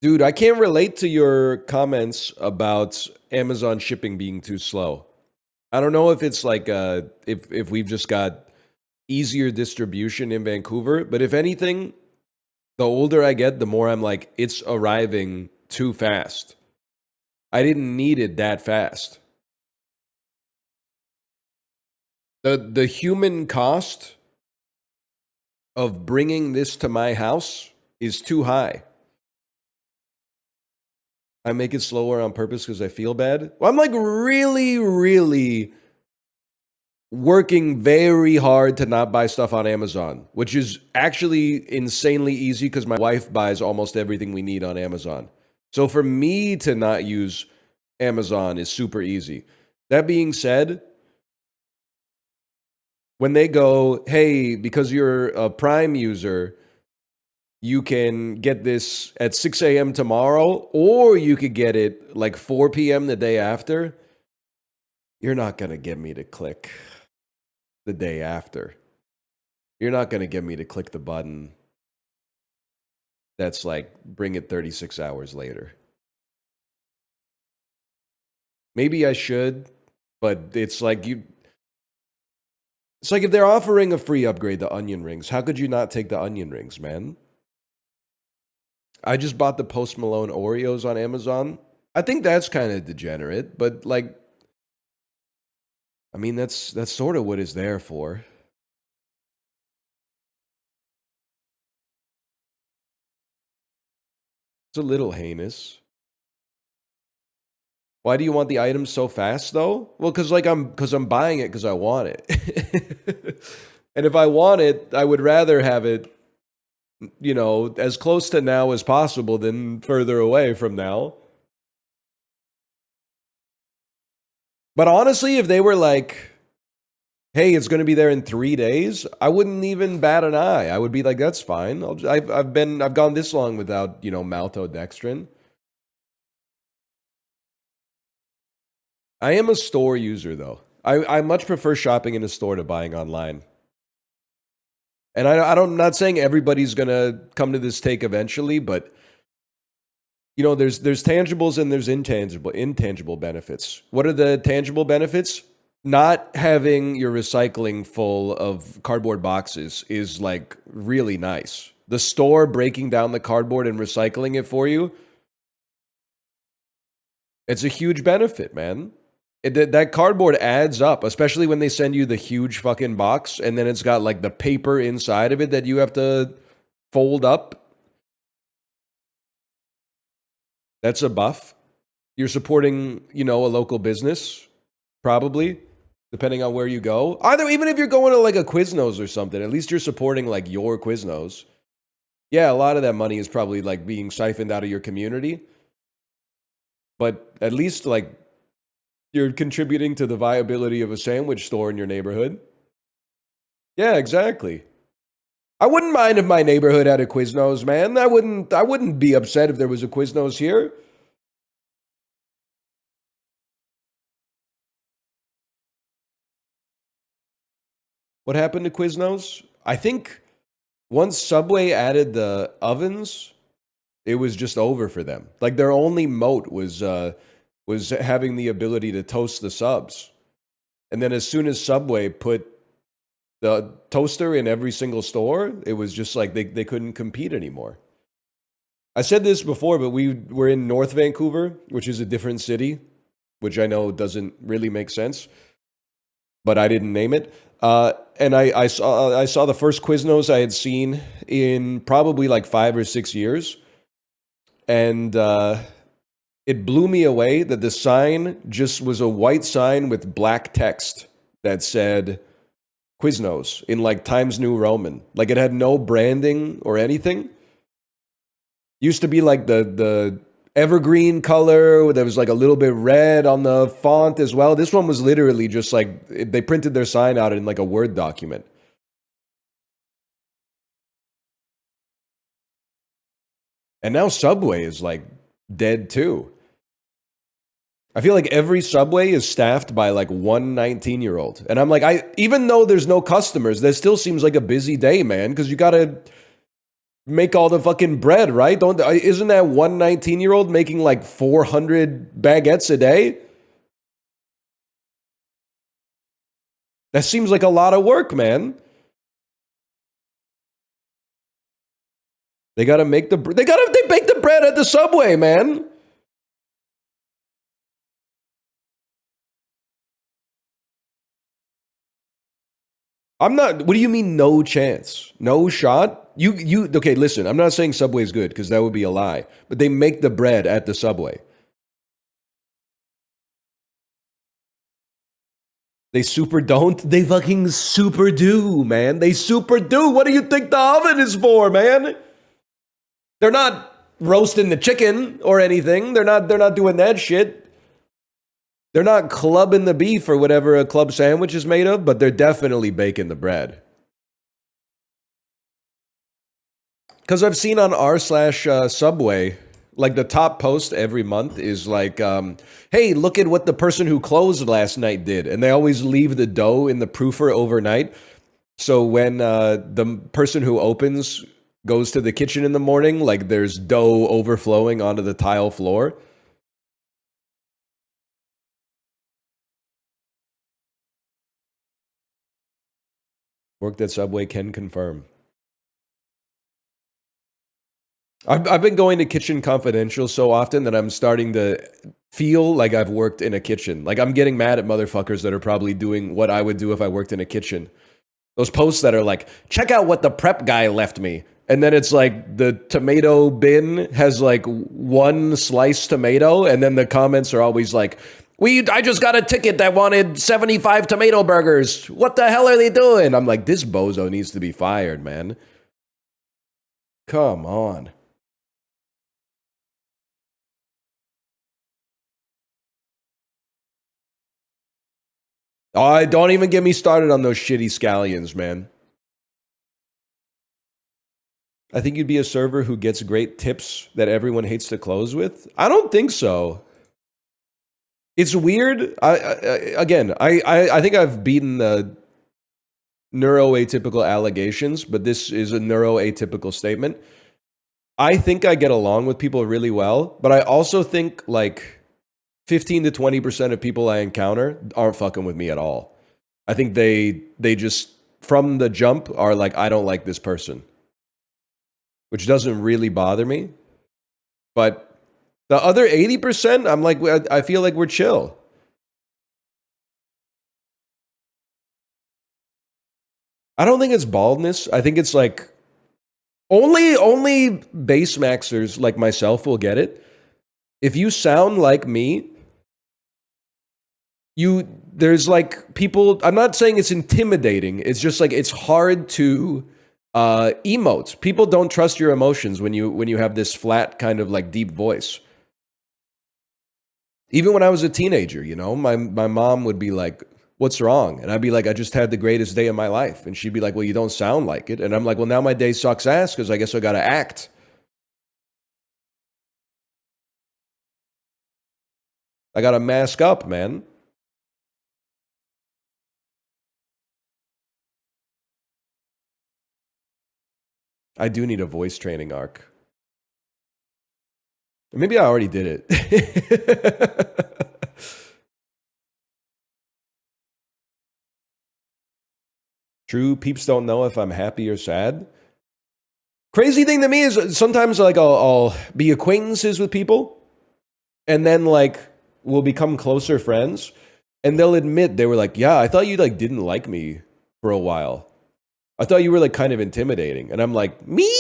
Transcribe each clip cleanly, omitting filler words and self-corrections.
Dude, I can't relate to your comments about Amazon shipping being too slow. I don't know if it's like if we've just got easier distribution in Vancouver, but if anything, the older I get, the more I'm like it's arriving too fast. I didn't need it that fast. The human cost of bringing this to my house is too high. I make it slower on purpose because I feel bad. Well, I'm like really working very hard to not buy stuff on Amazon, which is actually insanely easy because my wife buys almost everything we need on Amazon. So for me to not use Amazon is super easy. That being said, when they go, hey, because you're a Prime user, you can get this at 6 a.m. tomorrow, or you could get it like 4 p.m. the day after, you're not going to get me to click the day after. You're not going to get me to click the button that's like, bring it 36 hours later. Maybe I should, but it's like it's like if they're offering a free upgrade to onion rings, how could you not take the onion rings, man? I just bought the Post Malone Oreos on Amazon. I think that's kind of degenerate, but like, I mean, that's sort of what it's there for. It's a little heinous. Why do you want the items so fast though? Well, because I'm buying it because I want it. And if I want it, I would rather have it, as close to now as possible than further away from now. But honestly, if they were like, hey, it's going to be there in 3 days, I wouldn't even bat an eye. I would be like, that's fine. I've gone this long without, maltodextrin. I am a store user though. I much prefer shopping in a store to buying online. And I'm not saying everybody's gonna come to this take eventually, but there's tangibles and there's intangible benefits. What are the tangible benefits? Not having your recycling full of cardboard boxes is like really nice. The store breaking down the cardboard and recycling it for you, it's a huge benefit, man. That cardboard adds up, especially when they send you the huge fucking box and then it's got like the paper inside of it that you have to fold up. That's a buff. You're supporting, a local business, probably, depending on where you go. Either even if you're going to like a Quiznos or something, at least you're supporting like your Quiznos. Yeah, a lot of that money is probably like being siphoned out of your community. But at least like you're contributing to the viability of a sandwich store in your neighborhood. Yeah, exactly. I wouldn't mind if my neighborhood had a Quiznos, man. I wouldn't be upset if there was a Quiznos here. What happened to Quiznos? I think once Subway added the ovens, it was just over for them. Like their only moat was having the ability to toast the subs. And then as soon as Subway put the toaster in every single store, it was just like they couldn't compete anymore. I said this before, but we were in North Vancouver, which is a different city, which I know doesn't really make sense, but I didn't name it. And I saw the first Quiznos I had seen in probably like 5 or 6 years, and it blew me away that the sign just was a white sign with black text that said Quiznos in like Times New Roman. Like it had no branding or anything. Used to be like the evergreen color that was like a little bit red on the font as well. This one was literally just like they printed their sign out in like a Word document. And now Subway is like dead too. I feel like every Subway is staffed by like one 19-year-old. And I'm like, even though there's no customers, that still seems like a busy day, man, because you gotta make all the fucking bread, right? Don't isn't that one 19-year-old making like 400 baguettes a day? That seems like a lot of work, man. They gotta make they bake the bread at the Subway, man. I'm not. What do you mean, no chance, no shot? Okay? Listen, I'm not saying Subway's good because that would be a lie. But they make the bread at the Subway. They super don't. They fucking super do, man. They super do. What do you think the oven is for, man? They're not roasting the chicken or anything. They're not doing that shit. They're not clubbing the beef or whatever a club sandwich is made of, but they're definitely baking the bread. Because I've seen on r/Subway, like the top post every month is like, hey, look at what the person who closed last night did. And they always leave the dough in the proofer overnight. So when the person who opens goes to the kitchen in the morning, like there's dough overflowing onto the tile floor. Worked at Subway, can confirm. I've been going to Kitchen Confidential so often that I'm starting to feel like I've worked in a kitchen. Like I'm getting mad at motherfuckers that are probably doing what I would do if I worked in a kitchen. Those posts that are like, check out what the prep guy left me. And then it's like the tomato bin has like one sliced tomato. And then the comments are always like, I just got a ticket that wanted 75 tomato burgers. What the hell are they doing? I'm like, this bozo needs to be fired, man. Come on. Oh, don't even get me started on those shitty scallions, man. I think you'd be a server who gets great tips that everyone hates to close with. I don't think so. It's weird. I think I've beaten the neuroatypical allegations, but this is a neuroatypical statement. I think I get along with people really well, but I also think like 15 to 20% of people I encounter aren't fucking with me at all. I think they just from the jump are like, I don't like this person, which doesn't really bother me. But the other 80%, I'm like, I feel like we're chill. I don't think it's baldness. I think it's like only base maxers like myself will get it. If you sound like me, there's like people, I'm not saying it's intimidating. It's just like it's hard to emote. People don't trust your emotions when you have this flat kind of like deep voice. Even when I was a teenager, my mom would be like, what's wrong? And I'd be like, I just had the greatest day of my life. And she'd be like, well, you don't sound like it. And I'm like, well, now my day sucks ass because I guess I got to act. I got to mask up, man. I do need a voice training arc. Maybe I already did it. True, peeps don't know if I'm happy or sad. Crazy thing to me is sometimes like I'll be acquaintances with people, and then like we'll become closer friends, and they'll admit they were like, "Yeah, I thought you like didn't like me for a while. I thought you were like kind of intimidating." And I'm like, "Me?"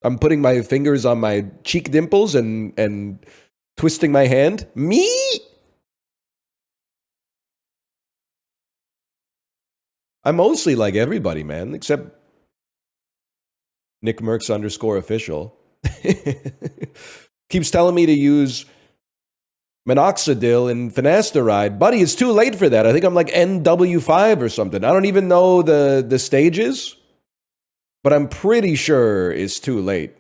I'm putting my fingers on my cheek dimples and twisting my hand. Me? I'm mostly like everybody, man, except Nick Merckx _official. Keeps telling me to use minoxidil and finasteride. Buddy, it's too late for that. I think I'm like NW5 or something. I don't even know the stages, but I'm pretty sure it's too late.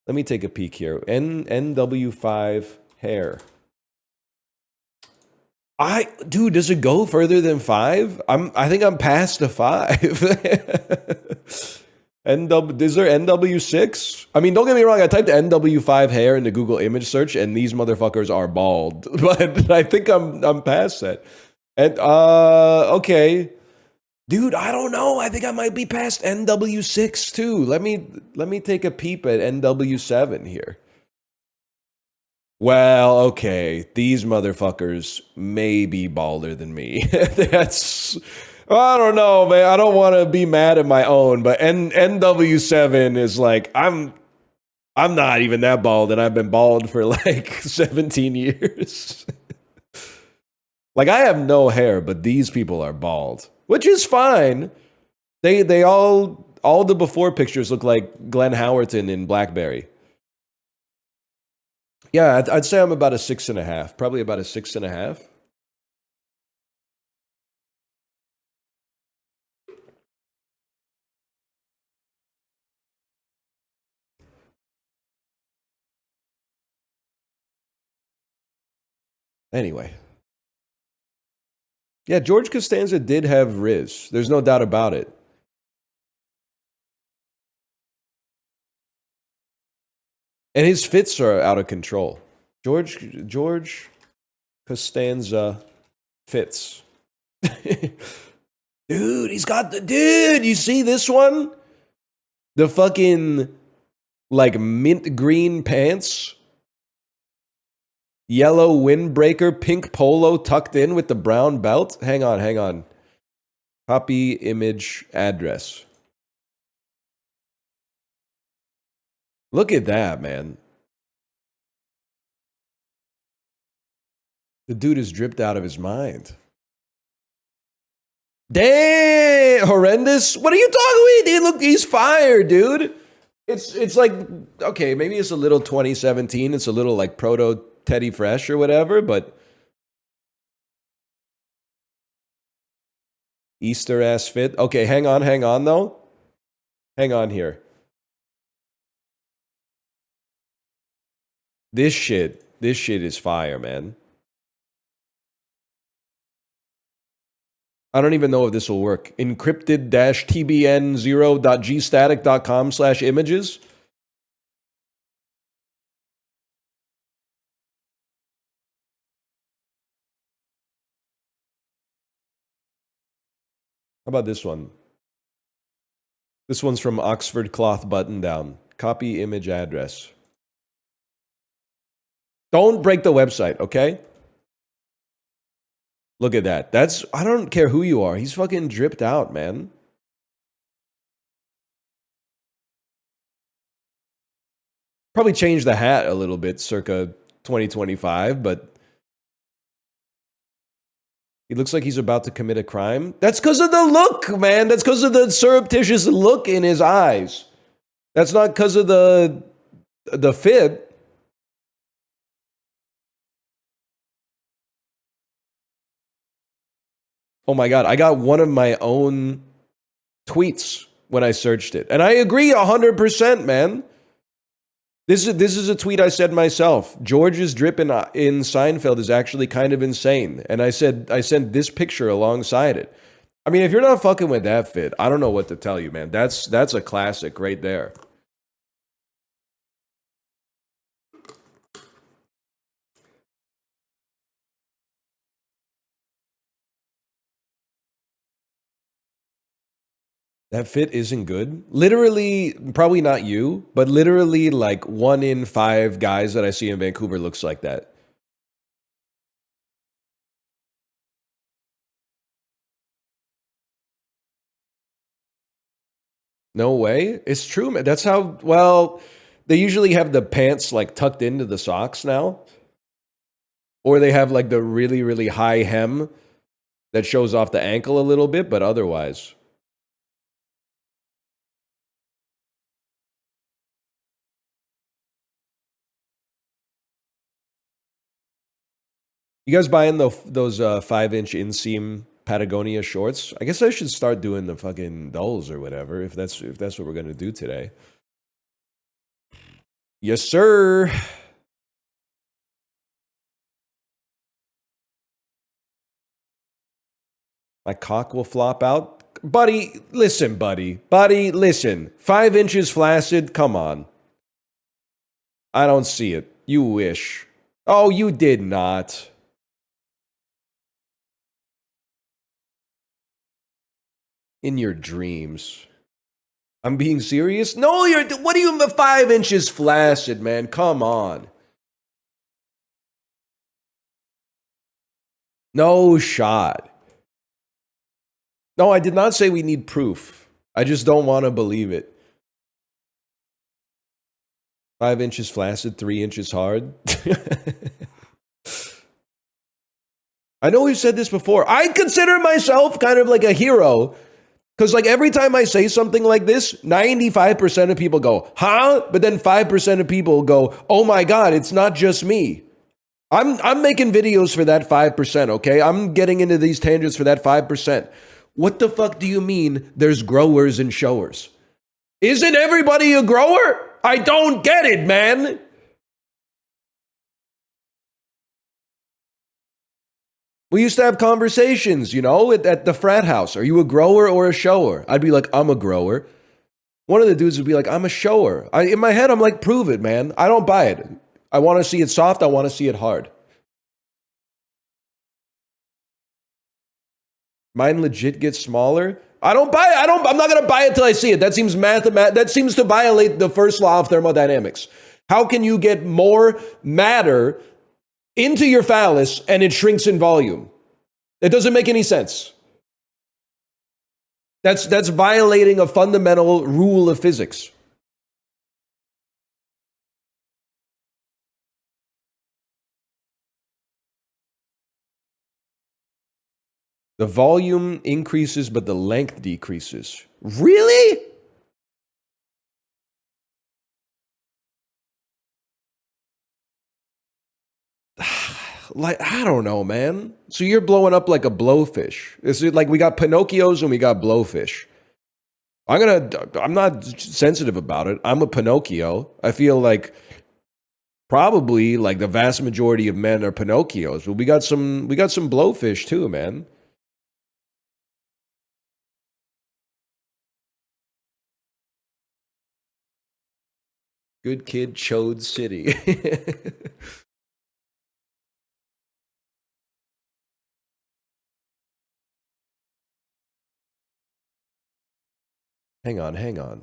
Let me take a peek here. NW5 hair. Dude, does it go further than 5? I think I'm past the 5. Is there NW6? I mean, don't get me wrong. I typed NW5 hair into Google image search, and these motherfuckers are bald. But I think I'm past that. And okay, dude, I don't know. I think I might be past NW6 too. Let me take a peep at NW7 here. Well, okay, these motherfuckers may be balder than me. That's, I don't know, man. I don't want to be mad at my own, but NW7 is like I'm not even that bald, and I've been bald for like 17 years. Like I have no hair, but these people are bald, which is fine. They all the before pictures look like Glenn Howerton in BlackBerry. Yeah, I'd say I'm about a 6.5. Probably about a 6.5. Anyway. Yeah, George Costanza did have Riz. There's no doubt about it. And his fits are out of control. George Costanza fits. Dude, he's got the dude, you see this one? The fucking like mint green pants. Yellow windbreaker, pink polo tucked in with the brown belt. Hang on. Copy image address. Look at that, man. The dude is dripped out of his mind. Damn, horrendous. What are you talking about? Dude, look, he's fired, dude. It's like, okay, maybe it's a little 2017. It's a little like proto Teddy Fresh or whatever, but Easter ass fit. Okay, hang on though. Hang on here. This shit is fire, man. I don't even know if this will work. Encrypted-tbn0.gstatic.com/images. How about this one? This one's from Oxford Cloth Button Down. Copy image address. Don't break the website, okay? Look at that. I don't care who you are. He's fucking dripped out, man. Probably changed the hat a little bit circa 2025, but he looks like he's about to commit a crime. That's because of the look, man. That's because of the surreptitious look in his eyes. That's not because of the fit. Oh my God, I got one of my own tweets when I searched it. And I agree 100%, man. This is a tweet I said myself. George's drip in Seinfeld is actually kind of insane. And I sent this picture alongside it. I mean, if you're not fucking with that fit, I don't know what to tell you, man. That's a classic right there. That fit isn't good. Literally, probably not you, but literally like 1 in 5 guys that I see in Vancouver looks like that. No way. It's true, man. That's how, well, they usually have the pants like tucked into the socks now. Or they have like the really, really high hem that shows off the ankle a little bit, but otherwise. You guys buying those 5-inch inseam Patagonia shorts? I guess I should start doing the fucking those or whatever if that's what we're gonna do today. Yes, sir. My cock will flop out. Buddy, listen, buddy. Buddy, listen. 5 inches flaccid? Come on. I don't see it. You wish. Oh, you did not. In your dreams. I'm being serious? No, what do you mean 5 inches flaccid, man? Come on. No shot. No, I did not say we need proof. I just don't want to believe it. 5 inches flaccid, 3 inches hard. I know we've said this before. I consider myself kind of like a hero. Because like every time I say something like this, 95% of people go, huh? But then 5% of people go, oh my God, it's not just me. I'm making videos for that 5%, okay? I'm getting into these tangents for that 5%. What the fuck do you mean there's growers and showers? Isn't everybody a grower? I don't get it, man. We used to have conversations, you know, at the frat house. Are you a grower or a shower? I'd be like, I'm a grower. One of the dudes would be like, I'm a shower. In my head, I'm like, prove it, man. I don't buy it. I want to see it soft. I want to see it hard. Mine legit gets smaller. I don't buy it. I'm not going to buy it till I see it. That seems that seems to violate the first law of thermodynamics. How can you get more matter into your phallus and it shrinks in volume? It doesn't make any sense. That's violating a fundamental rule of physics. The volume increases, but the length decreases. Really? Like, I don't know, man. So you're blowing up like a blowfish. Is it like we got Pinocchios and we got blowfish? I'm not sensitive about it. I'm a Pinocchio. I feel like probably like the vast majority of men are Pinocchios, but we got some blowfish too, man. Good kid, Chode City. Hang on.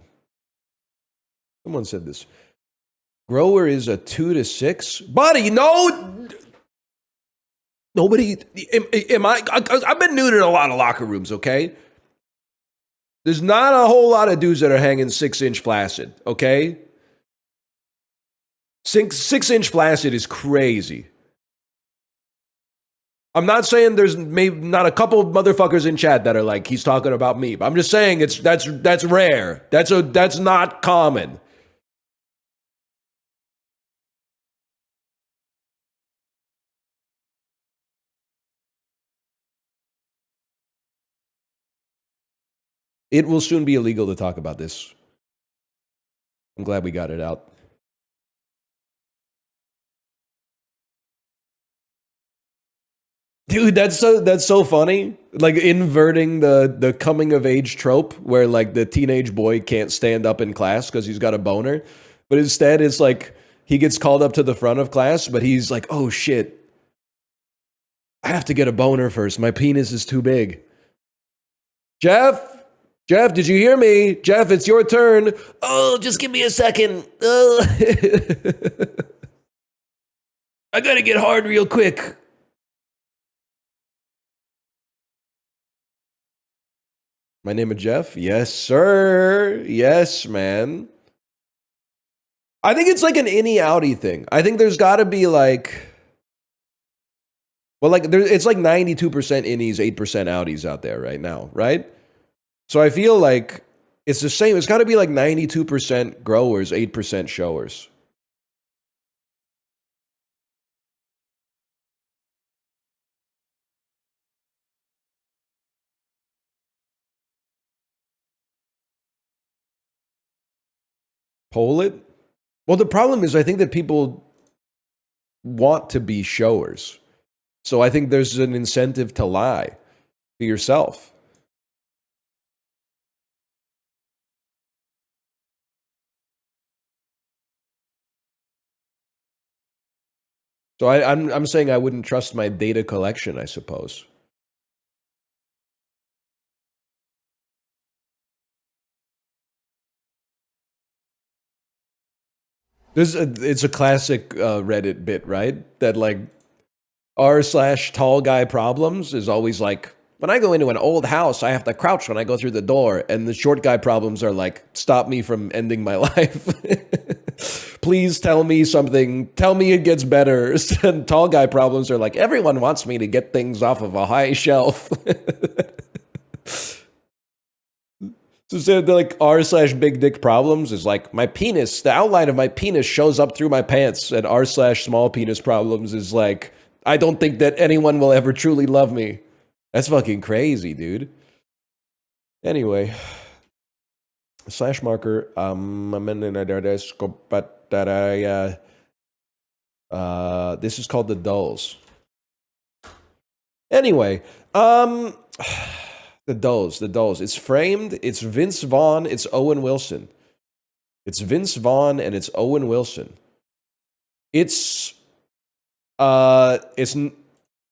Someone said this. Grower is a 2 to 6. Buddy, no. Nobody. Am I? I've been nude in a lot of locker rooms, okay? There's not a whole lot of dudes that are hanging 6-inch flaccid, okay? 6-inch flaccid is crazy. I'm not saying there's maybe not a couple of motherfuckers in chat that are like, he's talking about me. But I'm just saying that's rare. That's not common. It will soon be illegal to talk about this. I'm glad we got it out. Dude, that's so funny. Like inverting the coming of age trope where like the teenage boy can't stand up in class because he's got a boner. But instead it's like he gets called up to the front of class, but he's like, oh shit. I have to get a boner first. My penis is too big. Jeff, did you hear me? Jeff, it's your turn. Oh, just give me a second. I gotta get hard real quick. My name is Jeff? Yes, sir. Yes, man. I think it's like an innie-outie thing. I think there's got to be like... Well, like it's like 92% innies, 8% outies out there right now, right? So I feel like it's the same. It's got to be like 92% growers, 8% showers. Poll it? Well, the problem is I think that people want to be showers. So I think there's an incentive to lie. to yourself. So I'm saying I wouldn't trust my data collection, I suppose. It's a classic Reddit bit, right? That like r/tall guy problems is always like, when I go into an old house, I have to crouch when I go through the door. And the short guy problems are like, stop me from ending my life. Please tell me something. Tell me it gets better. And tall guy problems are like, everyone wants me to get things off of a high shelf. So they're like r/big dick problems is like, my penis, the outline of my penis shows up through my pants. And r/small penis problems is like, I don't think that anyone will ever truly love me. That's fucking crazy, dude. Anyway, slash marker. This is called the dulls. Anyway, the dulls. It's framed. It's Vince Vaughn. It's Owen Wilson. It's Vince Vaughn and it's Owen Wilson. It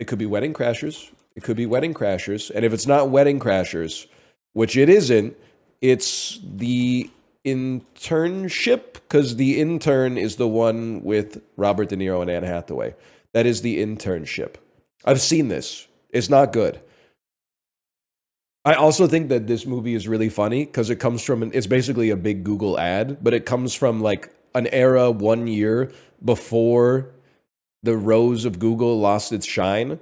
could be Wedding Crashers. It could be Wedding Crashers. And if it's not Wedding Crashers, which it isn't, it's the Internship, because the intern is the one with Robert De Niro and Anne Hathaway. That is the Internship. I've seen this. It's not good. I also think that this movie is really funny because it comes from, it's basically a big Google ad, but it comes from like an era 1 year before the rose of Google lost its shine.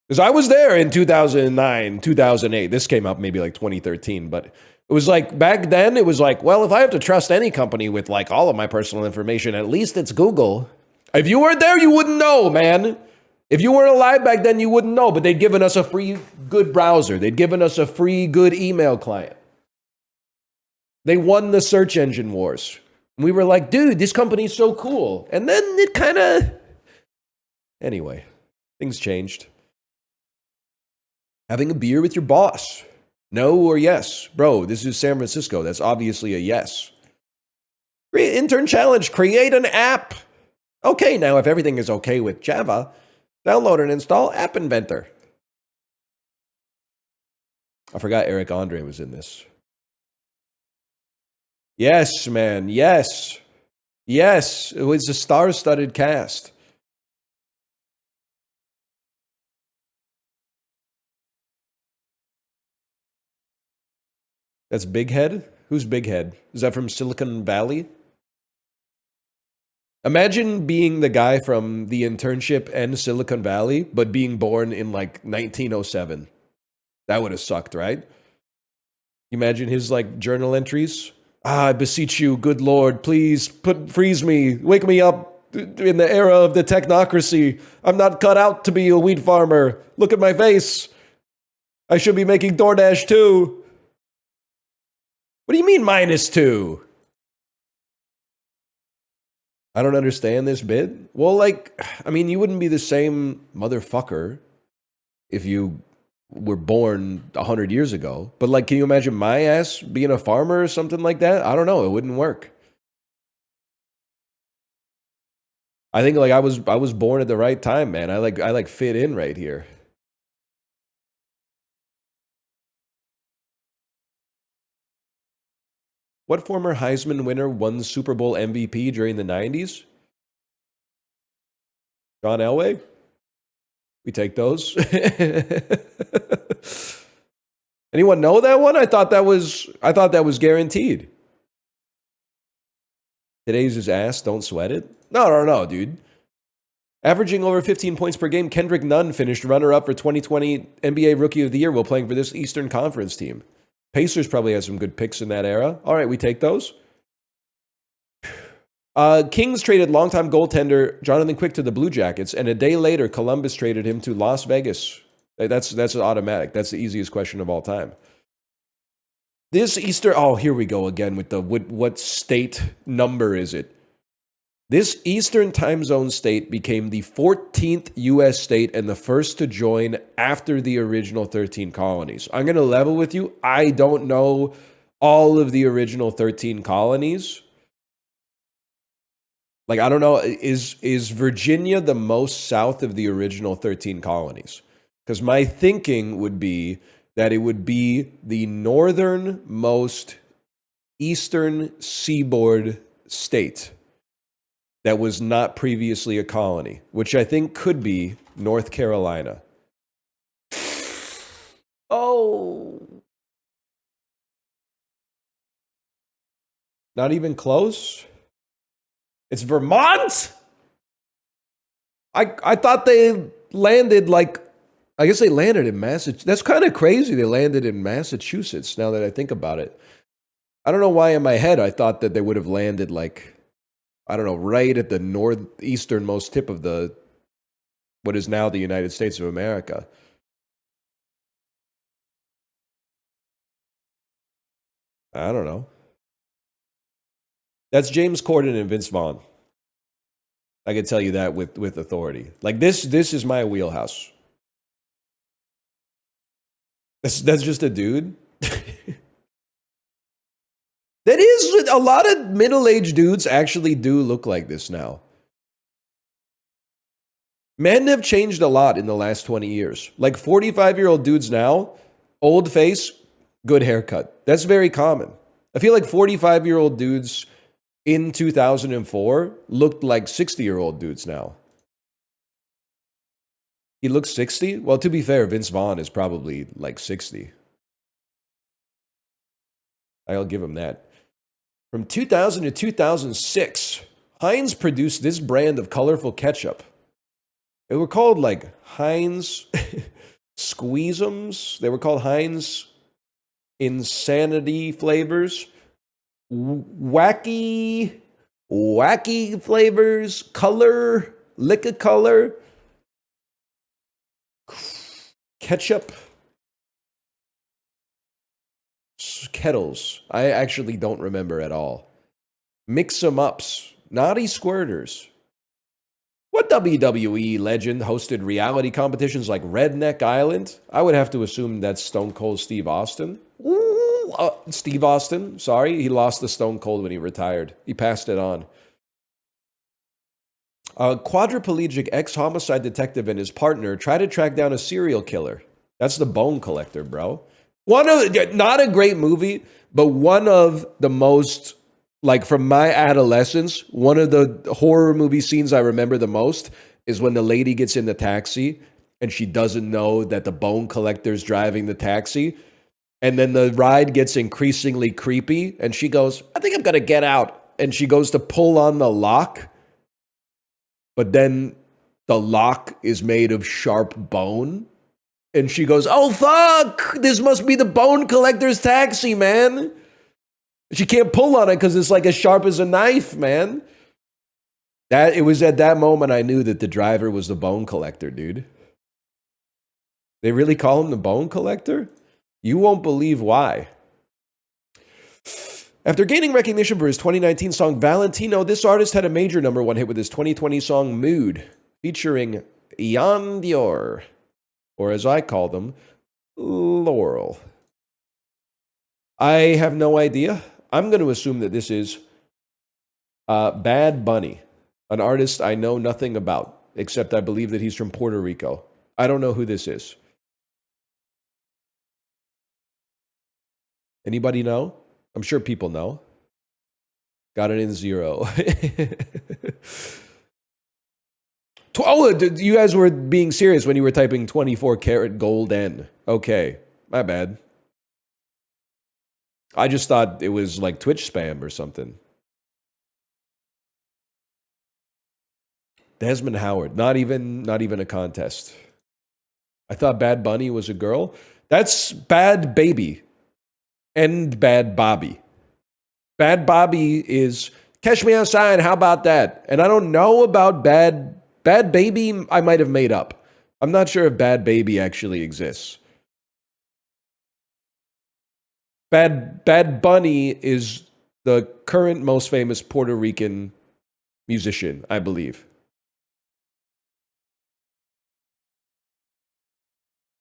Because I was there in 2009, 2008. This came out maybe like 2013, but it was like back then it was like, well, if I have to trust any company with like all of my personal information, at least it's Google. If you weren't there, you wouldn't know, man. If you weren't alive back then, you wouldn't know, but they'd given us a free good browser. They'd given us a free good email client. They won the search engine wars. We were like, dude, this company's so cool. And then it kind of... Anyway, things changed. Having a beer with your boss. No or yes? Bro, this is San Francisco. That's obviously a yes. Intern challenge, create an app. Okay, now if everything is okay with Java, download and install App Inventor. I forgot Eric Andre was in this. Yes, man. Yes. Yes. It was a star-studded cast. That's Big Head? Who's Big Head? Is that from Silicon Valley? Imagine being the guy from The Internship and Silicon Valley, but being born in like 1907. That would have sucked, right? Imagine his like journal entries. I beseech you, good Lord, please freeze me, wake me up in the era of the technocracy. I'm not cut out to be a wheat farmer. Look at my face. I should be making DoorDash too. What do you mean -2? I don't understand this bit. Well, like, I mean, you wouldn't be the same motherfucker if you were born 100 years ago. But like, can you imagine my ass being a farmer or something like that? I don't know. It wouldn't work. I think like I was born at the right time, man. I like fit in right here. What former Heisman winner won Super Bowl MVP during the 90s? John Elway? We take those. Anyone know that one? I thought that was guaranteed. Today's his ass, don't sweat it. No, dude. Averaging over 15 points per game, Kendrick Nunn finished runner-up for 2020 NBA Rookie of the Year while playing for this Eastern Conference team. Pacers probably had some good picks in that era. All right, we take those. Kings traded longtime goaltender Jonathan Quick to the Blue Jackets, and a day later, Columbus traded him to Las Vegas. That's automatic. That's the easiest question of all time. This Easter... Oh, here we go again with the... What state number is it? This Eastern time zone state became the 14th U.S. state and the first to join after the original 13 colonies. I'm going to level with you. I don't know all of the original 13 colonies. Like, I don't know, is Virginia the most south of the original 13 colonies? Because my thinking would be that it would be the northernmost eastern seaboard state that was not previously a colony, which I think could be North Carolina. Oh. Not even close? It's Vermont? I thought they landed like, I guess they landed in Massachusetts. That's kind of crazy. They landed in Massachusetts now that I think about it. I don't know why in my head I thought that they would have landed like, I don't know, right at the northeasternmost tip of the, what is now the United States of America. I don't know. That's James Corden and Vince Vaughn. I can tell you that with authority. Like this is my wheelhouse. That's just a dude. That is, a lot of middle-aged dudes actually do look like this now. Men have changed a lot in the last 20 years. Like 45-year-old dudes now, old face, good haircut. That's very common. I feel like 45-year-old dudes in 2004 looked like 60-year-old dudes now. He looks 60? Well, to be fair, Vince Vaughn is probably like 60. I'll give him that. From 2000 to 2006, Heinz produced this brand of colorful ketchup. They were called like Heinz Squeezums. They were called Heinz Insanity Flavors. Wacky flavors. Color. Liquor color. Ketchup. Kettles. I actually don't remember at all. Mix-em-ups. Naughty squirters. What WWE legend hosted reality competitions like Redneck Island? I would have to assume that's Stone Cold Steve Austin. Steve Austin, sorry. He lost the Stone Cold when he retired. He passed it on. A quadriplegic ex-homicide detective and his partner try to track down a serial killer. That's The Bone Collector, bro. Not a great movie, but one of the most, like from my adolescence, one of the horror movie scenes I remember the most is when the lady gets in the taxi and she doesn't know that the bone collector's driving the taxi. And then the ride gets increasingly creepy and she goes, I think I'm going to get out. And she goes to pull on the lock. But then the lock is made of sharp bone. And she goes, oh, fuck, this must be the bone collector's taxi, man. She can't pull on it because it's like as sharp as a knife, man. It was at that moment I knew that the driver was the bone collector, dude. They really call him the bone collector? You won't believe why. After gaining recognition for his 2019 song Valentino, this artist had a major #1 hit with his 2020 song Mood, featuring Ian Dior. Or as I call them, Laurel. I have no idea. I'm going to assume that this is Bad Bunny, an artist I know nothing about, except I believe that he's from Puerto Rico. I don't know who this is. Anybody know? I'm sure people know. Got it in 0. Oh, you guys were being serious when you were typing 24 karat gold N. Okay, my bad. I just thought it was like Twitch spam or something. Desmond Howard, not even a contest. I thought Bad Bunny was a girl. That's Bad Baby and Bad Bobby. Bad Bobby is Catch Me Outside, how about that? And I don't know about Bad Baby, I might have made up. I'm not sure if Bad Baby actually exists. Bad Bunny is the current most famous Puerto Rican musician, I believe.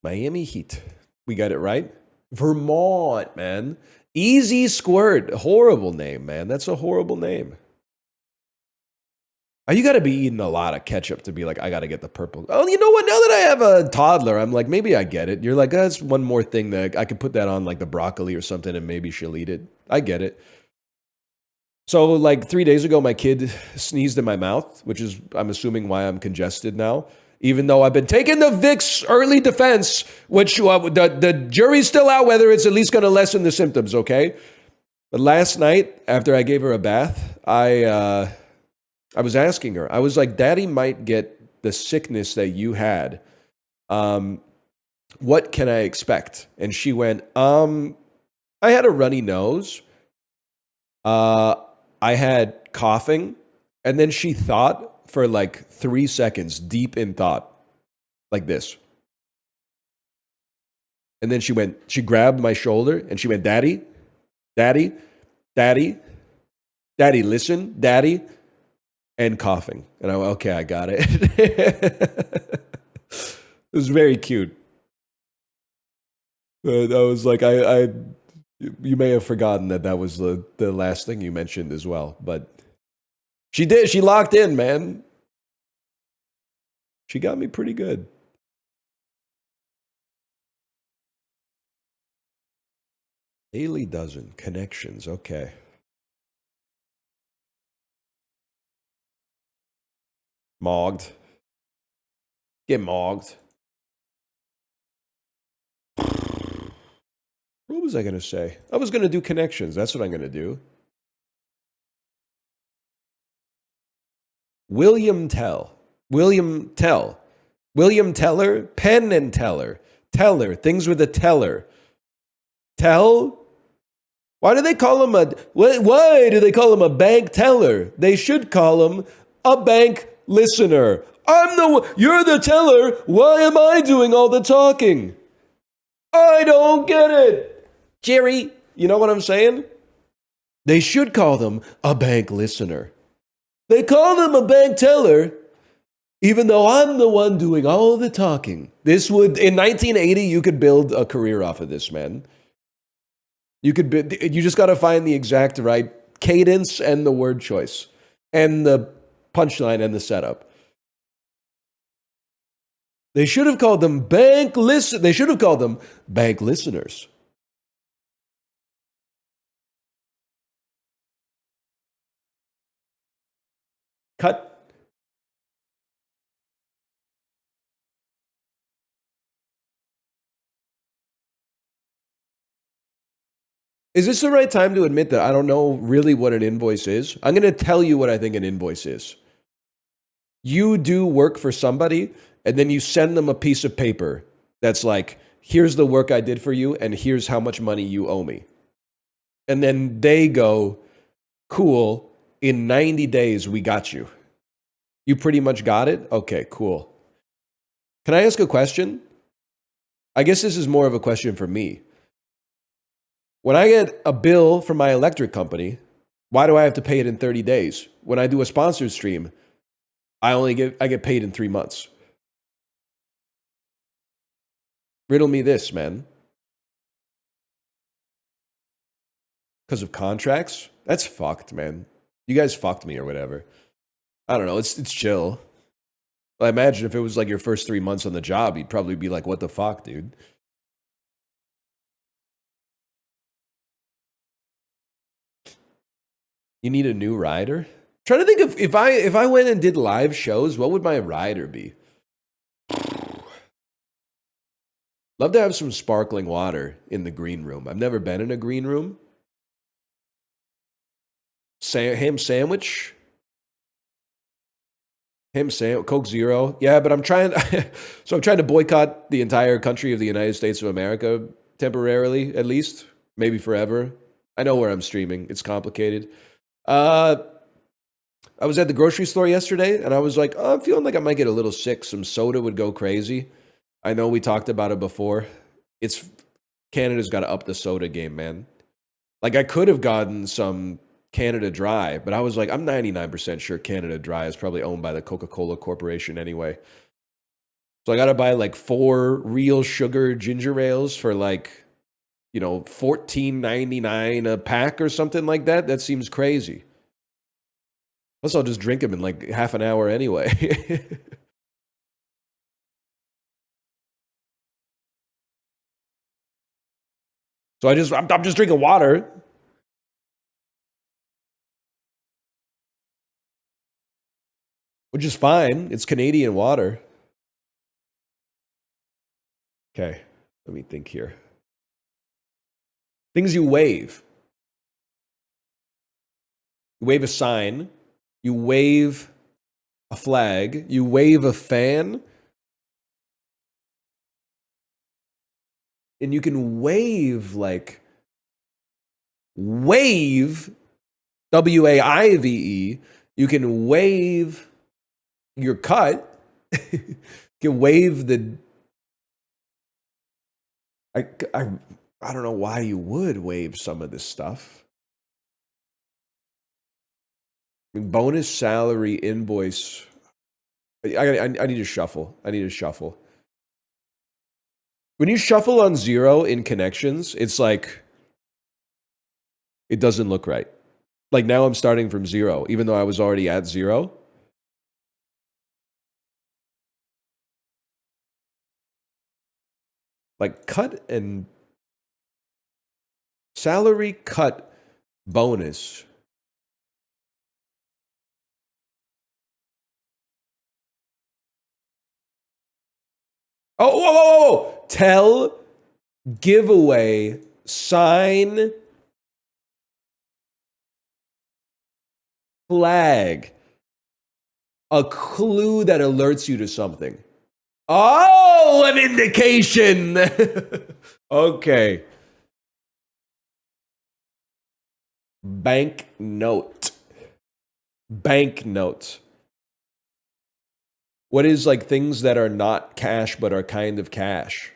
Miami Heat. We got it right. Vermont, man. Easy Squirt. Horrible name, man. That's a horrible name. You got to be eating a lot of ketchup to be like, I got to get the purple. Oh, you know what? Now that I have a toddler, I'm like, maybe I get it. You're like, that's one more thing that I could put that on like the broccoli or something and maybe she'll eat it. I get it. So like 3 days ago, my kid sneezed in my mouth, which is, I'm assuming, why I'm congested now. Even though I've been taking the Vicks early defense, which the jury's still out whether it's at least going to lessen the symptoms, okay? But last night, after I gave her a bath, I was asking her, I was like, Daddy might get the sickness that you had. What can I expect? And she went, I had a runny nose. I had coughing. And then she thought for like 3 seconds, deep in thought, like this. And then she grabbed my shoulder and she went, Daddy, Daddy, Daddy, Daddy, listen, Daddy. And coughing. And I went, okay, I got it. It was very cute. I was like, you may have forgotten that was the last thing you mentioned as well. But she did. She locked in, man. She got me pretty good. Daily dozen. Connections. Okay. Mogged. Get mogged. What was I going to say? I was going to do connections. That's what I'm going to do. William Tell. William Tell. William Teller. Penn and Teller. Teller. Things with a teller. Tell? Why do they call him why do they call him a bank teller? They should call him a bank listener. You're the teller. Why am I doing all the talking? I don't get it. Jerry, you know what I'm saying? They should call them a bank listener. They call them a bank teller, even though I'm the one doing all the talking. In 1980, you could build a career off of this, man. You just got to find the exact right cadence and the word choice and the punchline and the setup. They should have called them They should have called them bank listeners. Cut. Is this the right time to admit that I don't know really what an invoice is? I'm going to tell you what I think an invoice is. You do work for somebody, and then you send them a piece of paper that's like, here's the work I did for you, and here's how much money you owe me. And then they go, cool, in 90 days, we got you. You pretty much got it? Okay, cool. Can I ask a question? I guess this is more of a question for me. When I get a bill from my electric company, why do I have to pay it in 30 days? When I do a sponsored stream, I get paid in 3 months. Riddle me this, man. Because of contracts? That's fucked, man. You guys fucked me or whatever. I don't know. It's chill. I imagine if it was like your first 3 months on the job, you'd probably be like, what the fuck, dude? You need a new rider? Trying to think of if I went and did live shows, what would my rider be? Love to have some sparkling water in the green room. I've never been in a green room. Ham sandwich? Coke Zero. Yeah, but I'm trying to boycott the entire country of the United States of America temporarily, at least, maybe forever. I know where I'm streaming. It's complicated. I was at the grocery store yesterday, and I was like, I'm feeling like I might get a little sick. Some soda would go crazy. I know we talked about it before. Canada's got to up the soda game, man. Like, I could have gotten some Canada Dry, but I was like, I'm 99% sure Canada Dry is probably owned by the Coca-Cola Corporation anyway. So I got to buy like 4 real sugar ginger ales for like, you know, $14.99 a pack or something like that. That seems crazy. Plus, I'll just drink them in like half an hour anyway. So I'm just drinking water, which is fine. It's Canadian water. Okay, let me think here. Things you wave. You wave a sign. You wave a flag. You wave a fan. And you can wave like wave, WAIVE. You can wave your cut. You can wave the. I, I, I don't know why you would waive some of this stuff. I mean, bonus salary invoice. I need to shuffle. I need to shuffle. When you shuffle on 0 in connections, it's like it doesn't look right. Like now I'm starting from 0, even though I was already at 0. Like cut and salary cut bonus. Oh, whoa, whoa, whoa. Tell, giveaway, sign, flag. A clue that alerts you to something. Oh, an indication. Okay. Banknote. Banknote. What is like things that are not cash but are kind of cash?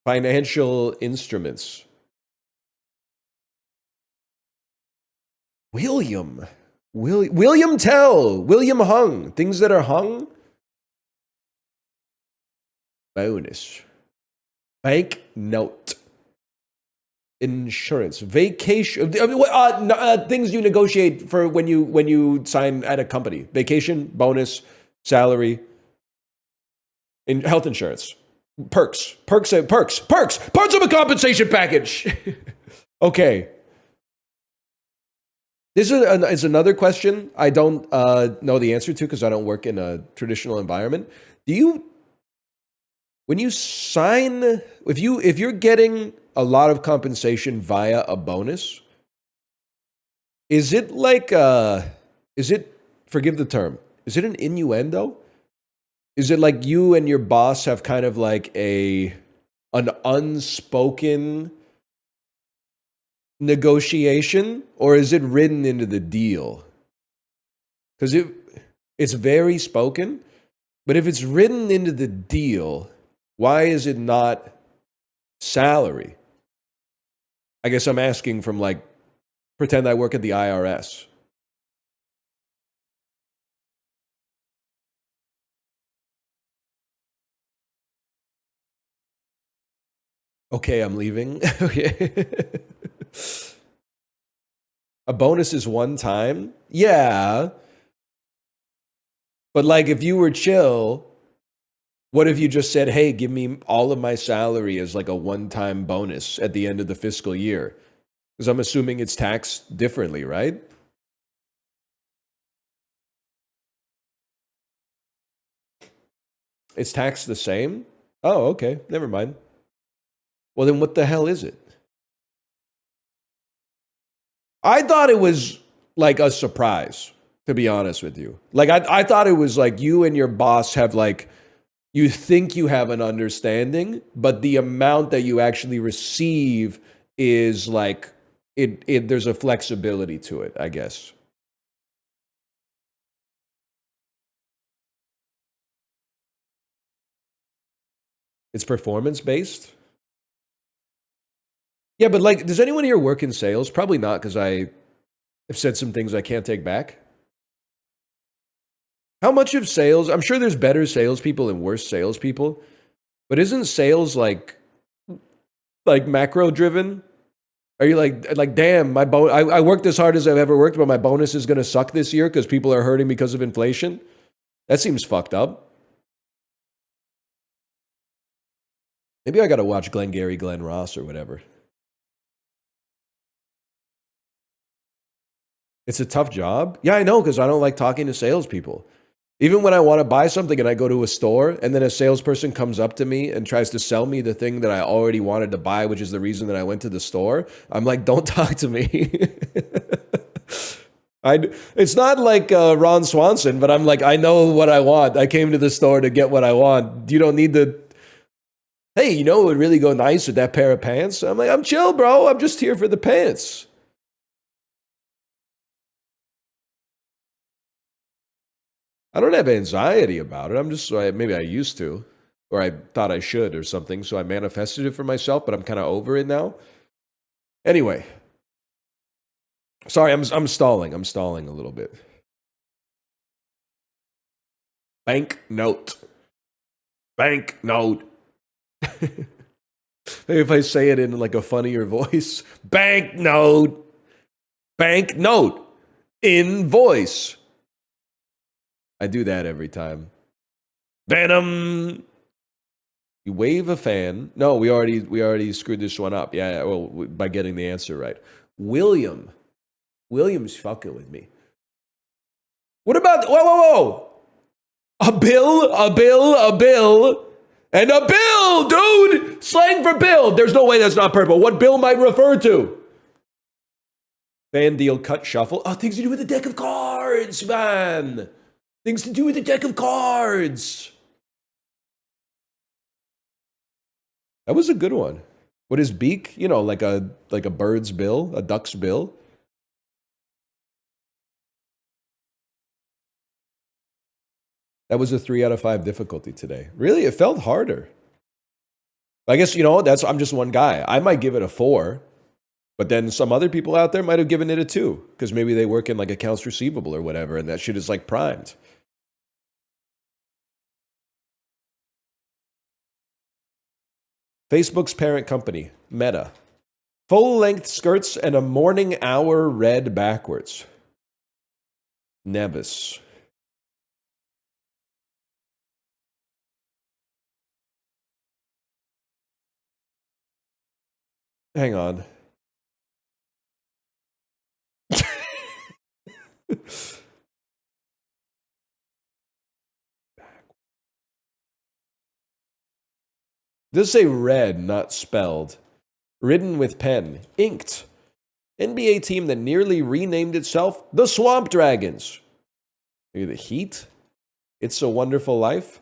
Financial instruments. William Tell. William Hung. Things that are hung. Bonus. Banknote. Insurance. Vacation. Things you negotiate for when you sign at a company. Vacation, bonus, salary, in health insurance. Perks of a compensation package. Okay. This is another question I don't know the answer to because I don't work in a traditional environment. When you sign, if you're getting a lot of compensation via a bonus, is it like forgive the term, is it an innuendo? Is it like you and your boss have kind of like an unspoken negotiation, or is it written into the deal? Because it's very spoken, but if it's written into the deal, why is it not salary? I guess I'm asking from like, pretend I work at the IRS. Okay, I'm leaving. Okay. A bonus is one time? Yeah. But like if you were chill, what if you just said, hey, give me all of my salary as like a one-time bonus at the end of the fiscal year? Because I'm assuming it's taxed differently, right? It's taxed the same? Oh, okay. Never mind. Well, then what the hell is it? I thought it was like a surprise, to be honest with you. Like, I thought it was like you and your boss have like, you think you have an understanding, but the amount that you actually receive is like, there's a flexibility to it, I guess. It's performance based. Yeah, but like, does anyone here work in sales? Probably not, because I've said some things I can't take back. How much of sales? I'm sure there's better salespeople and worse salespeople, but isn't sales like macro driven? Are you like damn, I worked as hard as I've ever worked, but my bonus is gonna suck this year because people are hurting because of inflation? That seems fucked up. Maybe I gotta watch Glengarry Glen Ross or whatever. It's a tough job. Yeah, I know, because I don't like talking to salespeople. Even when I want to buy something and I go to a store and then a salesperson comes up to me and tries to sell me the thing that I already wanted to buy, which is the reason that I went to the store, I'm like, don't talk to me. It's not like Ron Swanson, but I'm like, I know what I want. I came to the store to get what I want. You don't need to. Hey, you know what would really go nice with that pair of pants? I'm like, I'm chill, bro. I'm just here for the pants. I don't have anxiety about it. I'm just, maybe I used to, or I thought I should or something. So I manifested it for myself, but I'm kind of over it now. Anyway. Sorry, I'm stalling. I'm stalling a little bit. Bank note. Bank note. Maybe if I say it in like a funnier voice. Bank note. Bank note. In voice. I do that every time. Venom. You wave a fan. No, we already screwed this one up. Yeah, well, by getting the answer right. William's fucking with me. What about, whoa. A bill, and a bill, dude! Slang for bill. There's no way that's not purple. What bill might refer to? Fan deal, cut, shuffle. Oh, things to do with the deck of cards, man. Things to do with the deck of cards. That was a good one. What is beak? You know, like a bird's bill, a duck's bill. That was a 3 out of 5 difficulty today. Really, it felt harder. I guess, you know, I'm just one guy. I might give it a 4, but then some other people out there might have given it a 2 because maybe they work in like accounts receivable or whatever, and that shit is like primed. Facebook's parent company, Meta. Full-length skirts and a morning hour read backwards. Nevis. Hang on. This say read, not spelled. Written with pen. Inked. NBA team that nearly renamed itself the Swamp Dragons. Maybe the Heat. It's a Wonderful Life.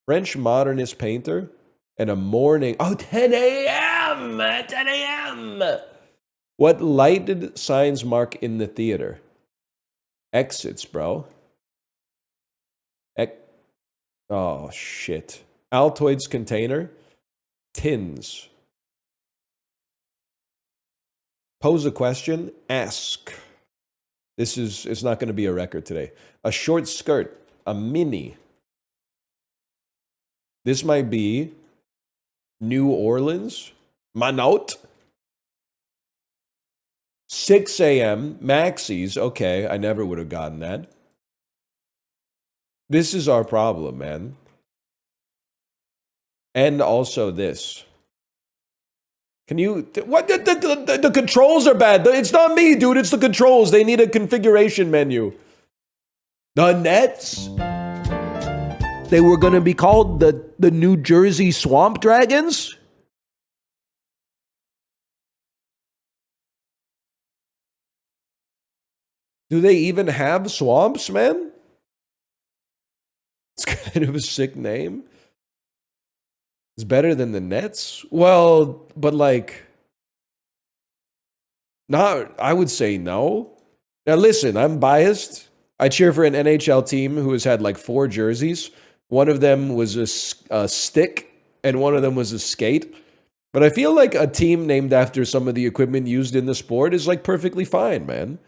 French modernist painter. And a morning. Oh, 10 a.m. 10 a.m. What lighted signs mark in the theater? Exits, bro. Oh, shit. Altoids container. Tins. Pose a question. Ask. It's not going to be a record today. A short skirt. A mini. This might be New Orleans. Manot. 6 a.m. Maxis. Okay, I never would have gotten that. This is our problem, man. And also this. Can you... What? The controls are bad. It's not me, dude. It's the controls. They need a configuration menu. The Nets? They were going to be called the New Jersey Swamp Dragons? Do they even have swamps, man? It's kind of a sick name. It's better than the Nets? Well, but like... Not, I would say no. Now listen, I'm biased. I cheer for an NHL team who has had like 4 jerseys. One of them was a stick, and one of them was a skate. But I feel like a team named after some of the equipment used in the sport is like perfectly fine, man.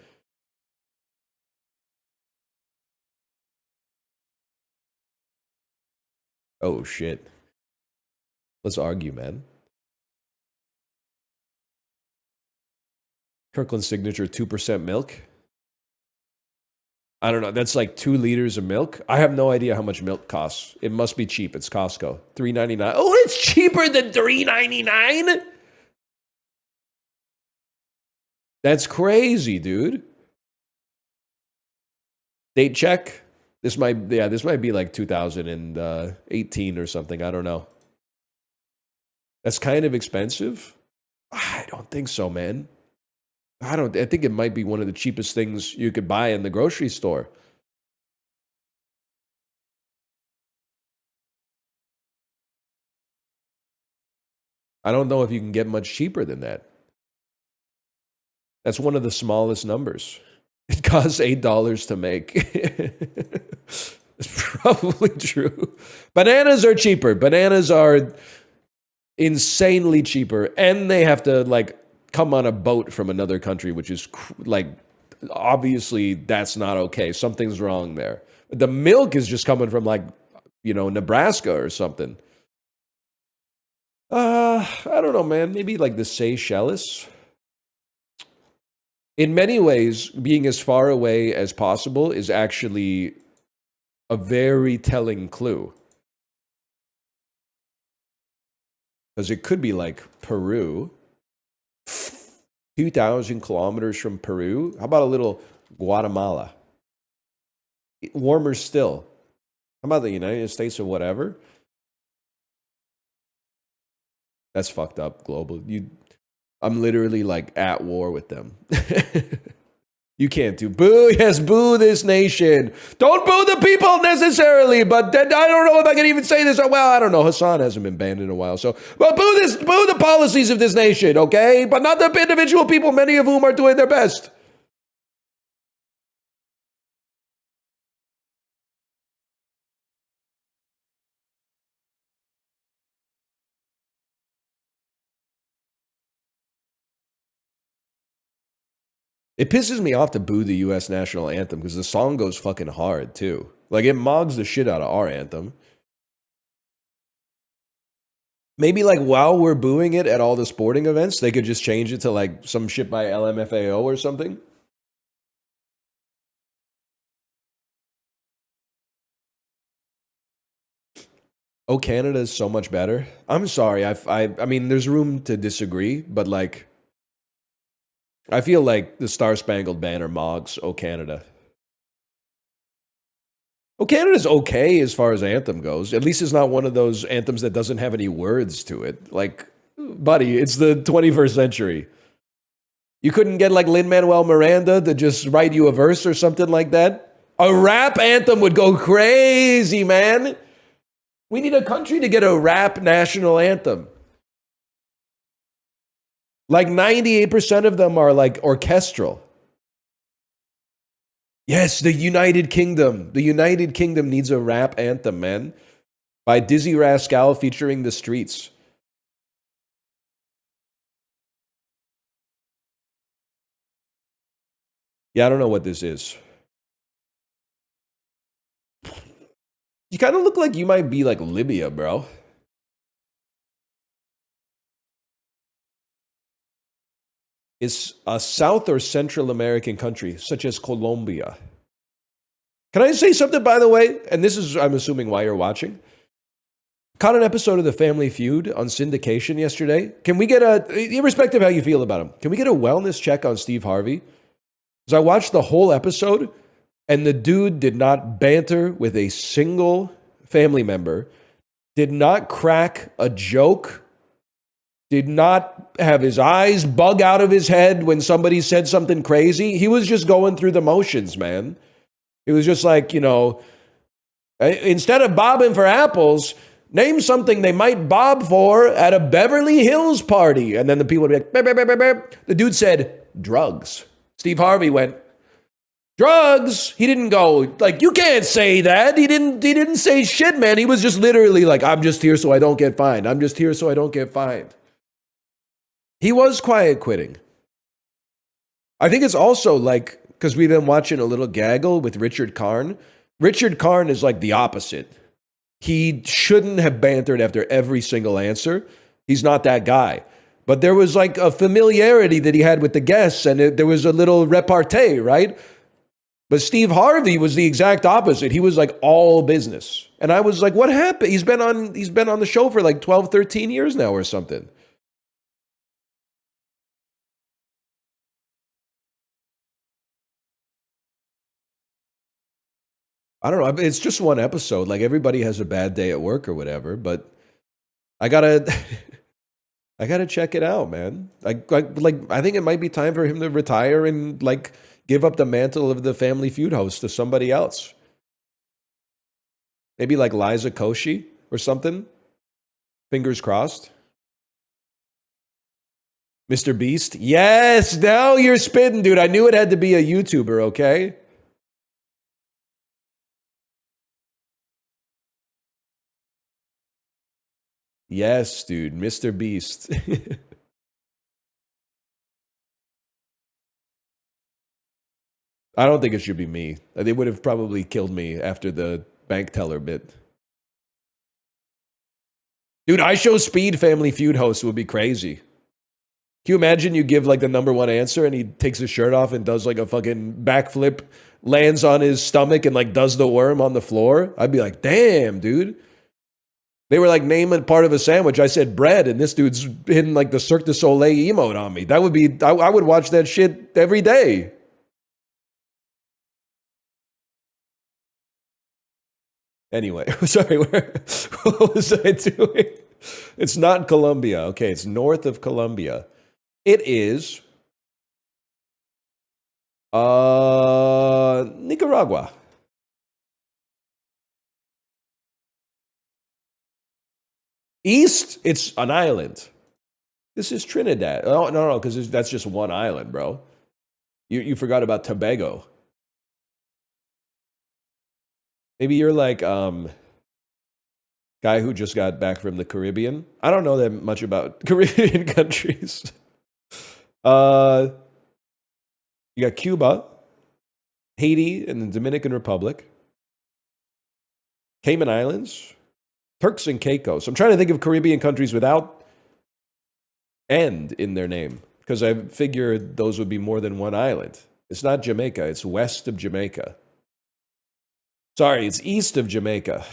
Oh, shit. Let's argue, man. Kirkland Signature 2% milk. I don't know. That's like 2 liters of milk. I have no idea how much milk costs. It must be cheap. It's Costco. $3.99. Oh, it's cheaper than $3.99? That's crazy, dude. Date check. This might be like 2018 or something. I don't know. That's kind of expensive. I don't think so, man. I think it might be one of the cheapest things you could buy in the grocery store. I don't know if you can get much cheaper than that. That's one of the smallest numbers. It costs $8 to make. It's probably true. Bananas are cheaper. Bananas are insanely cheaper, and they have to like come on a boat from another country, which is like obviously that's not okay. Something's wrong there. The milk is just coming from like, Nebraska or something. I don't know, man. Maybe like the Seychelles. In many ways, being as far away as possible is actually a very telling clue. Because it could be like Peru, 2,000 kilometers from Peru. How about a little Guatemala? Warmer still. How about the United States or whatever? That's fucked up, global. I'm literally like at war with them. You can't do boo. Yes, boo this nation. Don't boo the people necessarily, but I don't know if I can even say this. Well, I don't know. Hassan hasn't been banned in a while, so boo the policies of this nation, okay? But not the individual people, many of whom are doing their best. It pisses me off to boo the U.S. national anthem because the song goes fucking hard, too. Like, it mogs the shit out of our anthem. Maybe, like, while we're booing it at all the sporting events, they could just change it to, like, some shit by LMFAO or something. Oh, Canada is so much better. I'm sorry. I mean, there's room to disagree, but, like, I feel like the Star Spangled Banner mogs Oh Canada. Oh Canada's okay as far as anthem goes. At least it's not one of those anthems that doesn't have any words to it. Like, buddy, it's the 21st century. You couldn't get like Lin-Manuel Miranda to just write you a verse or something like that? A rap anthem would go crazy, man. We need a country to get a rap national anthem. Like 98% of them are like orchestral. Yes, the United Kingdom. The United Kingdom needs a rap anthem, man. By Dizzy Rascal featuring The Streets. Yeah, I don't know what this is. You kind of look like you might be like Libya, bro. Is a South or Central American country, such as Colombia. Can I say something, by the way? And this is, I'm assuming, why you're watching. Caught an episode of The Family Feud on syndication yesterday. Can we get irrespective of how you feel about him, can we get a wellness check on Steve Harvey? Because I watched the whole episode, and the dude did not banter with a single family member, did not crack a joke, did not have his eyes bug out of his head when somebody said something crazy. He was just going through the motions, man. It was just like, instead of bobbing for apples, name something they might bob for at a Beverly Hills party. And then the people would be like, beep, beep, beep, beep. The dude said, drugs. Steve Harvey went, drugs. He didn't go like, you can't say that. He didn't say shit, man. He was just literally like, I'm just here so I don't get fined. I'm just here so I don't get fined. He was quiet quitting. I think it's also like, because we've been watching a little gaggle with Richard Karn. Richard Karn is like the opposite. He shouldn't have bantered after every single answer. He's not that guy. But there was like a familiarity that he had with the guests, and there was a little repartee, right? But Steve Harvey was the exact opposite. He was like all business. And I was like, what happened? He's been on the show for like 12, 13 years now or something. I don't know. It's just one episode. Like everybody has a bad day at work or whatever, but I gotta I gotta check it out, man. I think it might be time for him to retire and like give up the mantle of the Family Feud host to somebody else. Maybe like Liza Koshy or something. Fingers crossed. Mr. Beast. Yes, now you're spitting, dude. I knew it had to be a YouTuber, okay? Yes, dude. Mr. Beast. I don't think it should be me. They would have probably killed me after the bank teller bit. Dude, I Show Speed Family Feud host would be crazy. Can you imagine you give like the number one answer and he takes his shirt off and does like a fucking backflip, lands on his stomach and like does the worm on the floor? I'd be like, damn, dude. They were like, name a part of a sandwich. I said bread, and this dude's hitting like the Cirque du Soleil emote on me. That would be, I would watch that shit every day. Anyway, sorry, what was I doing? It's not Colombia. Okay, it's north of Colombia. It is Nicaragua. East, it's an island. This is Trinidad. Oh, no, because that's just one island, bro. You forgot about Tobago. Maybe you're like guy who just got back from the Caribbean. I don't know that much about Caribbean countries. You got Cuba, Haiti, and the Dominican Republic, Cayman Islands, Turks and Caicos. I'm trying to think of Caribbean countries without "and" in their name because I figured those would be more than one island. It's not Jamaica. It's west of Jamaica. Sorry, it's east of Jamaica.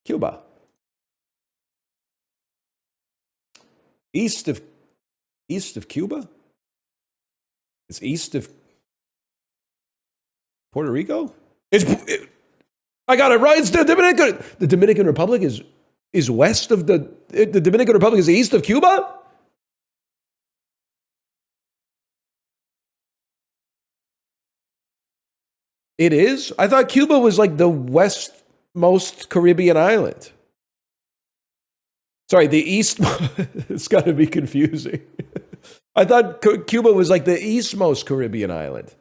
Cuba. East of Cuba? It's east of Puerto Rico? I got it right. It's the Dominican. The Dominican Republic is west of the Dominican Republic is east of Cuba? It is? I thought Cuba was like the westmost Caribbean island. Sorry, the east. It's got to be confusing. I thought Cuba was like the eastmost Caribbean island.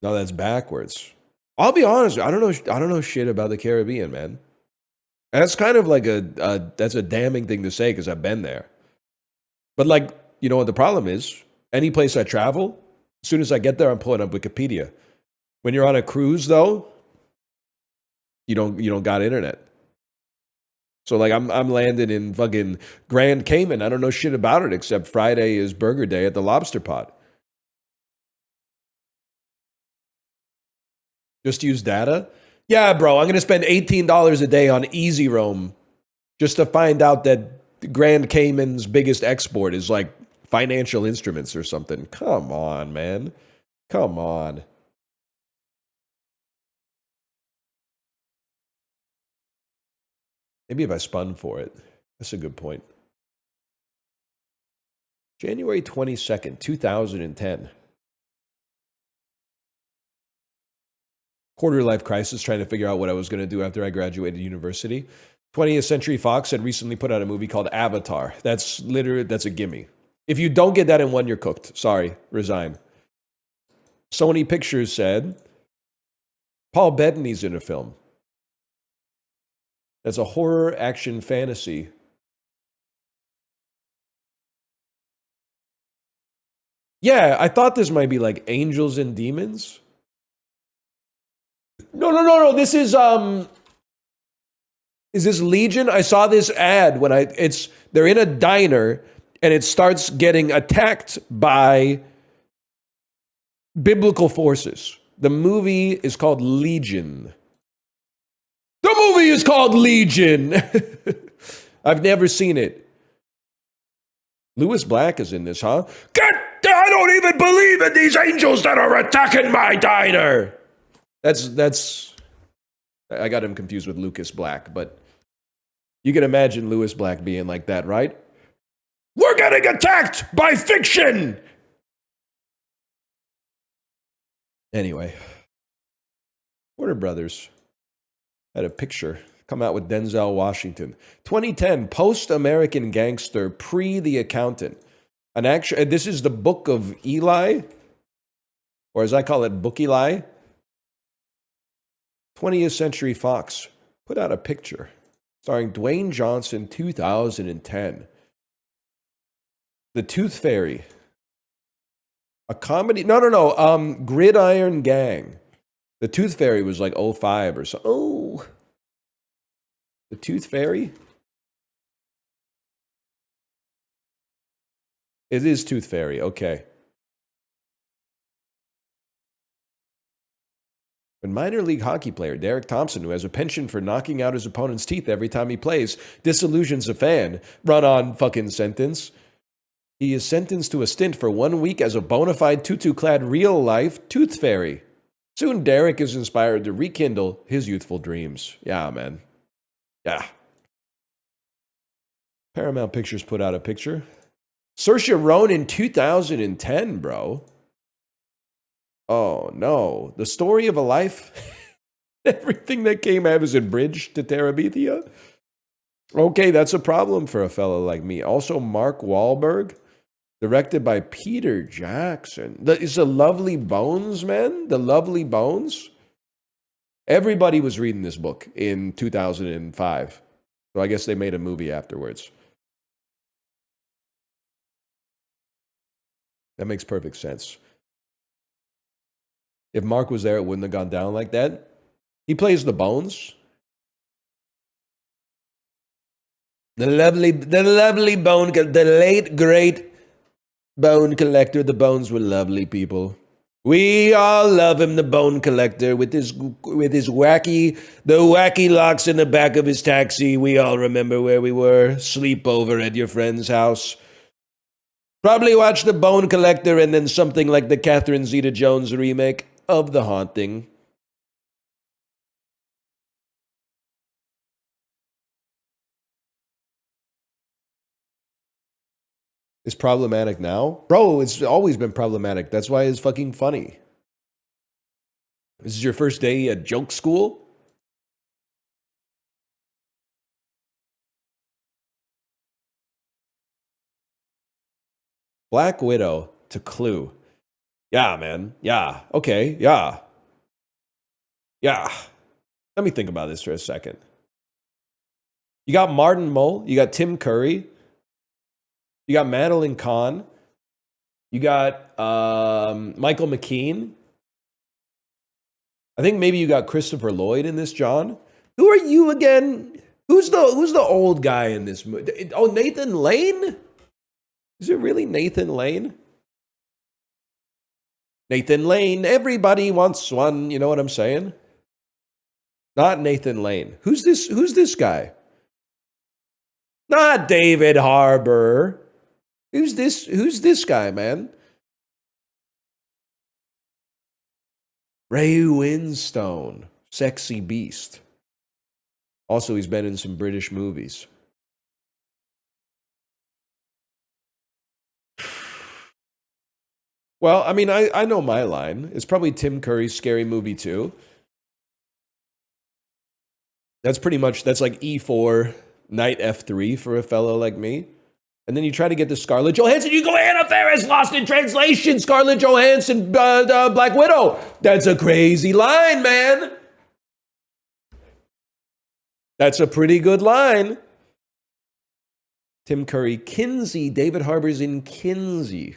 No, that's backwards. I'll be honest. I don't know. I don't know shit about the Caribbean, man. And that's kind of like that's a damning thing to say because I've been there. But like, you know what the problem is? Any place I travel, as soon as I get there, I'm pulling up Wikipedia. When you're on a cruise, though, you don't got internet. So like I'm landing in fucking Grand Cayman. I don't know shit about it except Friday is Burger Day at the Lobster Pot. Just use data? Yeah, bro, I'm going to spend $18 a day on Easy Roam just to find out that Grand Cayman's biggest export is like financial instruments or something. Come on, man. Come on. Maybe if I spun for it. That's a good point. January 22nd, 2010. Quarter life crisis, trying to figure out what I was going to do after I graduated university. 20th Century Fox had recently put out a movie called Avatar. That's a gimme. If you don't get that in one, you're cooked. Sorry, resign. Sony Pictures said Paul Bettany's in a film. That's a horror action fantasy. Yeah, I thought this might be like Angels and Demons. No. This is this Legion? I saw this ad when they're in a diner and it starts getting attacked by biblical forces. The movie is called Legion. The movie is called Legion. I've never seen it. Lewis Black is in this, huh? I don't even believe in these angels that are attacking my diner. That's I got him confused with Lucas Black, but you can imagine Lewis Black being like that, right? We're getting attacked by fiction. Anyway, Warner Brothers had a picture come out with Denzel Washington. 2010, post-American gangster, pre-The Accountant. This is the Book of Eli, or as I call it, Book Eli. 20th Century Fox put out a picture starring Dwayne Johnson, 2010. The Tooth Fairy. A comedy? No. Gridiron Gang. The Tooth Fairy was like 05 or so. Oh. The Tooth Fairy? It is Tooth Fairy, okay. A minor league hockey player, Derek Thompson, who has a penchant for knocking out his opponent's teeth every time he plays, disillusions a fan. Run-on fucking sentence. He is sentenced to a stint for 1 week as a bona fide tutu-clad real-life Tooth Fairy. Soon, Derek is inspired to rekindle his youthful dreams. Yeah, man. Yeah. Paramount Pictures put out a picture. Saoirse Ronan 2010, bro. Oh, no. The Story of a Life? Everything that came out was in Bridge to Terabithia? Okay, that's a problem for a fellow like me. Also, Mark Wahlberg, directed by Peter Jackson. It's The Lovely Bones, man. The Lovely Bones. Everybody was reading this book in 2005. So I guess they made a movie afterwards. That makes perfect sense. If Mark was there, it wouldn't have gone down like that. He plays the Bones. The lovely bone, the late great bone collector. The Bones were lovely people. We all love him, the Bone Collector, with his wacky locks in the back of his taxi. We all remember where we were. Sleepover at your friend's house. Probably watch The Bone Collector and then something like the Catherine Zeta-Jones remake of The Haunting. It's problematic now? Bro, it's always been problematic. That's why it's fucking funny. This is your first day at joke school? Black Widow to Clue. Yeah, man. Yeah. Okay. Yeah. Yeah. Let me think about this for a second. You got Martin Mull. You got Tim Curry. You got Madeline Kahn. You got Michael McKean. I think maybe you got Christopher Lloyd in this, John. Who are you again? Who's the old guy in this movie? Oh, Nathan Lane? Is it really Nathan Lane? Nathan Lane, everybody wants one. You know what I'm saying? Not Nathan Lane. Who's this guy? Not David Harbour. Who's this guy, man? Ray Winstone, sexy beast. Also, he's been in some British movies. Well, I mean, I know my line. It's probably Tim Curry's Scary Movie 2. That's like E4, Knight F3 for a fellow like me. And then you try to get to Scarlett Johansson. You go, Anna Faris, Lost in Translation, Scarlett Johansson, Black Widow. That's a crazy line, man. That's a pretty good line. Tim Curry, Kinsey. David Harbour's in Kinsey.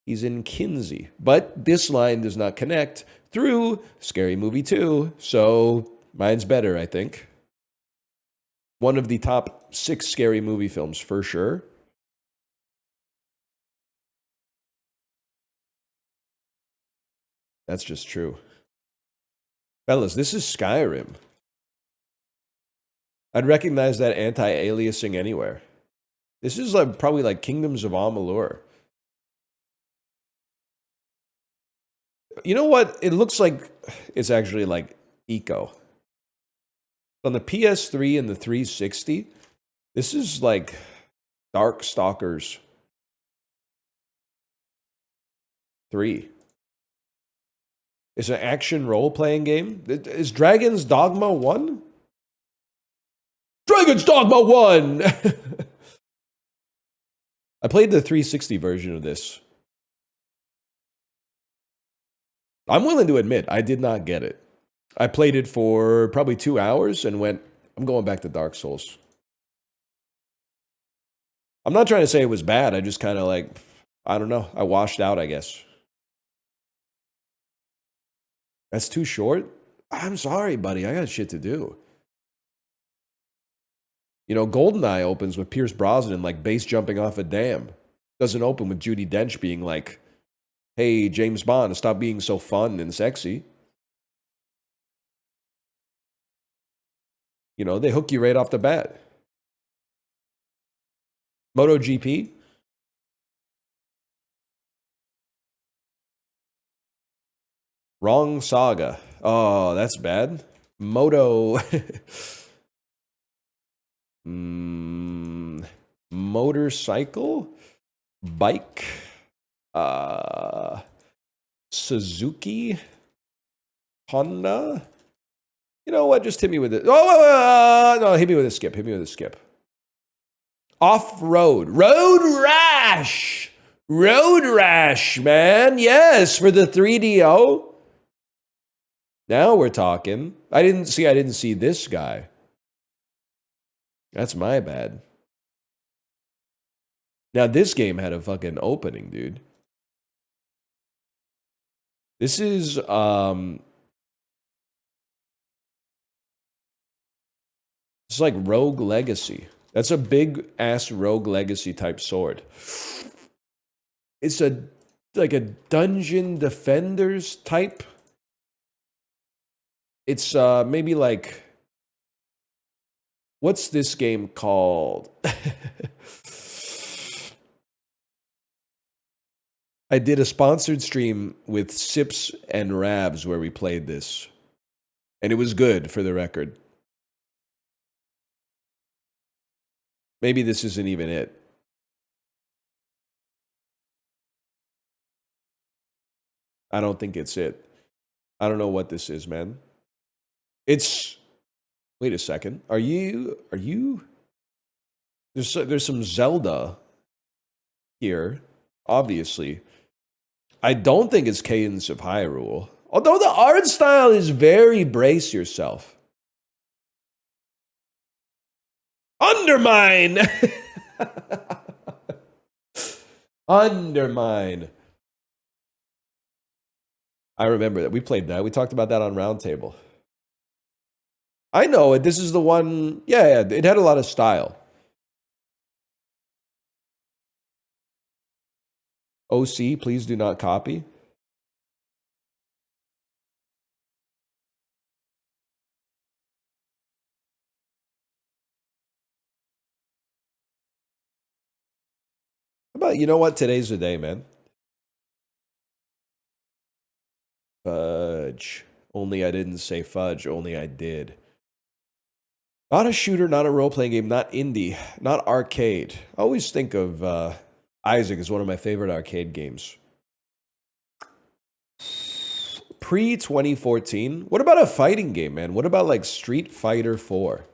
He's in Kinsey. But this line does not connect through Scary Movie 2, so mine's better, I think. One of the top 6 Scary Movie films, for sure. That's just true. Fellas, this is Skyrim. I'd recognize that anti-aliasing anywhere. This is like probably like Kingdoms of Amalur. You know what? It looks like it's actually like Eco. On the PS3 and the 360, this is like Dark Stalkers 3. It's an action role-playing game. Is Dragon's Dogma 1? Dragon's Dogma 1! I played the 360 version of this. I'm willing to admit, I did not get it. I played it for probably 2 hours and went, I'm going back to Dark Souls. I'm not trying to say it was bad. I just kind of like, I don't know. I washed out, I guess. That's too short? I'm sorry, buddy. I got shit to do. You know, GoldenEye opens with Pierce Brosnan like base jumping off a dam. Doesn't open with Judi Dench being like, hey, James Bond, stop being so fun and sexy. You know, they hook you right off the bat. MotoGP? Wrong saga. Oh, that's bad. Moto... motorcycle? Bike? Suzuki? Honda? You know what? Just hit me with it. Oh, no, hit me with a skip. Hit me with a skip. Off-road. Road Rash! Road Rash, man. Yes, for the 3DO. Now we're talking. I didn't see this guy. That's my bad. Now this game had a fucking opening, dude. This is it's like Rogue Legacy. That's a big ass Rogue Legacy type sword. It's like a Dungeon Defenders type. It's maybe like, what's this game called? I did a sponsored stream with Sips and Rabs where we played this. And it was good, for the record. Maybe this isn't even it. I don't think it's it. I don't know what this is, man. It's... Wait a second. Are you... There's some Zelda here, obviously. I don't think it's Cadence of Hyrule. Although the art style is very brace yourself. Undermine! Undermine. I remember that. We played that. We talked about that on Roundtable. I know it. This is the one. Yeah, it had a lot of style. OC, please do not copy. How about, you know what? Today's the day, man. Fudge. Only I didn't say fudge. Only I did. Not a shooter, not a role-playing game, not indie, not arcade. I always think of Isaac as one of my favorite arcade games. Pre-2014? What about a fighting game, man? What about like Street Fighter 4?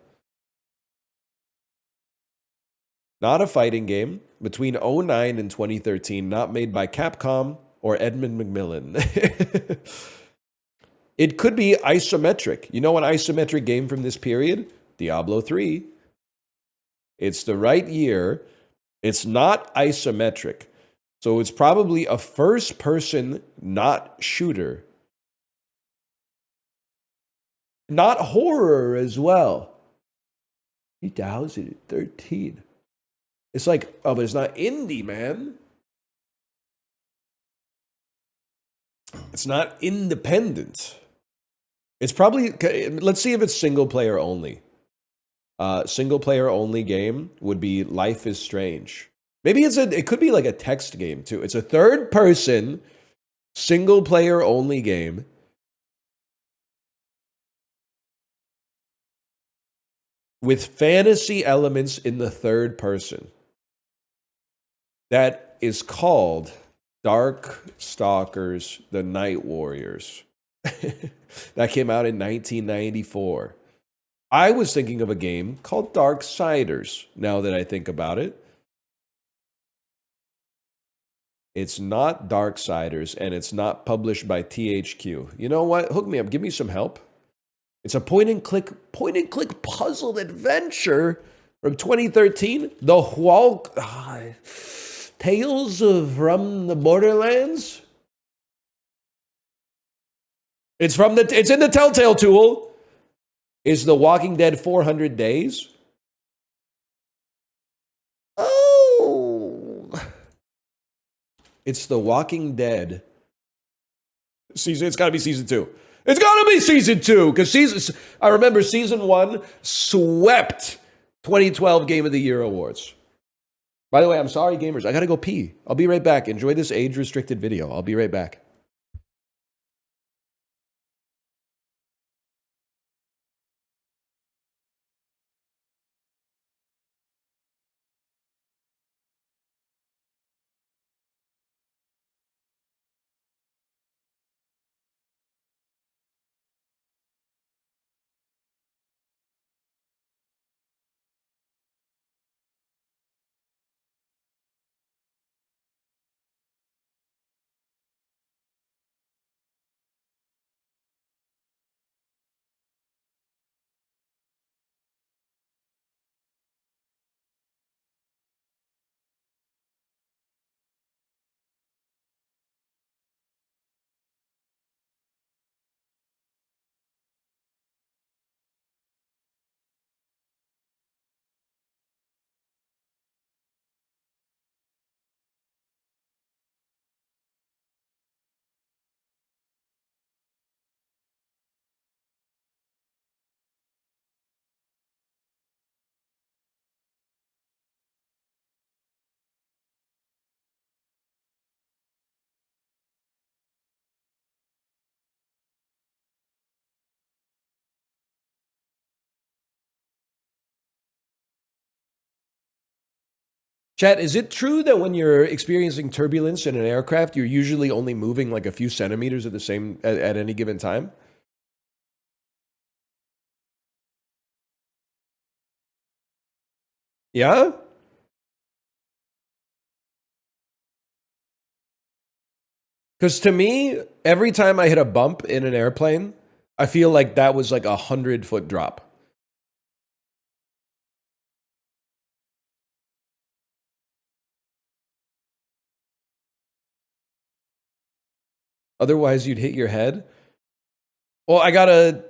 Not a fighting game. Between 2009 and 2013, not made by Capcom or Edmund McMillan. It could be isometric. You know an isometric game from this period? Diablo 3. It's the right year. It's not isometric. So it's probably a first-person, not shooter. Not horror as well. 2013. It's like, oh, but it's not indie, man. It's not independent. It's probably, let's see if it's single player only. Single player only game would be Life is Strange. Maybe it could be like a text game too. It's a third person, single player only game. With fantasy elements in the third person. That is called Dark Stalkers, the Night Warriors. That came out in 1994. I was thinking of a game called Darksiders, now that I think about it. It's not Darksiders, and it's not published by THQ. You know what? Hook me up. Give me some help. It's a point-and-click puzzle adventure from 2013. The Tales from the Borderlands. It's in the Telltale tool. Is The Walking Dead 400 Days? Oh. It's The Walking Dead. It's got to be season 2. It's got to be season 2 because I remember season 1 swept 2012 Game of the Year awards. By the way, I'm sorry, gamers. I got to go pee. I'll be right back. Enjoy this age-restricted video. I'll be right back. Chat, is it true that when you're experiencing turbulence in an aircraft, you're usually only moving like a few centimeters at any given time? Yeah? Because to me, every time I hit a bump in an airplane, I feel like that was like a 100-foot drop. Otherwise, you'd hit your head. Well,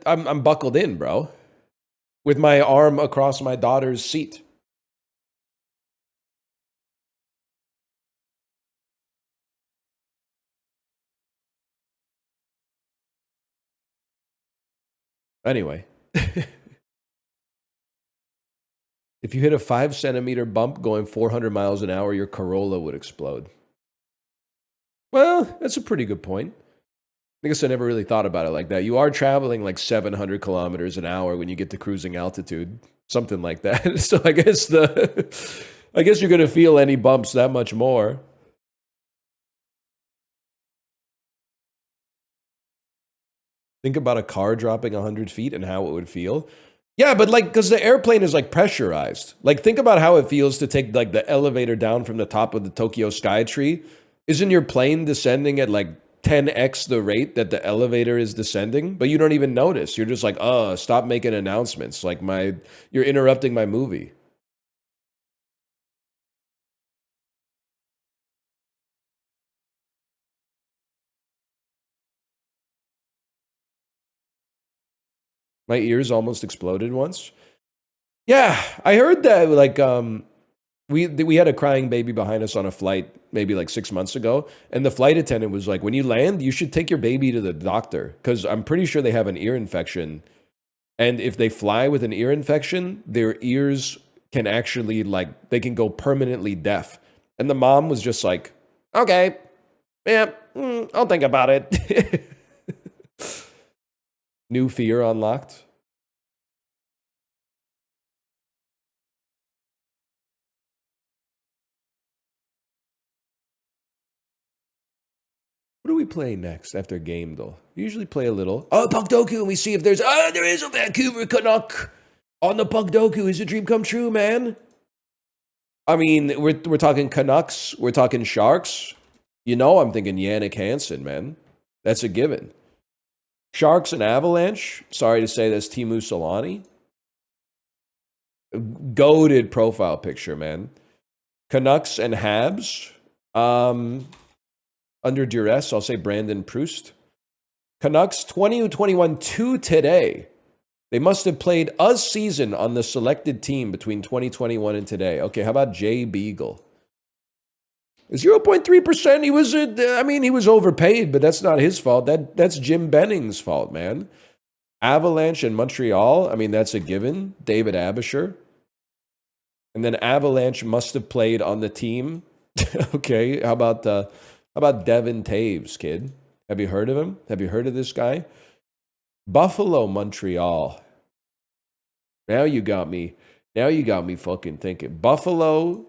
I'm buckled in, bro. With my arm across my daughter's seat. Anyway. If you hit a 5-centimeter bump going 400 miles an hour, your Corolla would explode. Well, that's a pretty good point. I guess I never really thought about it like that. You are traveling like 700 kilometers an hour when you get to cruising altitude. Something like that. So I guess you're going to feel any bumps that much more. Think about a car dropping 100 feet and how it would feel. Yeah, but like, because the airplane is like pressurized. Like, think about how it feels to take like the elevator down from the top of the Tokyo Skytree. Isn't your plane descending at like 10x the rate that the elevator is descending? But you don't even notice. You're just like, oh, stop making announcements. Like you're interrupting my movie. My ears almost exploded once. Yeah, I heard that like we had a crying baby behind us on a flight maybe like 6 months ago, and the flight attendant was like, "When you land, you should take your baby to the doctor because I'm pretty sure they have an ear infection, and if they fly with an ear infection, their ears can actually like they can go permanently deaf." And the mom was just like, "Okay, yeah, I'll think about it." New fear unlocked. What do we play next after game though? We usually play a little. Oh, Pugdoku, and we see if there is a Vancouver Canuck on the Pugdoku. Is a dream come true, man? I mean, we're talking Canucks, we're talking Sharks. You know, I'm thinking Yannick Hansen, man. That's a given. Sharks and Avalanche. Sorry to say, that's Timu Solani. Goated profile picture, man. Canucks and Habs. Under duress, I'll say Brandon Proust. Canucks 2021 to today. They must have played a season on the selected team between 2021 and today. Okay, how about Jay Beagle? 0.3%. He was, he was overpaid, but that's not his fault. That's Jim Benning's fault, man. Avalanche and Montreal. I mean, that's a given. David Abisher. And then Avalanche must have played on the team. Okay, how about Devin Taves, kid? Have you heard of him? Have you heard of this guy? Buffalo, Montreal. Now you got me fucking thinking. Buffalo.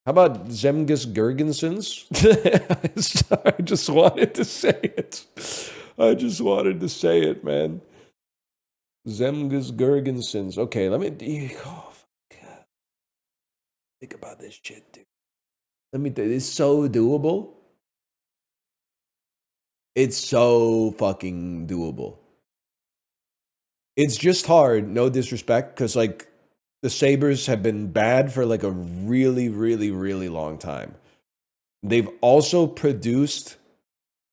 How about Zemgus Girgensons? I just wanted to say it. I just wanted to say it, man. Zemgus Girgensons. Okay, let me. Oh, fuck. Think about this shit, dude. It's so doable. It's so fucking doable. It's just hard, no disrespect, because like the Sabres have been bad for like a really, really, really long time. They've also produced,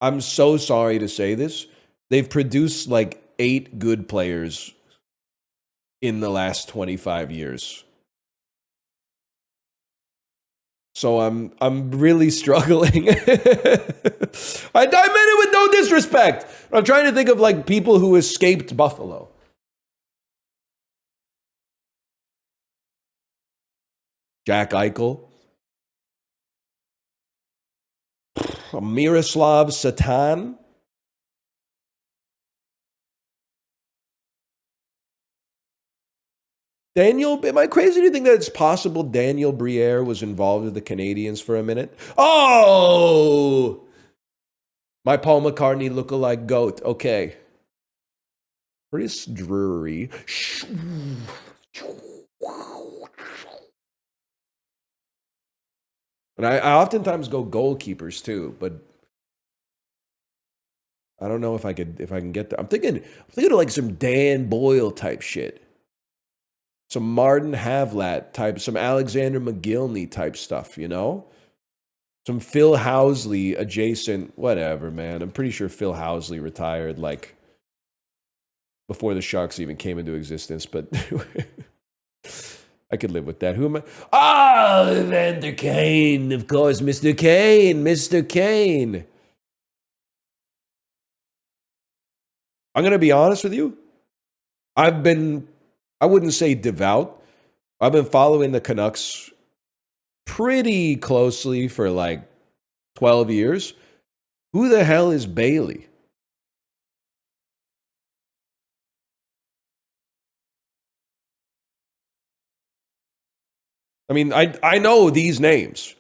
I'm so sorry to say this, they've produced like 8 good players in the last 25 years. So I'm really struggling. I meant it with no disrespect. I'm trying to think of like people who escaped Buffalo. Jack Eichel. Miroslav Satan. Daniel, am I crazy to think that it's possible Daniel Briere was involved with the Canadians for a minute? Oh! My Paul McCartney lookalike goat. Okay. Chris Drury. And I oftentimes go goalkeepers too, but I don't know if I can get there. I'm thinking of like some Dan Boyle type shit. Some Martin Havlat type, some Alexander McGillney type stuff, you know? Some Phil Housley adjacent, whatever, man. I'm pretty sure Phil Housley retired like before the Sharks even came into existence, but I could live with that. Who am I? Ah, Evander Kane, of course, Mr. Kane, Mr. Kane. I'm going to be honest with you. I wouldn't say devout. I've been following the Canucks pretty closely for like 12 years. Who the hell is Bailey? I mean, I know these names.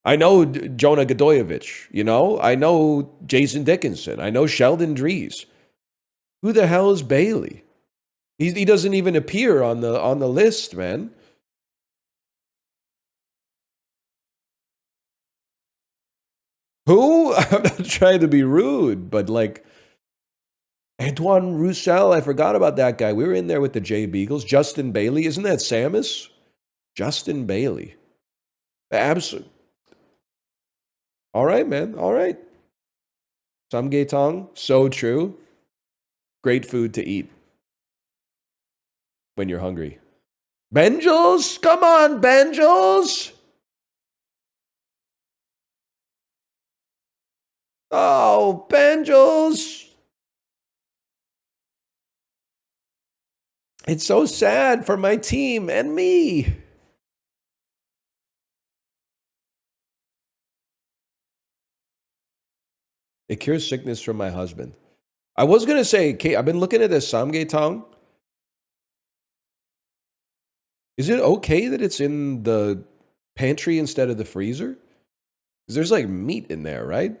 I know Jonah Godoyevich, you know? I know Jason Dickinson. I know Sheldon Dries. Who the hell is Bailey? He doesn't even appear on the list, man. Who? I'm not trying to be rude, but like Antoine Roussel, I forgot about that guy. We were in there with the J Beagles. Justin Bailey, isn't that Samus? Justin Bailey. Absolutely. All right, man. All right. Samgyetang, so true. Great food to eat. when you're hungry. Benjels? Come on, Benjels! Oh, Benjels! It's so sad for my team and me. It cures sickness from my husband. I was going to say, Kate, I've been looking at this samgyetang. Is it okay that it's in the pantry instead of the freezer? Because there's like meat in there, right?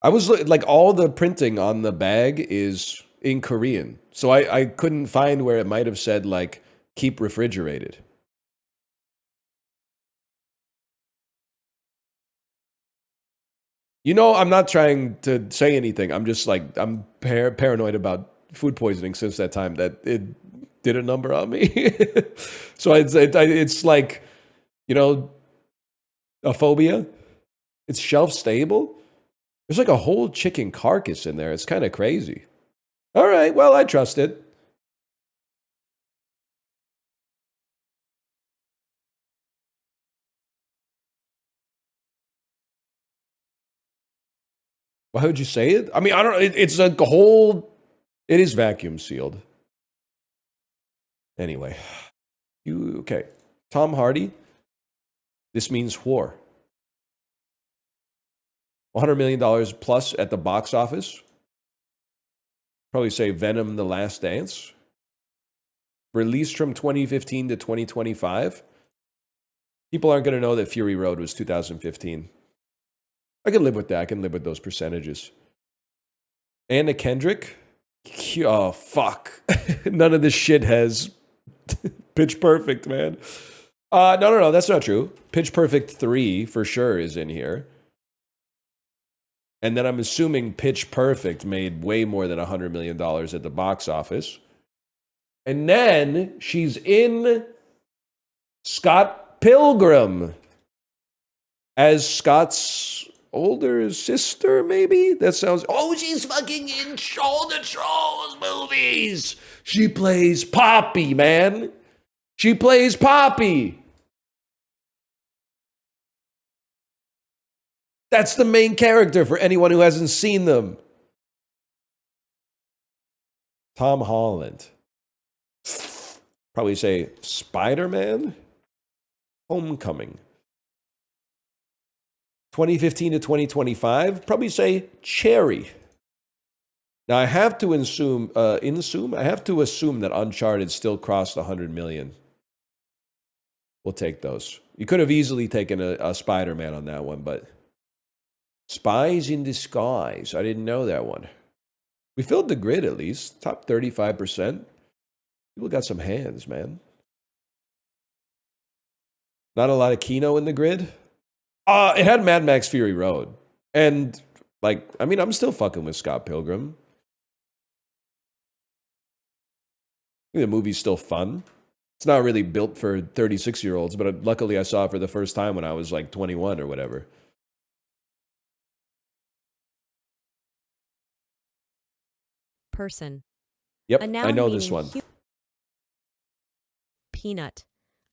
I was like, all the printing on the bag is in Korean. So I couldn't find where it might have said like, keep refrigerated. You know, I'm not trying to say anything. I'm just like, I'm paranoid about food poisoning since that time that it did a number on me. So it's like, you know, a phobia. It's shelf stable. There's like a whole chicken carcass in there. It's kind of crazy. All right, well, I trust it. Why would you say it? I mean, I don't. It's a whole. It is vacuum sealed. Anyway, okay? Tom Hardy. This means war. $100 million plus at the box office. Probably say Venom: The Last Dance. Released from 2015 to 2025. People aren't going to know that Fury Road was 2015. I can live with that. I can live with those percentages. Anna Kendrick. Oh, fuck. None of this shit has Pitch Perfect, man. No. That's not true. Pitch Perfect 3 for sure is in here. And then I'm assuming Pitch Perfect made way more than $100 million at the box office. And then she's in Scott Pilgrim as Scott's older sister, maybe? That sounds... Oh, she's fucking in all the Trolls movies! She plays Poppy, man. She plays Poppy. That's the main character for anyone who hasn't seen them. Tom Holland. Probably say Spider-Man? Homecoming. 2015 to 2025, probably say Cherry. Now I have to assume that Uncharted still crossed 100 million. We'll take those. You could have easily taken a Spider-Man on that one, but Spies in Disguise. I didn't know that one. We filled the grid at least. Top 35%. People got some hands, man. Not a lot of Kino in the grid. It had Mad Max Fury Road. And, like, I mean, I'm still fucking with Scott Pilgrim. I think the movie's still fun. It's not really built for 36-year-olds, but luckily I saw it for the first time when I was, like, 21 or whatever. Person. Yep, I know this one. Peanut.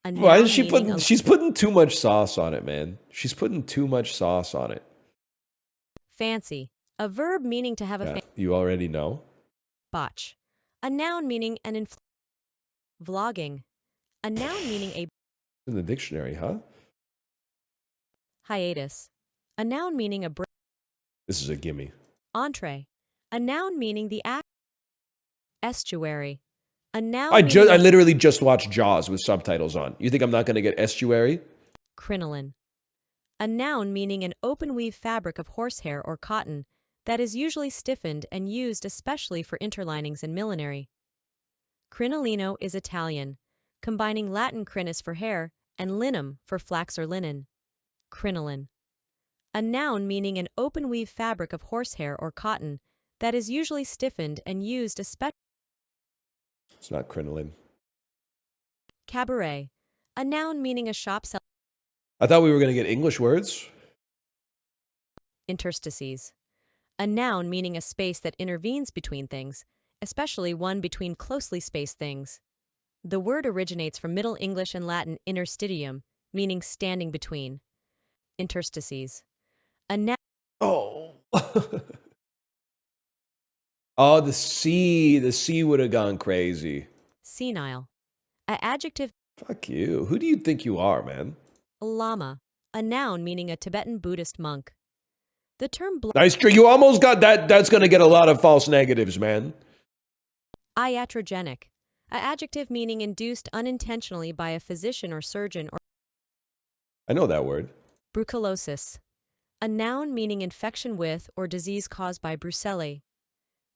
Why is she putting... She's putting too much sauce on it, man. She's putting too much sauce on it. Fancy. A verb meaning to have a... You already know. Botch. A noun meaning an... Vlogging. A noun meaning a... In the dictionary, huh? Hiatus. A noun meaning a... This is a gimme. Entree. A noun meaning the act... Estuary. A noun I literally just watched Jaws with subtitles on. You think I'm not going to get estuary? Crinoline. A noun meaning an open weave fabric of horsehair or cotton that is usually stiffened and used especially for interlinings and millinery. Crinolino is Italian, combining Latin crinis for hair and linum for flax or linen. Crinoline. A noun meaning an open weave fabric of horsehair or cotton that is usually stiffened and used especially... It's not crinoline. Cabaret. A noun meaning a shop selling... I thought we were going to get English words. Interstices. A noun meaning a space that intervenes between things, especially one between closely spaced things. The word originates from Middle English and Latin interstitium, meaning standing between. Interstices. A noun. Oh. Oh, the C. The C would have gone crazy. Senile. A adjective. Fuck you. Who do you think you are, man? Lama. A noun meaning a Tibetan Buddhist monk. The term Nice trick. You almost got that. That's going to get a lot of false negatives, man. iatrogenic. A adjective meaning induced unintentionally by a physician or surgeon or I know that word. brucellosis. A noun meaning infection with or disease caused by brucella.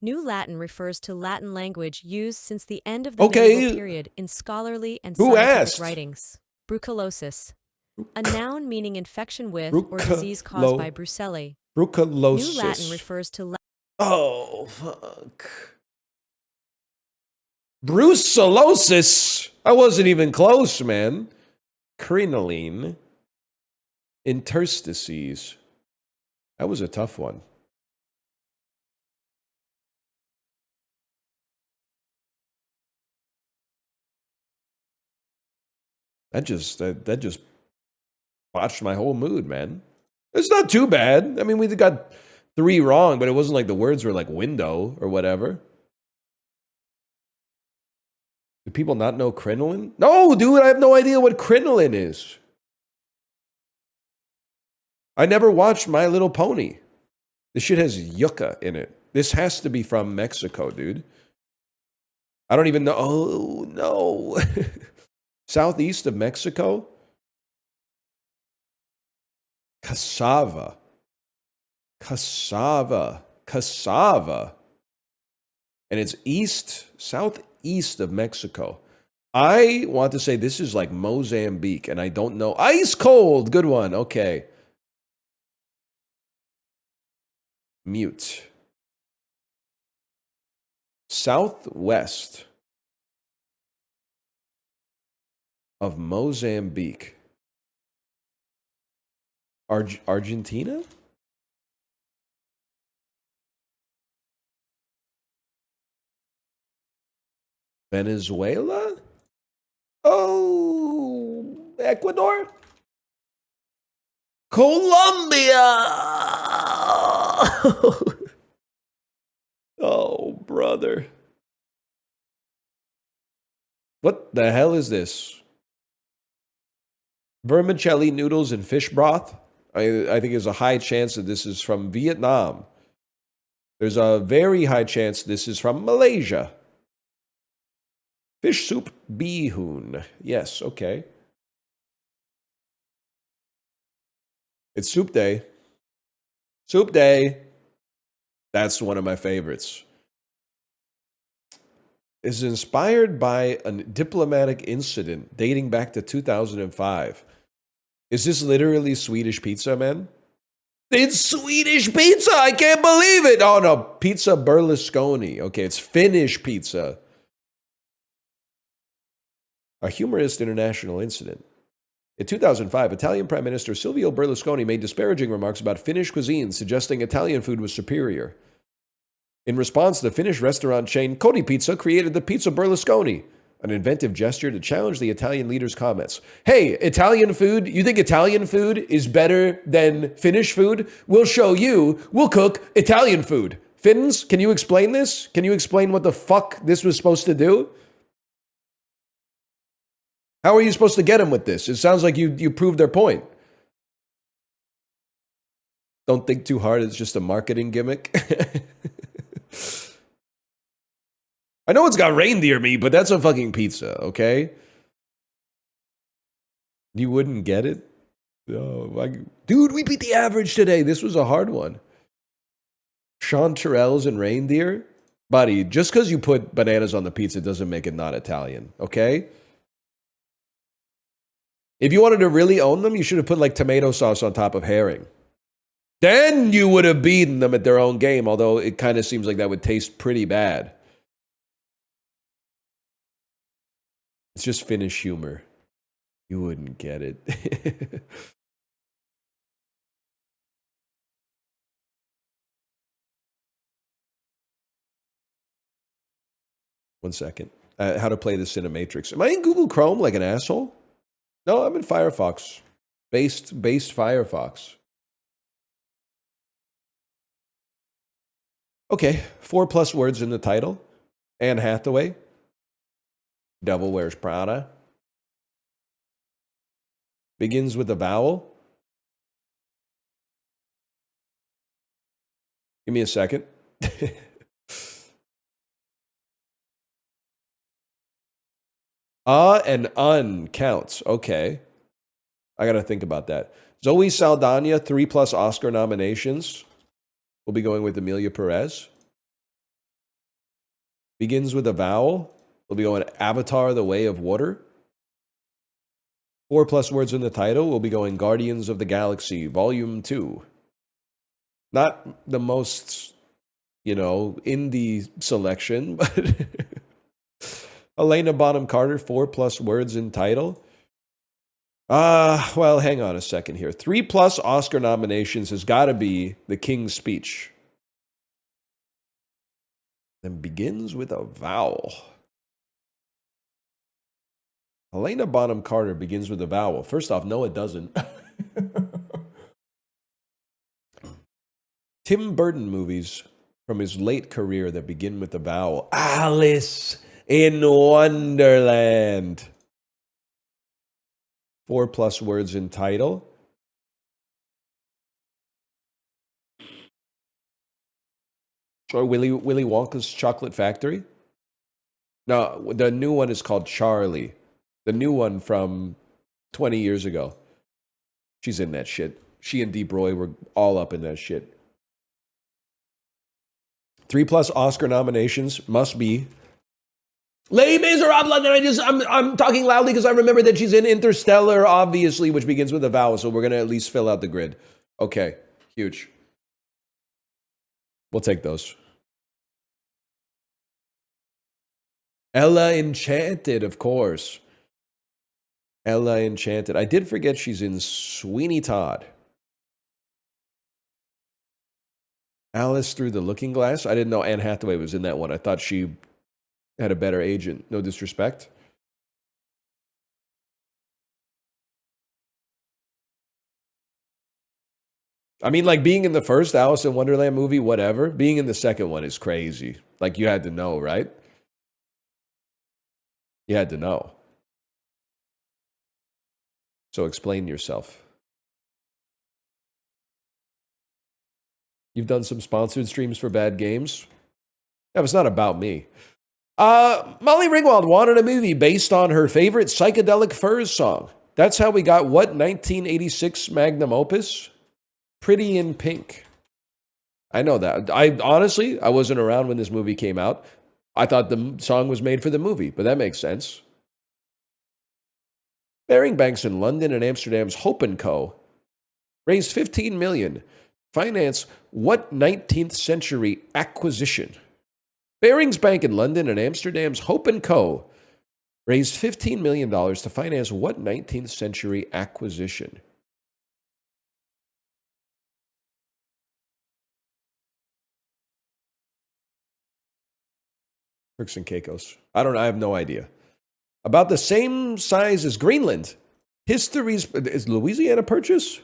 New Latin refers to Latin language used since the end of the medieval period in scholarly and Who scientific asked? writings. Brucellosis. A noun meaning infection with or disease caused by brucella. Brucellosis. New Latin refers to Oh, fuck. Brucellosis? I wasn't even close, man. Crinoline. Interstices. That was a tough one. That just botched my whole mood, man. It's not too bad. I mean, we got 3 wrong, but it wasn't like the words were like window or whatever. Do people not know crinoline? No, dude, I have no idea what crinoline is. I never watched My Little Pony. This shit has yucca in it. This has to be from Mexico, dude. I don't even know. Oh, no. Southeast of Mexico? Cassava. Cassava. Cassava. And it's southeast of Mexico. I want to say this is like Mozambique, and I don't know. Ice cold. Good one. Okay. Mute. Southwest of Mozambique. Argentina? Venezuela? Oh, Ecuador? Colombia! Oh, brother. What the hell is this? Vermicelli noodles and fish broth? I think there's a high chance that this is from Vietnam. There's a very high chance this is from Malaysia. Fish soup bihun. Yes, okay. It's soup day. Soup day. That's one of my favorites. Is inspired by a diplomatic incident dating back to 2005. Is this literally Swedish pizza, man? It's Swedish pizza! I can't believe it! Oh no, pizza Berlusconi. Okay, it's Finnish pizza. A humorous international incident. In 2005, Italian Prime Minister Silvio Berlusconi made disparaging remarks about Finnish cuisine, suggesting Italian food was superior. In response, the Finnish restaurant chain Cody Pizza created the Pizza Berlusconi, an inventive gesture to challenge the Italian leader's comments. Hey, Italian food? You think Italian food is better than Finnish food? We'll show you. We'll cook Italian food. Finns, can you explain this? Can you explain what the fuck this was supposed to do? How are you supposed to get them with this? It sounds like you proved their point. Don't think too hard. It's just a marketing gimmick. I know it's got reindeer meat, but that's a fucking pizza, okay? You wouldn't get it? Oh, dude, we beat the average today. This was a hard one. Chanterelles and reindeer? Buddy, just because you put bananas on the pizza doesn't make it not Italian, okay? If you wanted to really own them, you should have put like tomato sauce on top of herring. Then you would have beaten them at their own game, although it kind of seems like that would taste pretty bad. It's just Finnish humor. You wouldn't get it. 1 second. How to play the Cinematrix. Am I in Google Chrome like an asshole? No, I'm in Firefox. Based Firefox. Okay, 4+ words in the title. Anne Hathaway. Devil Wears Prada. Begins with a vowel. Give me a second. And un counts. Okay. I got to think about that. Zoe Saldana, 3+ Oscar nominations. We'll be going with Emilia Perez. Begins with a vowel. We'll be going Avatar, The Way of Water. 4+ words in the title. We'll be going Guardians of the Galaxy, Volume 2. Not the most, indie selection, but Helena Bonham Carter, 4+ words in title. Well, hang on a second here. 3+ Oscar nominations has got to be The King's Speech. Then begins with a vowel. Helena Bonham Carter begins with a vowel. First off, no, it doesn't. Tim Burton movies from his late career that begin with a vowel. Alice in Wonderland. 4+ words in title. Or Willy Wonka's Chocolate Factory? No, the new one is called Charlie. The new one from 20 years ago. She's in that shit. She and Deep Roy were all up in that shit. 3+ Oscar nominations must be Les Miserables. I'm talking loudly because I remember that she's in Interstellar, obviously, which begins with a vowel. So we're gonna at least fill out the grid. Okay, huge. We'll take those. Ella Enchanted, of course. Ella Enchanted. I did forget she's in Sweeney Todd. Alice Through the Looking Glass. I didn't know Anne Hathaway was in that one. I thought she had a better agent. No disrespect. I mean, like, being in the first Alice in Wonderland movie, whatever. Being in the second one is crazy. Like, you had to know, right? You had to know. So explain yourself. You've done some sponsored streams for bad games. Yeah, it's not about me. Molly Ringwald wanted a movie based on her favorite Psychedelic Furs song. That's how we got what 1986 magnum opus? Pretty in Pink. I know that. I wasn't around when this movie came out. I thought the song was made for the movie, but that makes sense. Baring Banks in London and Amsterdam's Hope & Co. raised $15 million. Finance what 19th century acquisition? Barings Bank in London and Amsterdam's Hope & Co. raised $15 million to finance what 19th century acquisition? Turks and Caicos. I don't know. I have no idea. About the same size as Greenland. Is Louisiana Purchase?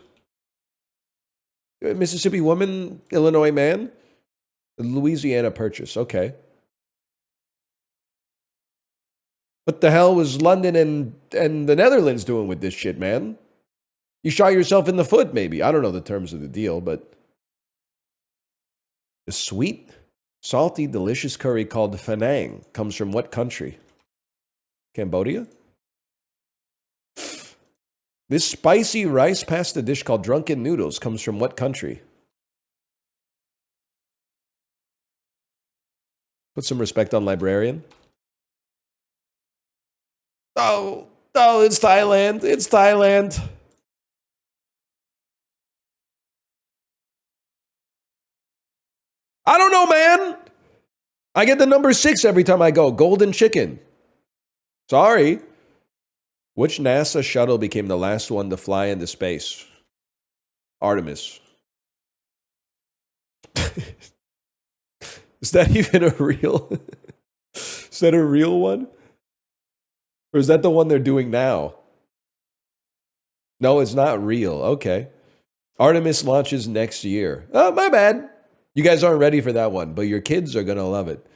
Mississippi woman, Illinois man? Louisiana Purchase. Okay. What the hell was London and the Netherlands doing with this shit, man? You shot yourself in the foot, maybe. I don't know the terms of the deal, but the sweet, salty, delicious curry called Fanang comes from what country? Cambodia? This spicy rice pasta dish called drunken noodles comes from what country? Put some respect on librarian. Oh, it's Thailand. It's Thailand. I don't know, man. I get the number 6 every time I go. Golden chicken. Sorry. Which NASA shuttle became the last one to fly into space? Artemis. Is that even a real? Is that a real one? Or is that the one they're doing now? No, it's not real. Okay. Artemis launches next year. Oh, my bad. You guys aren't ready for that one, but your kids are going to love it.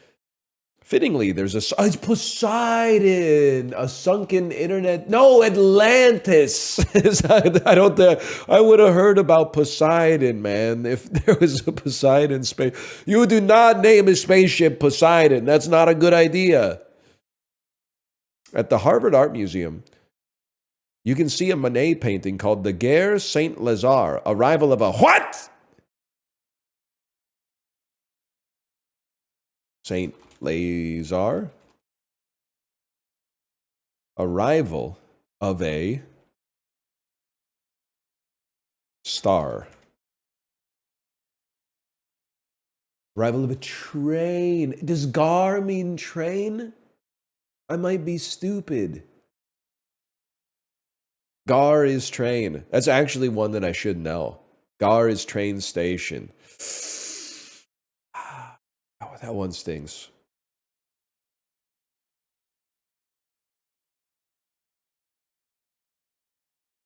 Fittingly, there's it's Poseidon, a sunken internet. No, Atlantis. I would have heard about Poseidon, man, if there was a Poseidon space. You do not name a spaceship Poseidon. That's not a good idea. At the Harvard Art Museum, you can see a Monet painting called The Gare Saint Lazare, Arrival of a what? Saint Lazare? Arrival of a star. Arrival of a train. Does gar mean train? I might be stupid. Gar is train. That's actually one that I should know. Gar is train station. Oh, that one stings.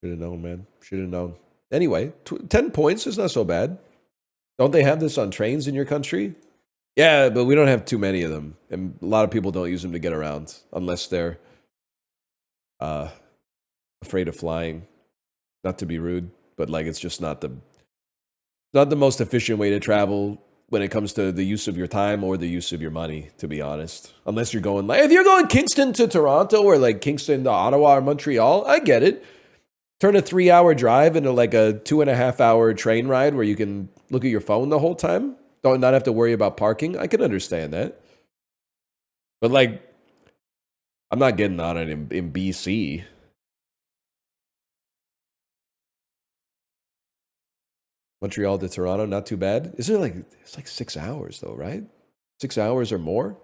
Should have known, man. Should have known. Anyway, 10 points is not so bad. Don't they have this on trains in your country? Yeah, but we don't have too many of them. And a lot of people don't use them to get around unless they're afraid of flying. Not to be rude, but like it's just not the most efficient way to travel when it comes to the use of your time or the use of your money, to be honest. Unless you're going like if you're going Kingston to Toronto or like Kingston to Ottawa or Montreal, I get it. Turn a 3-hour drive into like a 2.5-hour train ride where you can look at your phone the whole time. Don't not have to worry about parking. I can understand that. But like, I'm not getting on it in BC. Montreal to Toronto, not too bad. Is it like it's like 6 hours though, right? 6 hours or more?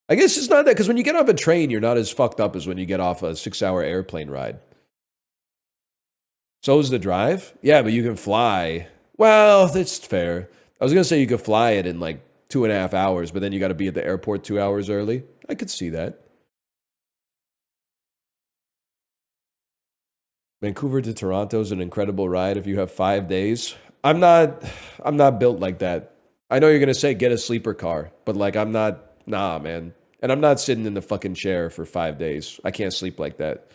I guess it's not that because when you get off a train, you're not as fucked up as when you get off a 6-hour airplane ride. So is the drive? Yeah, but you can fly. Well, that's fair. I was gonna say you could fly it in like 2.5 hours, but then you got to be at the airport 2 hours early. I could see that. Vancouver to Toronto is an incredible ride if you have 5 days. I'm not built like that. I know you're gonna say get a sleeper car, but like I'm not. Nah, man. And I'm not sitting in the fucking chair for 5 days. I can't sleep like that.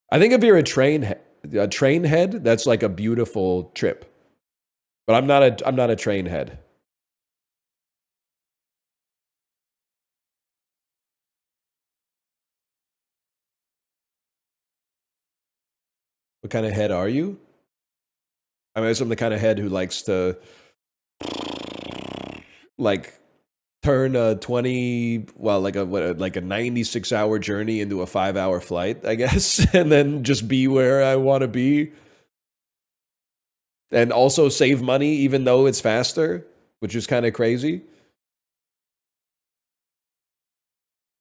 I think if you're a train head, that's like a beautiful trip. But I'm not a train head. What kind of head are you? I mean, I'm the kind of head who likes to like turn a 20 well like a 96-hour journey into a 5-hour flight, I guess, and then just be where I want to be. And also save money even though it's faster, which is kind of crazy.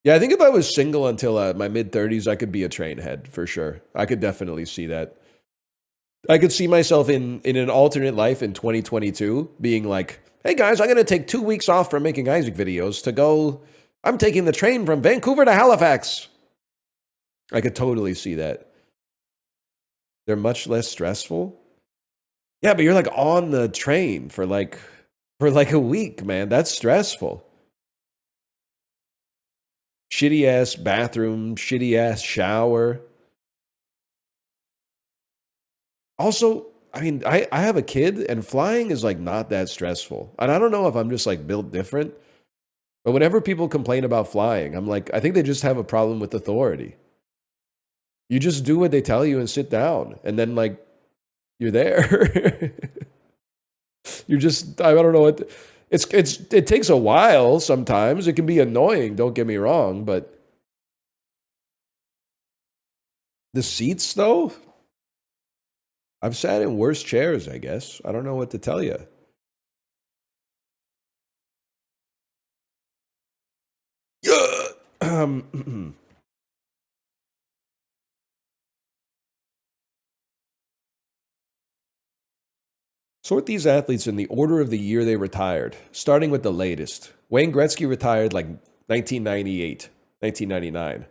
Yeah, I think if I was single until my mid-30s, I could be a train head for sure. I could definitely see that. I could see myself in an alternate life in 2022 being like, hey guys, I'm going to take 2 weeks off from making Isaac videos to go. I'm taking the train from Vancouver to Halifax. I could totally see that. They're much less stressful. Yeah, but you're like on the train for like a week, man. That's stressful. Shitty ass bathroom, shitty ass shower. Also, I mean, I have a kid and flying is like not that stressful. And I don't know if I'm just like built different, but whenever people complain about flying, I'm like, I think they just have a problem with authority. You just do what they tell you and sit down, and then like you're there. You're just I don't know what it takes a while sometimes. It can be annoying, don't get me wrong, but the seats though, I've sat in worse chairs, I guess. I don't know what to tell you. Sort these athletes in the order of the year they retired, starting with the latest. Wayne Gretzky retired like 1998, 1999.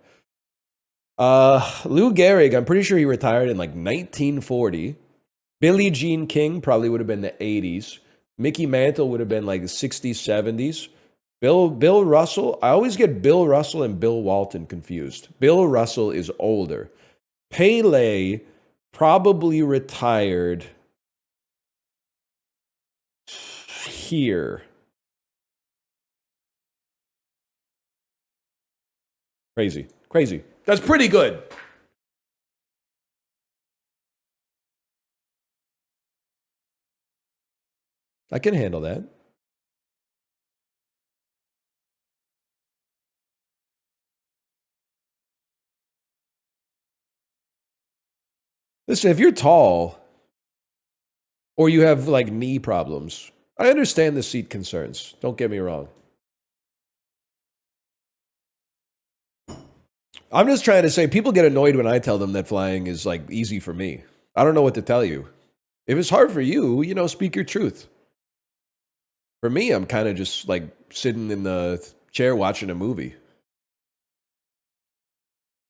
Lou Gehrig, I'm pretty sure he retired in like 1940. Billie Jean King probably would have been the 80s. Mickey Mantle would have been like the 60s, 70s. Bill Russell, I always get Bill Russell and Bill Walton confused. Bill Russell is older. Pele probably retired here. Crazy. Crazy. That's pretty good. I can handle that. Listen, if you're tall or you have like knee problems, I understand the seat concerns. Don't get me wrong. I'm just trying to say people get annoyed when I tell them that flying is like easy for me. I don't know what to tell you. If it's hard for you, you know, speak your truth. For me, I'm kind of just like sitting in the chair watching a movie.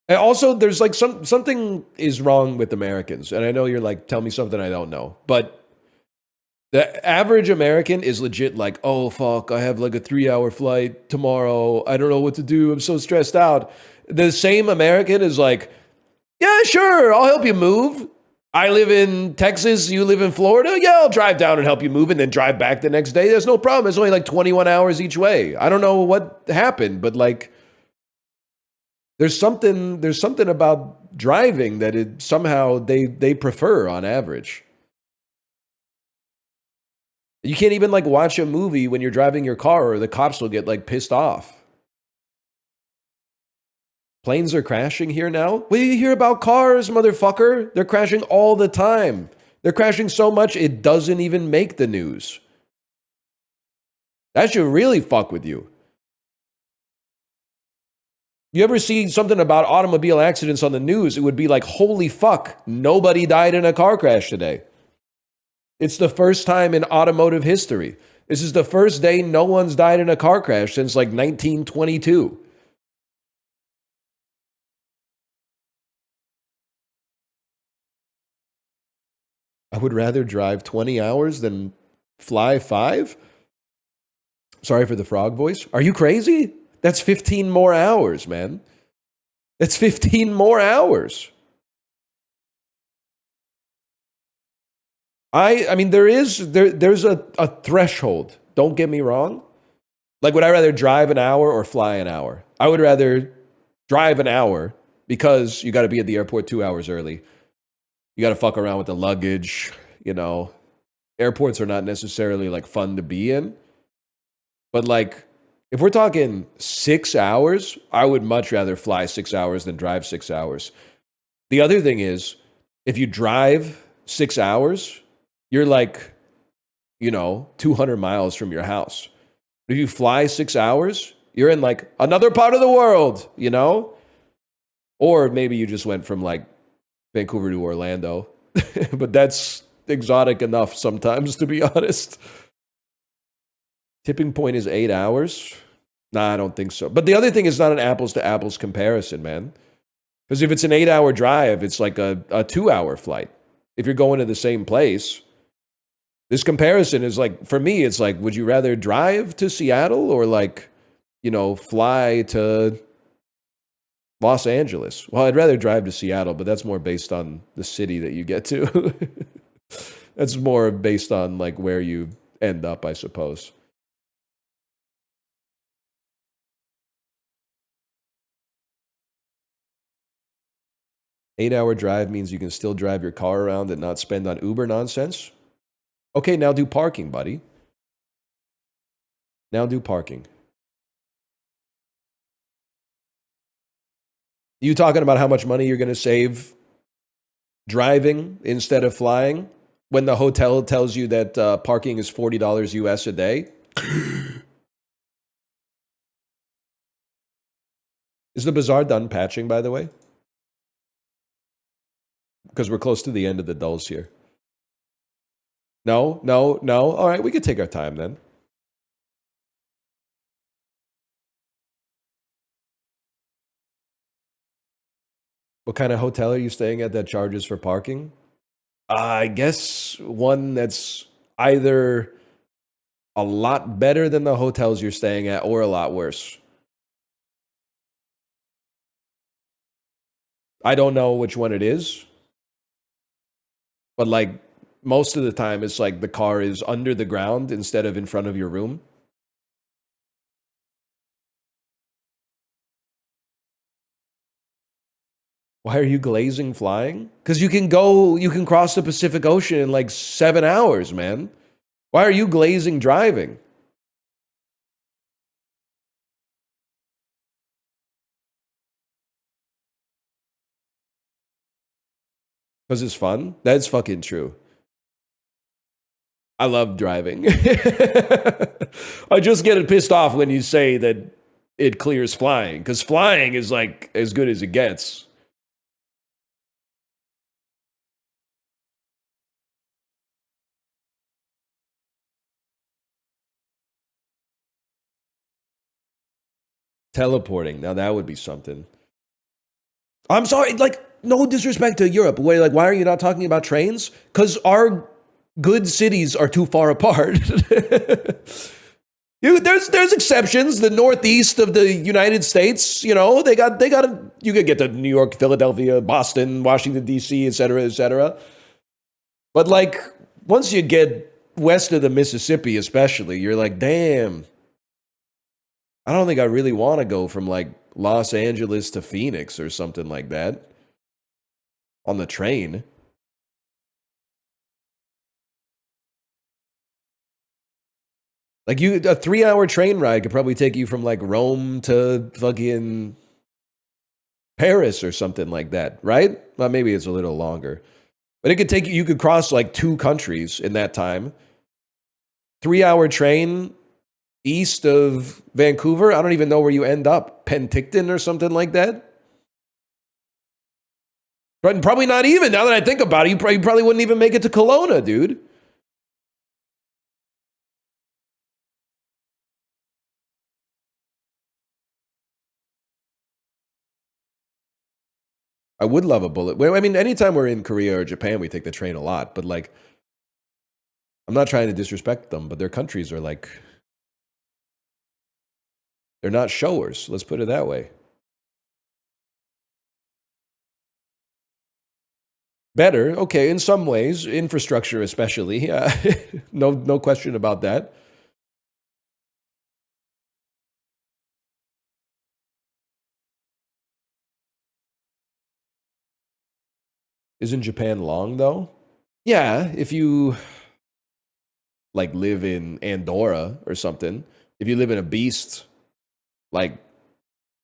And also, there's like something is wrong with Americans, and I know you're like, tell me something I don't know, but the average American is legit like, oh fuck, I have like a 3-hour flight tomorrow. I don't know what to do. I'm so stressed out. The same American is like, yeah, sure, I'll help you move. I live in Texas, you live in Florida. Yeah, I'll drive down and help you move and then drive back the next day. There's no problem. It's only like 21 hours each way. I don't know what happened, but like there's something about driving that it somehow they prefer on average. You can't even like watch a movie when you're driving your car or the cops will get like pissed off. Planes are crashing here now? What do you hear about cars, motherfucker? They're crashing all the time. They're crashing so much it doesn't even make the news. That should really fuck with you. You ever see something about automobile accidents on the news? It would be like, holy fuck, nobody died in a car crash today. It's the first time in automotive history. This is the first day no one's died in a car crash since like 1922. I would rather drive 20 hours than fly 5? Sorry for the frog voice. Are you crazy? That's 15 more hours, man. That's 15 more hours. I mean, there's a threshold. Don't get me wrong. Like, would I rather drive an hour or fly an hour? I would rather drive an hour because you got to be at the airport 2 hours early. You got to fuck around with the luggage, you know. Airports are not necessarily like fun to be in. But like, if we're talking 6 hours, I would much rather fly 6 hours than drive 6 hours. The other thing is, if you drive 6 hours, you're like, you know, 200 miles from your house. If you fly 6 hours, you're in like another part of the world, you know? Or maybe you just went from like Vancouver to Orlando. But that's exotic enough sometimes, to be honest. Tipping point is 8 hours. Nah, I don't think so. But the other thing is not an apples to apples comparison, man. Because if it's an 8-hour drive, it's like a 2-hour flight. If you're going to the same place, this comparison is like, for me, it's like, would you rather drive to Seattle or like, you know, fly to Los Angeles? Well, I'd rather drive to Seattle, but that's more based on the city that you get to. That's more based on like where you end up, I suppose. Eight-hour drive means you can still drive your car around and not spend on Uber nonsense. Okay, now do parking, buddy. Now do parking. You talking about how much money you're going to save driving instead of flying when the hotel tells you that parking is $40 US a day? Is the Bazaar done patching, by the way? Because we're close to the end of the dulls here. No, no, no. All right, we could take our time then. What kind of hotel are you staying at that charges for parking? I guess one that's either a lot better than the hotels you're staying at or a lot worse. I don't know which one it is, but like most of the time it's like the car is under the ground instead of in front of your room. Why are you glazing flying? Because you can cross the Pacific Ocean in like 7 hours, man. Why are you glazing driving? Because it's fun? That's fucking true. I love driving. I just get pissed off when you say that it clears flying, because flying is like as good as it gets. Teleporting. Now that would be something. I'm sorry, like, no disrespect to Europe. Why are you not talking about trains? Because our good cities are too far apart. There's exceptions. The northeast of the United States, you could get to New York, Philadelphia, Boston, Washington D.C., et cetera, et cetera. But like once you get west of the Mississippi, especially, you're like, damn. I don't think I really want to go from like Los Angeles to Phoenix or something like that on the train. Like a 3 hour train ride could probably take you from like Rome to fucking Paris or something like that, right? Well, maybe it's a little longer. But it could take you could cross like 2 countries in that time. 3 hour train east of Vancouver. I don't even know where you end up. Penticton or something like that. But probably not even. Now that I think about it, you probably wouldn't even make it to Kelowna, dude. I would love a bullet. Well, I mean, anytime we're in Korea or Japan, we take the train a lot. But like, I'm not trying to disrespect them, but their countries are like, they're not showers. Let's put it that way. Better, okay, in some ways, infrastructure especially. Yeah, no question about that. Isn't Japan long though? Yeah, if you like live in Andorra or something, if you live in a beast, like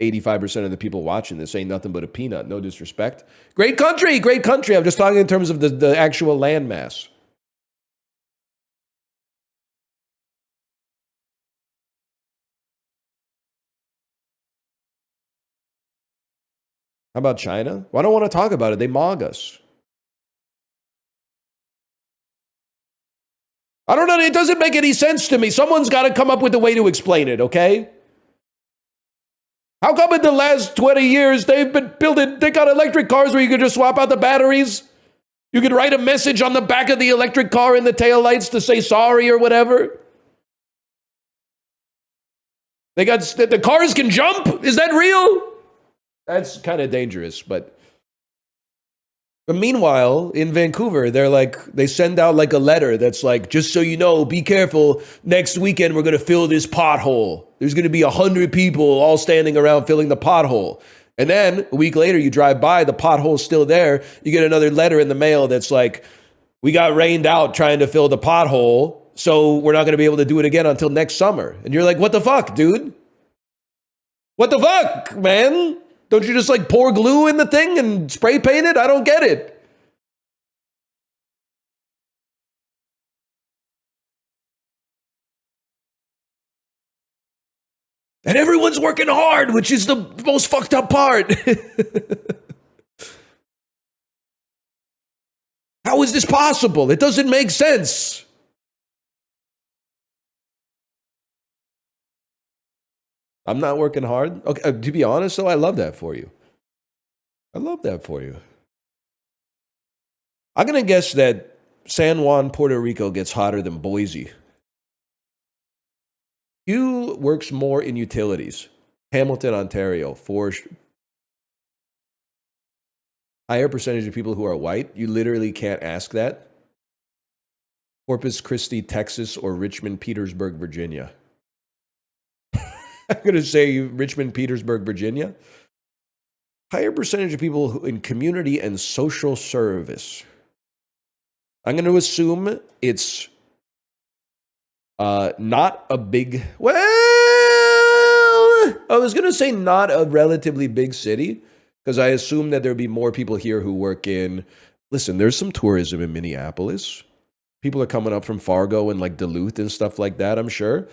85% of the people watching this ain't nothing but a peanut. No disrespect. Great country, great country. I'm just talking in terms of the actual landmass. How about China? Well, I don't want to talk about it. They mog us. I don't know. It doesn't make any sense to me. Someone's got to come up with a way to explain it, okay? How come in the last 20 years they've been building, they got electric cars where you can just swap out the batteries? You can write a message on the back of the electric car in the taillights to say sorry or whatever. They got, the cars can jump? Is that real? That's kind of dangerous, but meanwhile, in Vancouver, they send out like a letter that's like, just so you know, be careful. Next weekend, we're going to fill this pothole. There's going to be 100 people all standing around filling the pothole. And then a week later, you drive by, the pothole's still there. You get another letter in the mail that's like, we got rained out trying to fill the pothole, so we're not going to be able to do it again until next summer. And you're like, what the fuck, dude? What the fuck, man? Don't you just like pour glue in the thing and spray paint it? I don't get it. And everyone's working hard, which is the most fucked up part. How is this possible? It doesn't make sense. I'm not working hard. Okay, to be honest, though, I love that for you. I love that for you. I'm going to guess that San Juan, Puerto Rico gets hotter than Boise. Hugh works more in utilities. Hamilton, Ontario, higher percentage of people who are white. You literally can't ask that. Corpus Christi, Texas, or Richmond, Petersburg, Virginia. I'm going to say Richmond, Petersburg, Virginia. Higher percentage of people in community and social service. I'm going to assume it's not a big, well, I was going to say not a relatively big city, because I assume that there'd be more people here who work in, listen, there's some tourism in Minneapolis. People are coming up from Fargo and like Duluth and stuff like that, I'm sure.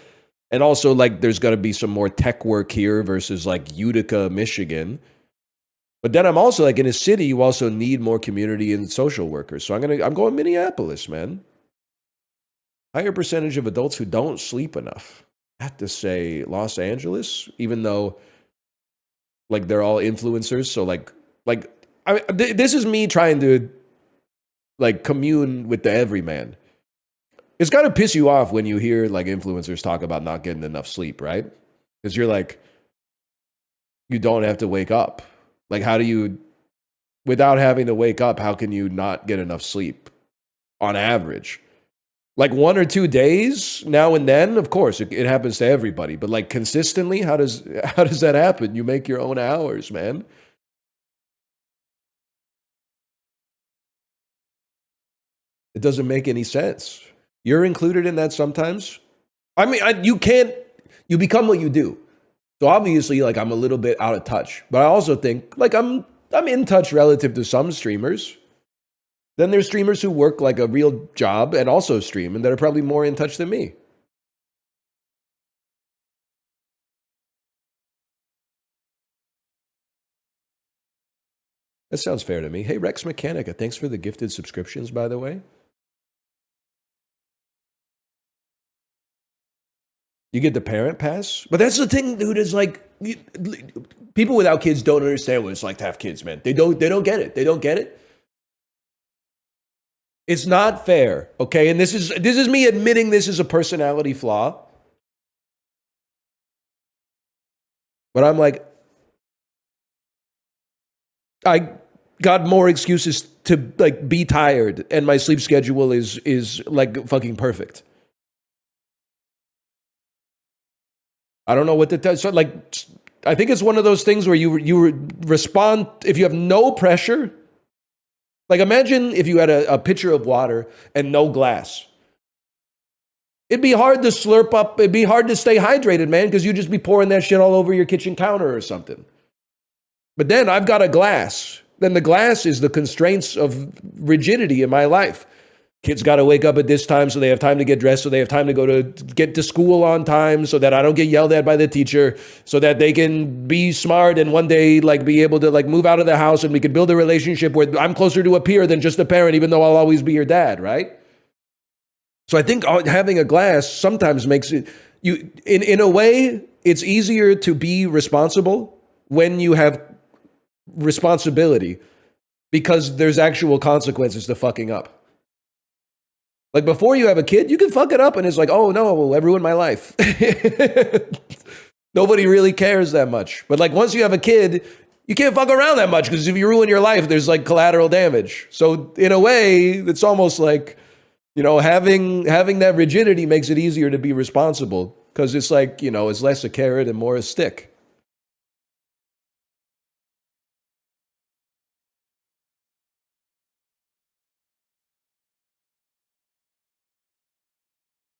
And also like there's got to be some more tech work here versus like Utica, Michigan. But then I'm also like in a city, you also need more community and social workers. So I'm going Minneapolis, man. Higher percentage of adults who don't sleep enough. I have to say Los Angeles, even though like they're all influencers. So this is me trying to like commune with the everyman. It's got to piss you off when you hear like influencers talk about not getting enough sleep, right? Because you're like, you don't have to wake up. Like, how do you, without having to wake up, how can you not get enough sleep on average? Like 1 or 2 days now and then, of course, it happens to everybody. But like consistently, how does that happen? You make your own hours, man. It doesn't make any sense. You're included in that sometimes. I mean, you become what you do. So obviously, like I'm a little bit out of touch, but I also think like I'm in touch relative to some streamers. Then there's streamers who work like a real job and also stream and that are probably more in touch than me. That sounds fair to me. Hey, Rex Mechanica, thanks for the gifted subscriptions, by the way. You get the parent pass? But that's the thing, dude, is like people without kids don't understand what it's like to have kids, man. They don't get it. They don't get it. It's not fair, okay? And this is me admitting this is a personality flaw. But I'm like, I got more excuses to like be tired, and my sleep schedule is like fucking perfect. I don't know what to tell. So like, I think it's one of those things where you respond if you have no pressure. Like imagine if you had a pitcher of water and no glass. It'd be hard to slurp up. It'd be hard to stay hydrated, man, because you'd just be pouring that shit all over your kitchen counter or something. But then I've got a glass. Then the glass is the constraints of rigidity in my life. Kids got to wake up at this time so they have time to get dressed, so they have time to get to school on time, so that I don't get yelled at by the teacher, so that they can be smart and one day like be able to like move out of the house and we can build a relationship where I'm closer to a peer than just a parent, even though I'll always be your dad, right? So I think having a glass sometimes makes it, you in a way, it's easier to be responsible when you have responsibility because there's actual consequences to fucking up. Like before you have a kid, you can fuck it up and it's like, oh no, I ruined my life. Nobody really cares that much. But like once you have a kid, you can't fuck around that much because if you ruin your life, there's like collateral damage. So in a way, it's almost like, you know, having that rigidity makes it easier to be responsible because it's like, you know, it's less a carrot and more a stick.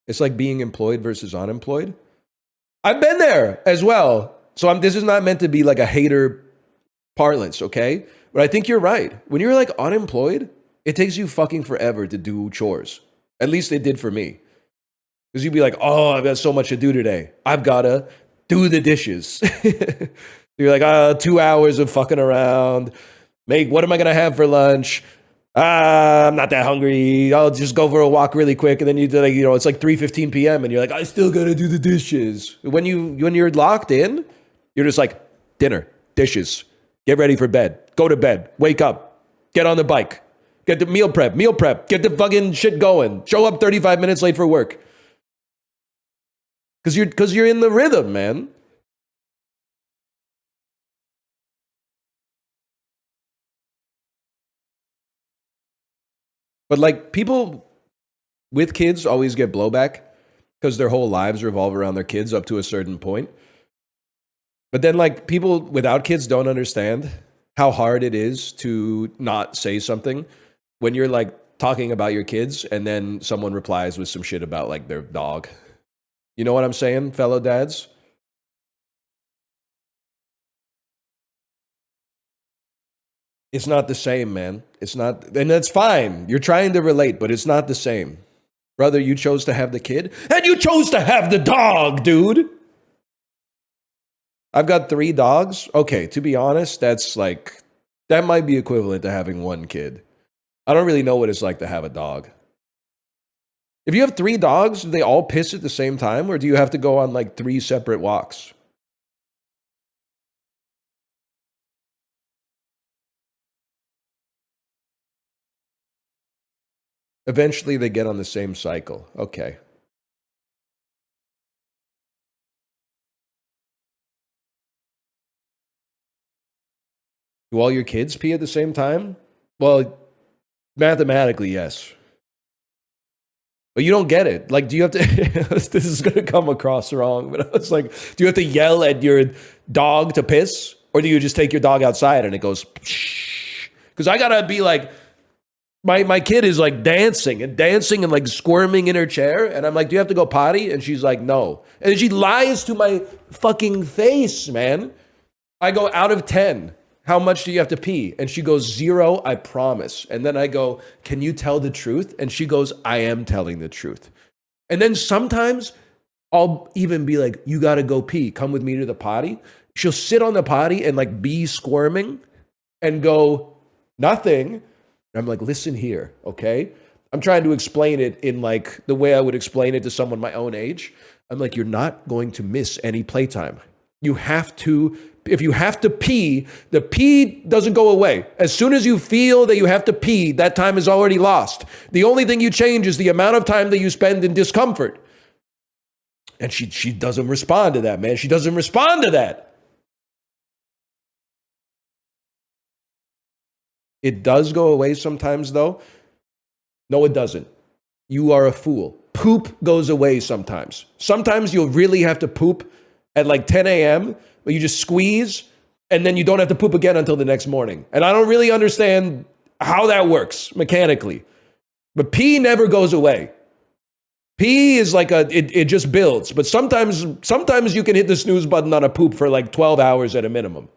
It's like being employed versus unemployed. I've been there as well. So this is not meant to be like a hater parlance, okay? But I think you're right. When you're like unemployed, it takes you fucking forever to do chores. At least it did for me. Because you'd be like, oh, I've got so much to do today. I've got to do the dishes. You're like, 2 hours of fucking around. What am I going to have for lunch? I'm not that hungry. I'll just go for a walk really quick, and then it's like 3:15 p.m. and you're like, I still gotta do the dishes. When you're locked in, you're just like, dinner, dishes, get ready for bed, go to bed, wake up, get on the bike, get the meal prep, get the fucking shit going, show up 35 minutes late for work, because you're in the rhythm, man. But like people with kids always get blowback because their whole lives revolve around their kids up to a certain point. But then like people without kids don't understand how hard it is to not say something when you're like talking about your kids and then someone replies with some shit about like their dog. You know what I'm saying, fellow dads? It's not the same, man. It's not, and that's fine. You're trying to relate, but it's not the same. Brother, you chose to have the kid, and you chose to have the dog, dude. I've got 3 dogs. Okay, to be honest, that might be equivalent to having 1 kid. I don't really know what it's like to have a dog. If you have 3 dogs, do they all piss at the same time, or do you have to go on like 3 separate walks? Eventually, they get on the same cycle. Okay. Do all your kids pee at the same time? Well, mathematically, yes. But you don't get it. Like, do you have to? This is going to come across wrong, but I was like, do you have to yell at your dog to piss? Or do you just take your dog outside and it goes, because I got to be like, my kid is like dancing and like squirming in her chair. And I'm like, do you have to go potty? And she's like, no. And she lies to my fucking face, man. I go, out of 10, how much do you have to pee? And she goes, 0, I promise. And then I go, can you tell the truth? And she goes, I am telling the truth. And then sometimes I'll even be like, you got to go pee. Come with me to the potty. She'll sit on the potty and like be squirming and go, nothing. And I'm like, listen here, okay? I'm trying to explain it in like the way I would explain it to someone my own age. I'm like, you're not going to miss any playtime. You have to, if you have to pee, the pee doesn't go away. As soon as you feel that you have to pee, that time is already lost. The only thing you change is the amount of time that you spend in discomfort. And she doesn't respond to that, man. She doesn't respond to that. It does go away sometimes, though. No, it doesn't. You are a fool. Poop goes away sometimes. Sometimes you'll really have to poop at like 10 a.m., but you just squeeze, and then you don't have to poop again until the next morning. And I don't really understand how that works mechanically. But pee never goes away. Pee is like it just builds. But sometimes you can hit the snooze button on a poop for like 12 hours at a minimum.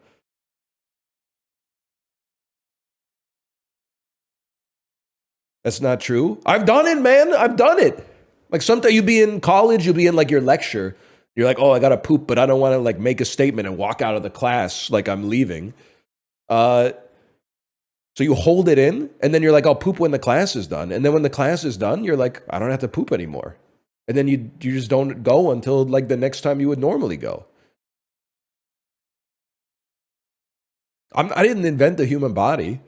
That's not true. I've done it, man. I've done it. Like sometimes you be in college, you'll be in like your lecture. You're like, oh, I got to poop, but I don't want to like make a statement and walk out of the class like I'm leaving. So you hold it in, and then you're like, I'll poop when the class is done. And then when the class is done, you're like, I don't have to poop anymore. And then you just don't go until like the next time you would normally go. I didn't invent the human body.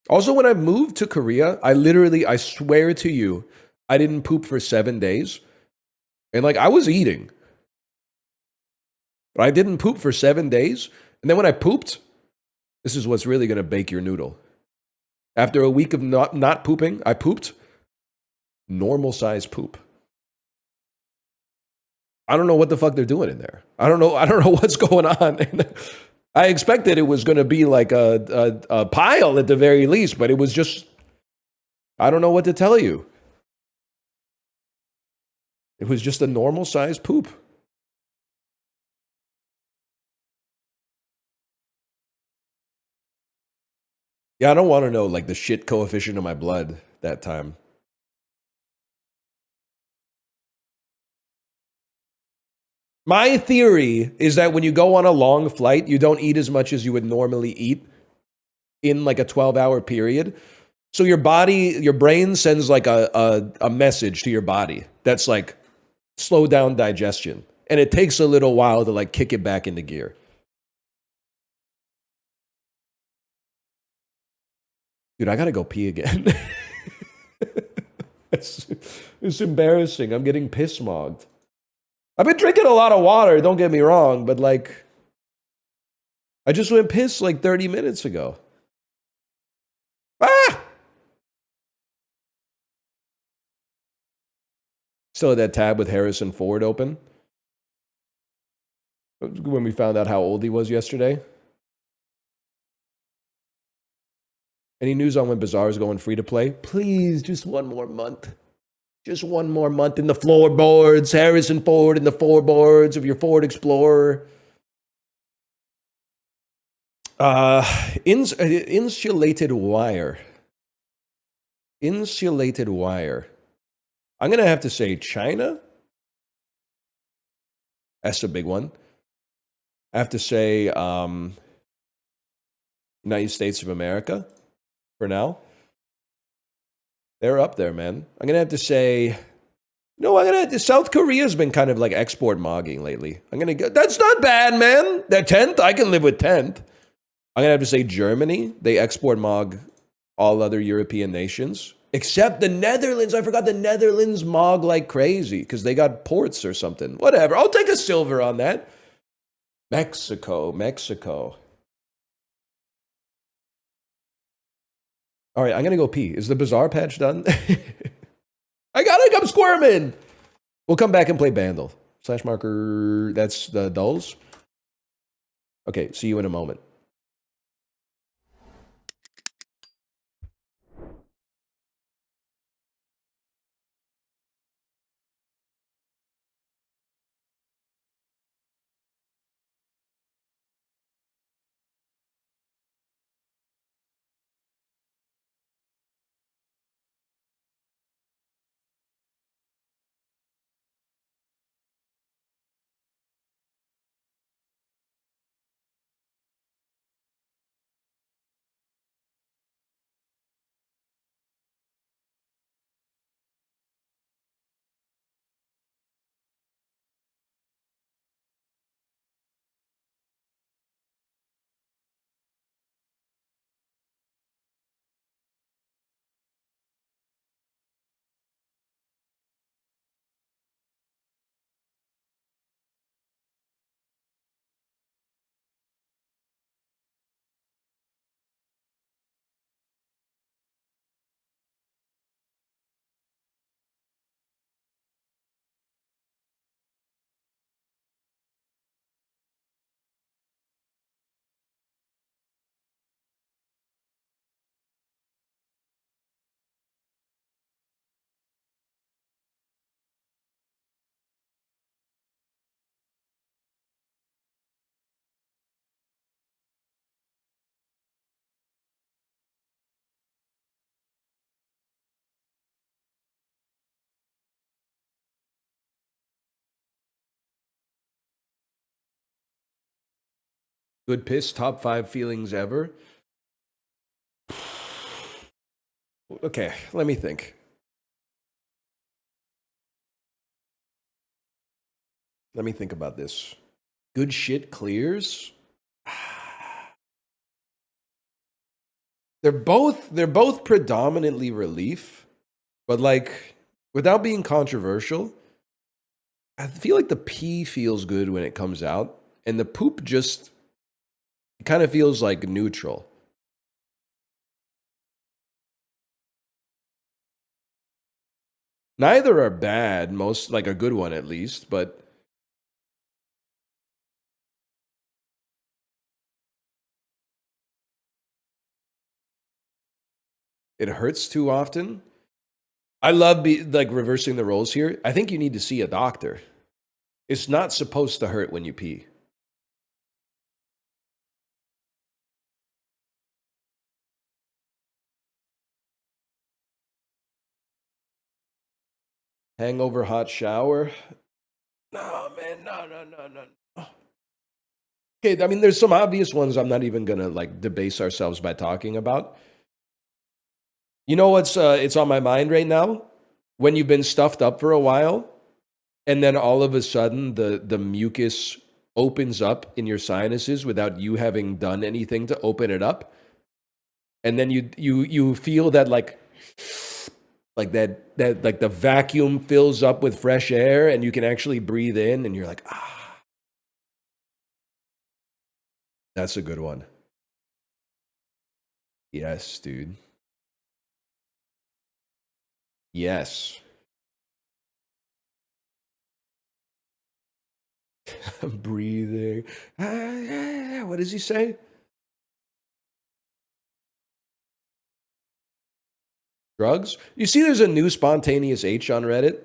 Also, when I moved to Korea, I swear to you, I didn't poop for 7 days. And like, I was eating. But I didn't poop for 7 days. And then when I pooped, this is what's really going to bake your noodle. After a week of not pooping, I pooped. Normal size poop. I don't know what the fuck they're doing in there. I don't know what's going on. I expected it was going to be like a pile at the very least, but it was just, I don't know what to tell you. It was just a normal size poop. Yeah, I don't want to know like the shit coefficient of my blood that time. My theory is that when you go on a long flight, you don't eat as much as you would normally eat in like a 12-hour period. So your body, your brain sends like a message to your body that's like slow down digestion. And it takes a little while to like kick it back into gear. Dude, I gotta go pee again. it's embarrassing. I'm getting piss mogged. I've been drinking a lot of water, don't get me wrong, but like, I just went piss like 30 minutes ago. Ah! Still had that tab with Harrison Ford open. When we found out how old he was yesterday. Any news on when Bazaar is going free to play? Please, just one more month. Just one more month in the floorboards. Harrison Ford in the floorboards of your Ford Explorer. Insulated wire. Insulated wire. I'm going to have to say China. That's a big one. I have to say United States of America for now. They're up there, man. I'm going to have to say, South Korea's been kind of like export mogging lately. I'm going to go, that's not bad, man. They're 10th. I can live with 10th. I'm going to have to say Germany. They export mog all other European nations. Except the Netherlands. I forgot the Netherlands mog like crazy because they got ports or something. Whatever. I'll take a silver on that. Mexico. All right, I'm going to go pee. Is the Bazaar patch done? I gotta come squirming. We'll come back and play Bandle. Slash marker. That's the dulls. Okay, see you in a moment. Good piss, top 5 feelings ever. Okay, let me think. Let me think about this. Good shit clears. They're both predominantly relief, but like without being controversial, I feel like the pee feels good when it comes out, and the poop just kind of feels like neutral. Neither are bad, most like a good one at least, but it hurts too often. I love like reversing the roles here. I think you need to see a doctor. It's not supposed to hurt when you pee. Hangover hot shower. No, man, no. Okay, I mean, there's some obvious ones I'm not even gonna like debase ourselves by talking about. You know what's it's on my mind right now? When you've been stuffed up for a while, and then all of a sudden the mucus opens up in your sinuses without you having done anything to open it up, and then you feel that like that like the vacuum fills up with fresh air, and you can actually breathe in, and you're like, ah, that's a good one. Yes, dude. Yes. Breathing. What does he say? Drugs? You see, there's a new spontaneous H on Reddit.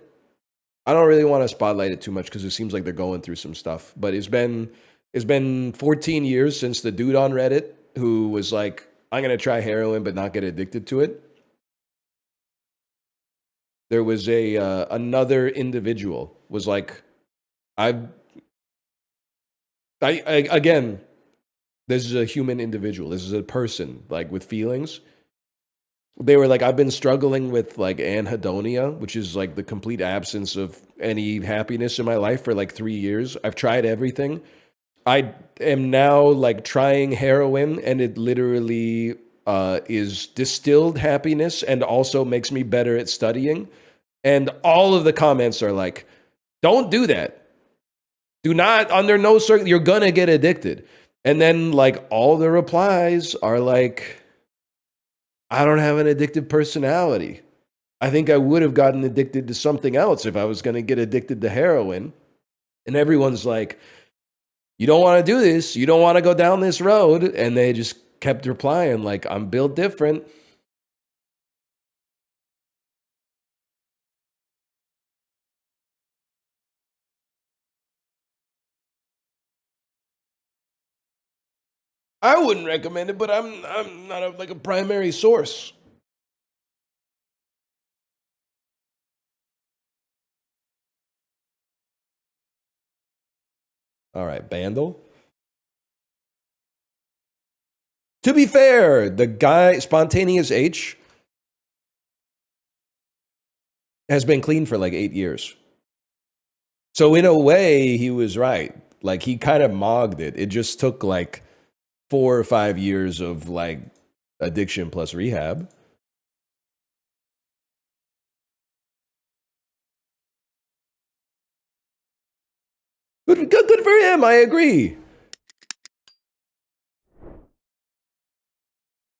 I don't really want to spotlight it too much because it seems like they're going through some stuff. But it's been 14 years since the dude on Reddit who was like, I'm gonna try heroin but not get addicted to it. There was a another individual was like, I again, this is a human individual. This is a person like with feelings. They were like, I've been struggling with like anhedonia, which is like the complete absence of any happiness in my life for like 3 years. I've tried everything. I am now like trying heroin, and it literally is distilled happiness and also makes me better at studying. And all of the comments are like, don't do that. Do not, under no circumstance, you're gonna get addicted. And then like all the replies are like, I don't have an addictive personality. I think I would have gotten addicted to something else if I was going to get addicted to heroin. And everyone's like, you don't want to do this. You don't want to go down this road. And they just kept replying, like, I'm built different. I wouldn't recommend it, but I'm not like a primary source. All right, Bandle. To be fair, the guy, Spontaneous H, has been clean for like 8 years. So in a way, he was right. Like he kind of mogged it. It just took like 4 or 5 years of like addiction plus rehab. Good for him. I agree.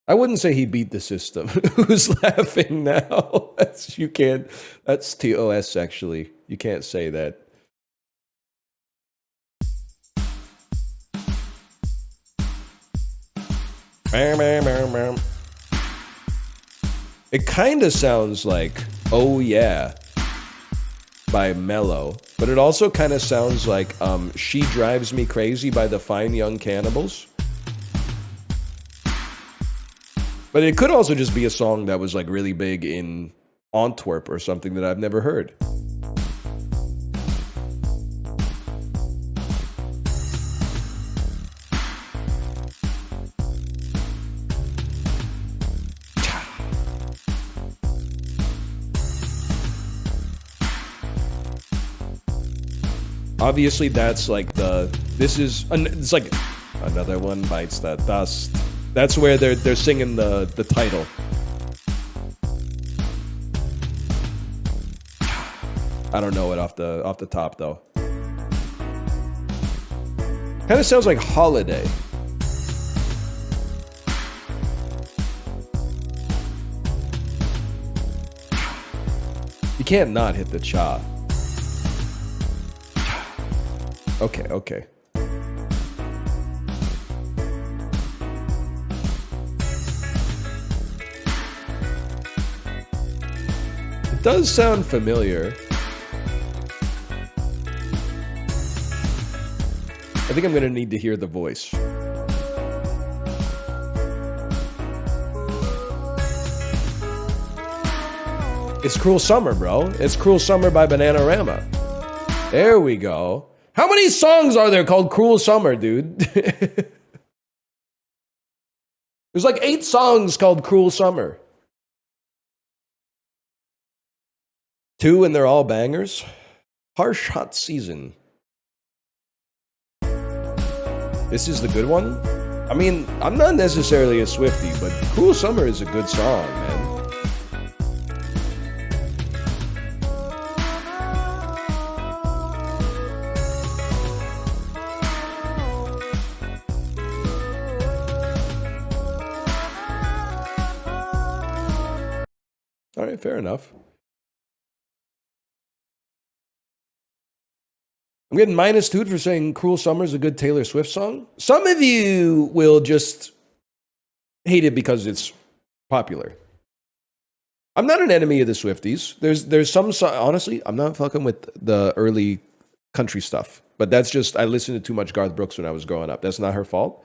I wouldn't say he beat the system. Who's laughing now? That's you can't. That's TOS actually. You can't say that. It kind of sounds like "Oh Yeah" by Mello, but it also kind of sounds like "She Drives Me Crazy" by the Fine Young Cannibals. But it could also just be a song that was like really big in Antwerp or something that I've never heard. Obviously, that's like it's like another one bites the dust. That's where they're singing the title. I don't know it off the top though. Kind of sounds like Holiday. You can't not hit the cha. Okay. It does sound familiar. I think I'm gonna need to hear the voice. It's Cruel Summer, bro. It's Cruel Summer by Bananarama. There we go. How many songs are there called Cruel Summer, dude? There's like 8 songs called Cruel Summer. 2 and they're all bangers. Harsh Hot Season. This is the good one? I mean, I'm not necessarily a Swiftie, but Cruel Summer is a good song, man. All right, fair enough. I'm getting -2 for saying Cruel Summer is a good Taylor Swift song. Some of you will just hate it because it's popular. I'm not an enemy of the Swifties. There's some, honestly, I'm not fucking with the early country stuff. But that's just, I listened to too much Garth Brooks when I was growing up. That's not her fault.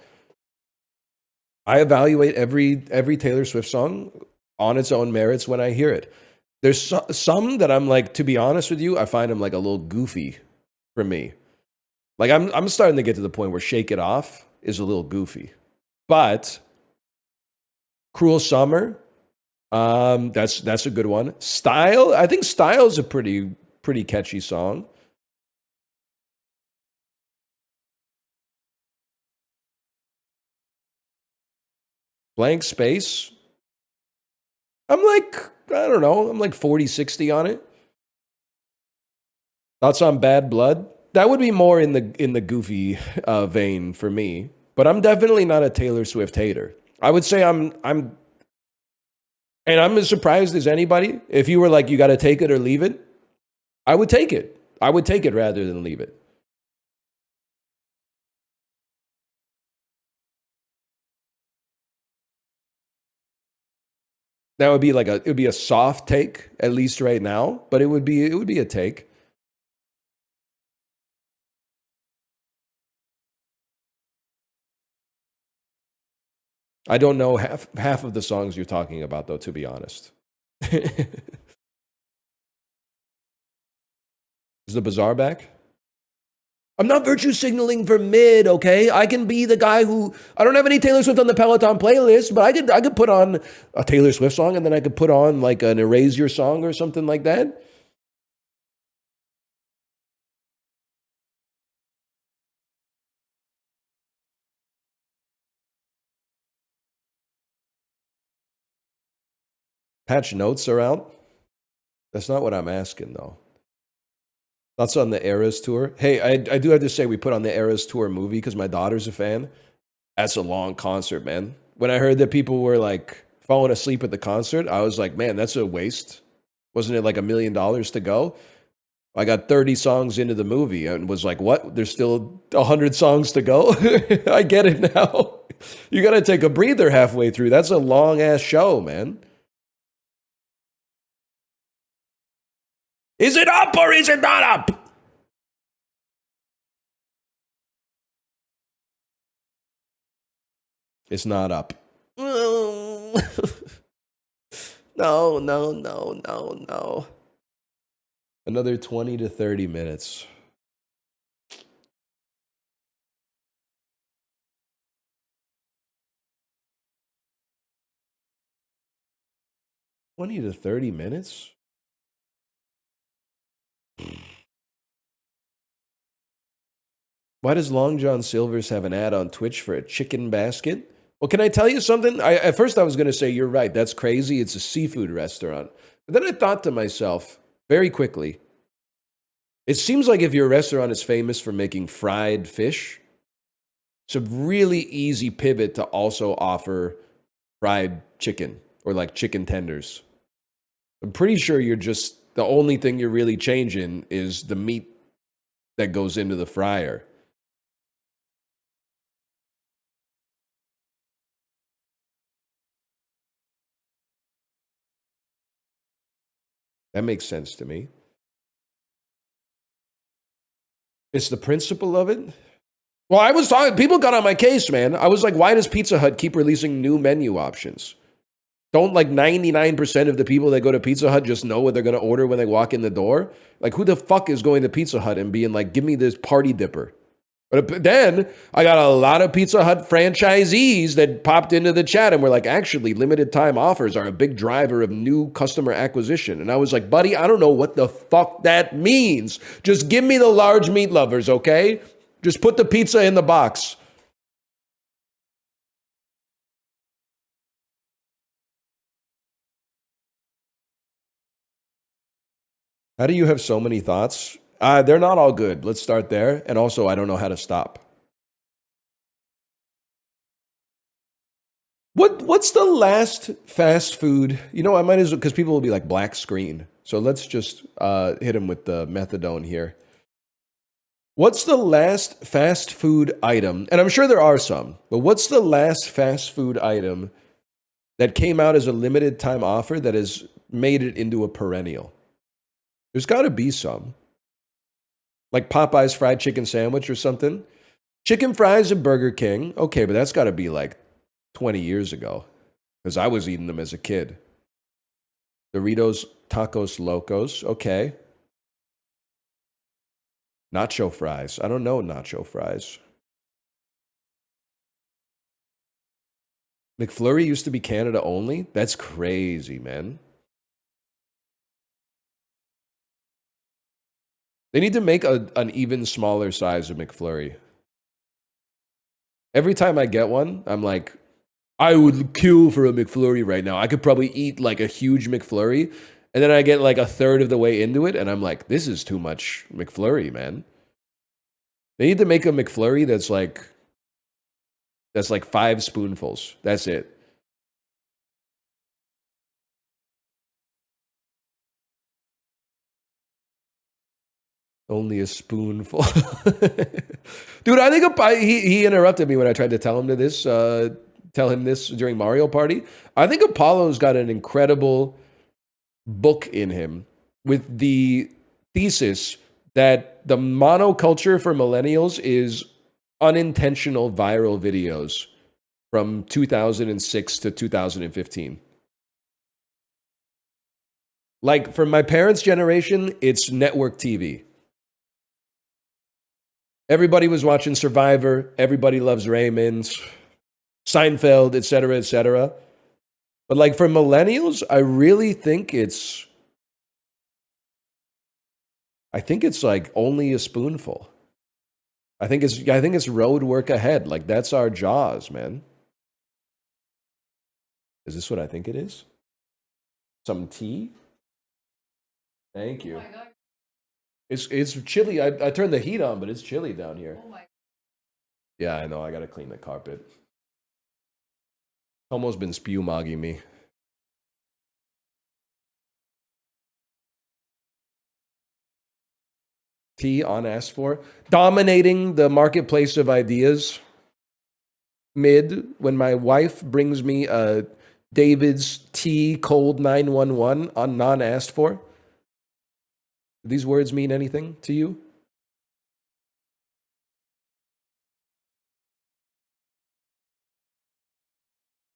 I evaluate every Taylor Swift song on its own merits when I hear it. There's some that I'm like, to be honest with you, I find them like a little goofy for me. Like I'm starting to get to the point where Shake It Off is a little goofy. But Cruel Summer, that's a good one. Style, I think Style is a pretty catchy song. Blank Space, I'm like, I don't know, I'm like 40-60 on it. Thoughts on Bad Blood? That would be more in the goofy vein for me. But I'm definitely not a Taylor Swift hater. I would say I'm as surprised as anybody. If you were like, you got to take it or leave it, I would take it. I would take it rather than leave it. That would be like it would be a soft take, at least right now, but it would be a take. I don't know half of the songs you're talking about, though, to be honest. Is the Bazaar back? I'm not virtue signaling for mid, okay? I can be the guy who, I don't have any Taylor Swift on the Peloton playlist, but I could put on a Taylor Swift song and then I could put on like an Erase Your song or something like that. Patch notes are out. That's not what I'm asking, though. Thoughts on the Eras tour? Hey, I do have to say we put on the Eras tour movie because my daughter's a fan. That's a long concert, man. When I heard that people were like falling asleep at the concert, I was like, man, that's a waste. Wasn't it like $1 million to go? I got 30 songs into the movie and was like, what? There's still 100 songs to go? I get it now. You got to take a breather halfway through. That's a long ass show, man. Is it up or is it not up? It's not up. No, no, no, no. Another 20 to 30 minutes. $20 to 30 minutes? Why does Long John Silver's have an ad on Twitch for a chicken basket? Well, can I tell you something? At first I was going to say, you're right, that's crazy. It's a seafood restaurant. But then I thought to myself, very quickly, it seems like if your restaurant is famous for making fried fish, it's a really easy pivot to also offer fried chicken or like chicken tenders. I'm pretty sure you're just, the only thing you're really changing is the meat that goes into the fryer. That makes sense to me. It's the principle of it. Well, I was talking, people got on my case, man. I was like, why does Pizza Hut keep releasing new menu options? Don't like 99% of the people that go to Pizza Hut just know what they're going to order when they walk in the door? Like, who the fuck is going to Pizza Hut and being like, give me this party dipper? But then I got a lot of Pizza Hut franchisees that popped into the chat and were like, actually, limited time offers are a big driver of new customer acquisition. And I was like, buddy, I don't know what the fuck that means. Just give me the large meat lovers, okay? Just put the pizza in the box. How do you have so many thoughts? They're not all good. Let's start there. And also, I don't know how to stop. What's the last fast food? You know, I might as well, because people will be like black screen. So let's just hit them with the methadone here. What's the last fast food item? And I'm sure there are some, but what's the last fast food item that came out as a limited time offer that has made it into a perennial? There's got to be some. Like Popeye's fried chicken sandwich or something. Chicken fries at Burger King. Okay, but that's got to be like 20 years ago because I was eating them as a kid. Doritos Tacos Locos. Okay. Nacho fries. I don't know nacho fries. McFlurry used to be Canada only? That's crazy, man. They need to make an even smaller size of McFlurry. Every time I get one, I'm like, I would kill for a McFlurry right now. I could probably eat like a huge McFlurry. And then I get like a third of the way into it. And I'm like, this is too much McFlurry, man. They need to make a McFlurry that's like 5 spoonfuls. That's it. Only a spoonful. Dude, I think he interrupted me when I tried to tell him this during Mario Party. I think Apollo's got an incredible book in him with the thesis that the monoculture for millennials is unintentional viral videos from 2006 to 2015. Like for my parents' generation, it's network TV. Everybody was watching Survivor. Everybody loves Raymond, Seinfeld, etc., etc. But like for millennials, I really think it's like only a spoonful. I think it's road work ahead. Like that's our Jaws, man. Is this what I think it is? Some tea? Thank you. Oh my God. It's chilly. I turned the heat on, but it's chilly down here. Oh my. Yeah, I know. I gotta clean the carpet. Almost been spew-mogging me. Tea unasked for. Dominating the marketplace of ideas. Mid, when my wife brings me a David's tea cold 911 on non-asked for. Do these words mean anything to you?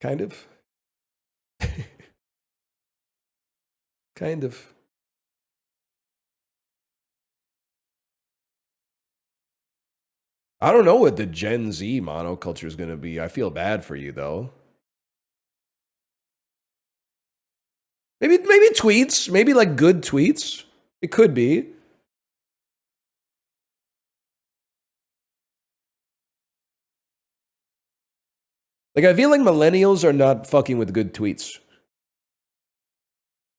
Kind of. Kind of. I don't know what the Gen Z monoculture is going to be. I feel bad for you, though. Maybe tweets. Maybe like good tweets. It could be. Like, I feel like millennials are not fucking with good tweets.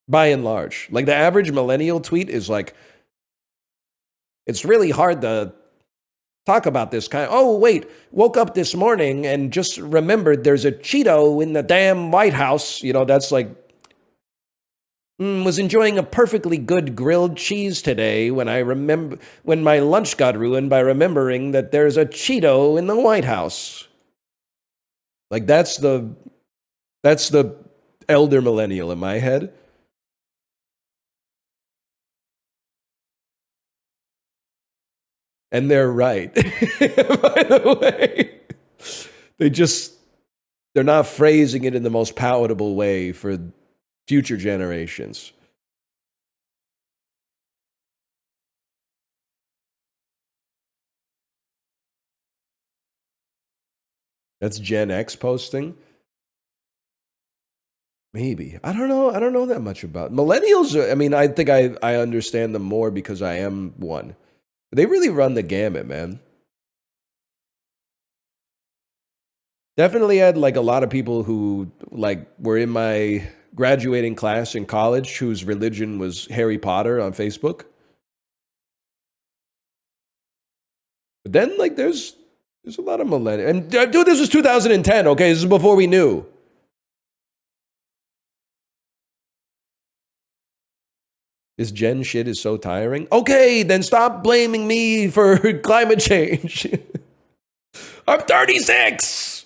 By and large. Like, the average millennial tweet is like, it's really hard to talk about this kind. Oh, wait, woke up this morning and just remembered there's a Cheeto in the damn White House. You know, that's like, was enjoying a perfectly good grilled cheese today when my lunch got ruined by remembering that there's a Cheeto in the White House. Like that's the elder millennial in my head. And they're right. By the way, they just They're not phrasing it in the most palatable way for future generations. That's Gen X posting. Maybe. I don't know. I don't know that much about millennials. I mean, I think I understand them more because I am one. They really run the gamut, man. Definitely had like a lot of people who like were in my graduating class in college whose religion was Harry Potter on Facebook. But then like there's a lot of millennials. And dude, this was 2010, okay? This is before we knew. This Gen shit is so tiring. Okay, then stop blaming me for climate change. I'm 36.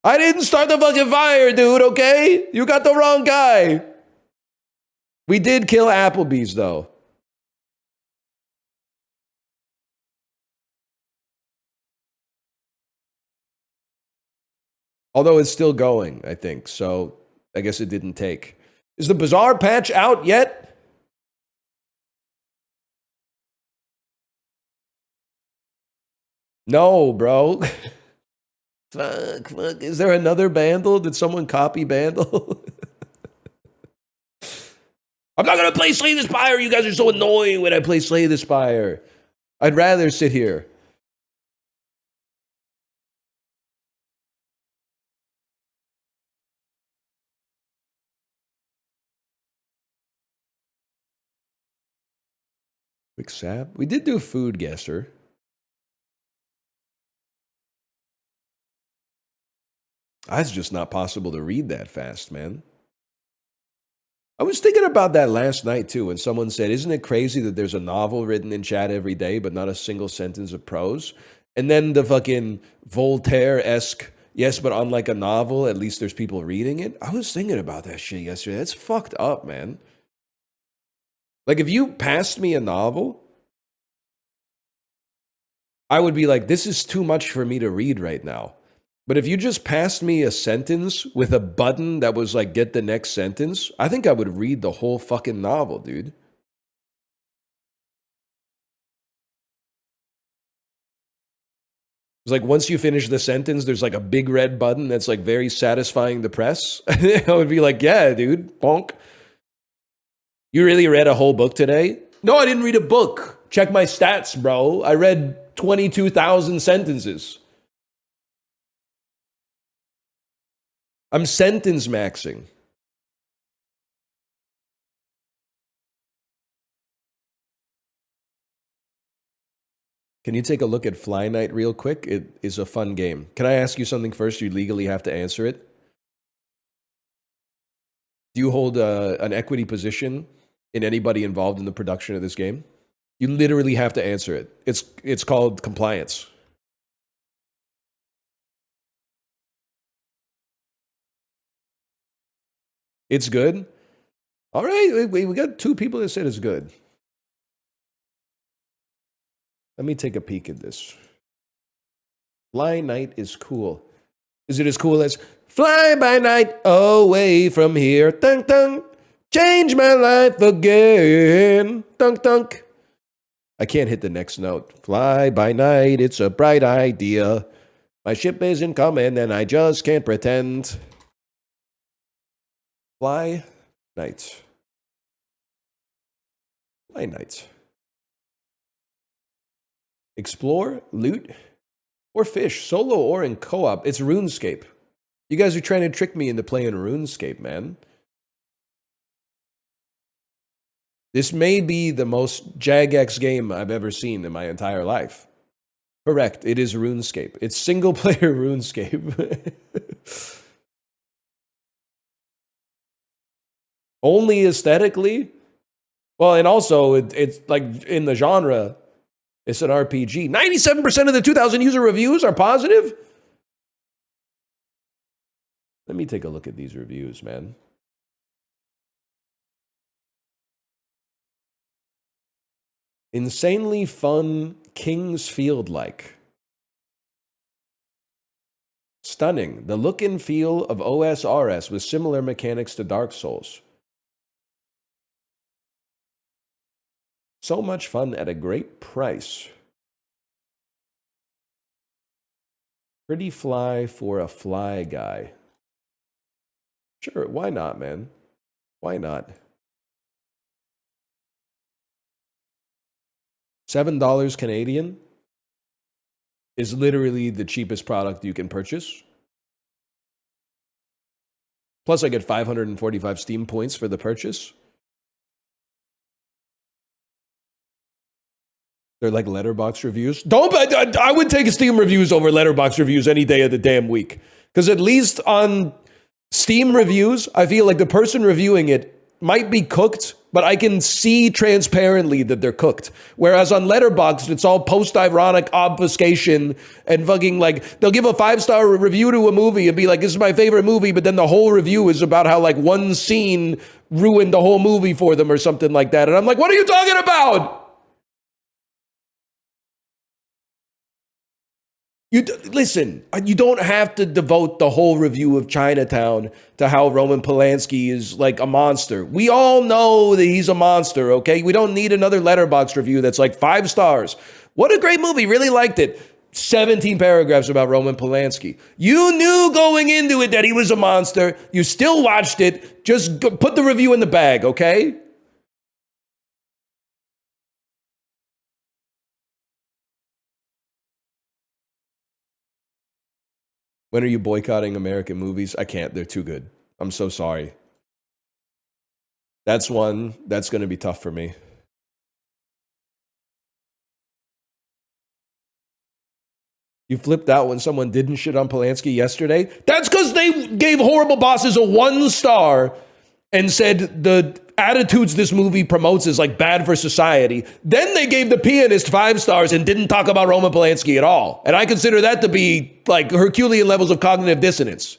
I didn't start the fucking fire, dude, okay? You got the wrong guy. We did kill Applebee's, though. Although it's still going, I think. So I guess it didn't take. Is the Bazaar patch out yet? No, bro. Fuck. Is there another Bandle? Did someone copy Bandle? I'm not going to play Slay the Spire. You guys are so annoying when I play Slay the Spire. I'd rather sit here. Quick sap. We did do Food Guesser. That's just not possible to read that fast, man. I was thinking about that last night too when someone said, "Isn't it crazy that there's a novel written in chat every day, but not a single sentence of prose?" And then the fucking Voltaire-esque, yes, but unlike a novel, at least there's people reading it. I was thinking about that shit yesterday. That's fucked up, man. Like if you passed me a novel, I would be like, this is too much for me to read right now. But if you just passed me a sentence with a button that was like, get the next sentence, I think I would read the whole fucking novel, dude. It's like once you finish the sentence, there's like a big red button that's like very satisfying to press. I would be like, yeah, dude, bonk. You really read a whole book today? No, I didn't read a book. Check my stats, bro. I read 22,000 sentences. I'm sentence maxing. Can you take a look at FlyKnight real quick? It is a fun game. Can I ask you something first? You legally have to answer it. Do you hold an equity position in anybody involved in the production of this game? You literally have to answer it. It's called compliance. It's good. All right, we got two people that said it's good. Let me take a peek at this. FlyKnight is cool. Is it as cool as Fly by night away from here? Dunk dunk. Change my life again. Dunk dunk. I can't hit the next note. Fly by night, it's a bright idea. My ship isn't coming and I just can't pretend. Fly night. Fly night. Explore, loot, or fish, solo or in co-op. It's RuneScape. You guys are trying to trick me into playing RuneScape, man. This may be the most Jagex game I've ever seen in my entire life. Correct, it is RuneScape. It's single-player RuneScape. Only aesthetically? Well, and also, it's like in the genre, it's an RPG. 97% of the 2,000 user reviews are positive? Let me take a look at these reviews, man. Insanely fun, King's Field-like. Stunning. The look and feel of OSRS with similar mechanics to Dark Souls. So much fun at a great price. Pretty fly for a fly guy. Sure, why not, man? Why not? $7 Canadian is literally the cheapest product you can purchase. Plus, I get 545 Steam points for the purchase. They're like Letterboxd reviews. I would take Steam reviews over Letterboxd reviews any day of the damn week. Because at least on Steam reviews, I feel like the person reviewing it might be cooked, but I can see transparently that they're cooked. Whereas on Letterboxd, it's all post-ironic obfuscation and fucking like, they'll give a 5-star review to a movie and be like, this is my favorite movie, but then the whole review is about how like one scene ruined the whole movie for them or something like that. And I'm like, what are you talking about? Listen, you don't have to devote the whole review of Chinatown to how Roman Polanski is like a monster. We all know that he's a monster, okay? We don't need another Letterboxd review that's like 5 stars. What a great movie, really liked it. 17 paragraphs about Roman Polanski. You knew going into it that he was a monster. You still watched it. Just put the review in the bag, okay? When are you boycotting American movies? I can't. They're too good. I'm so sorry. That's one that's going to be tough for me. You flipped out when someone didn't shit on Polanski yesterday? That's because they gave Horrible Bosses a 1 star and said the attitudes this movie promotes is like bad for society. Then they gave The Pianist 5 stars and didn't talk about Roman Polanski at all. And I consider that to be like Herculean levels of cognitive dissonance.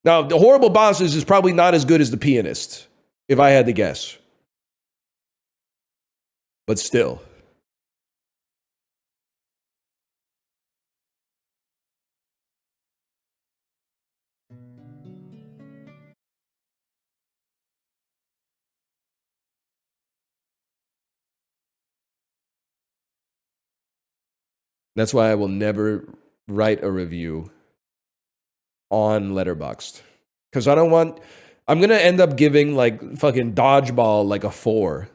Now, The Horrible Bosses is probably not as good as The Pianist, if I had to guess. But still. That's why I will never write a review on Letterboxd. Because I'm going to end up giving like fucking Dodgeball like a 4.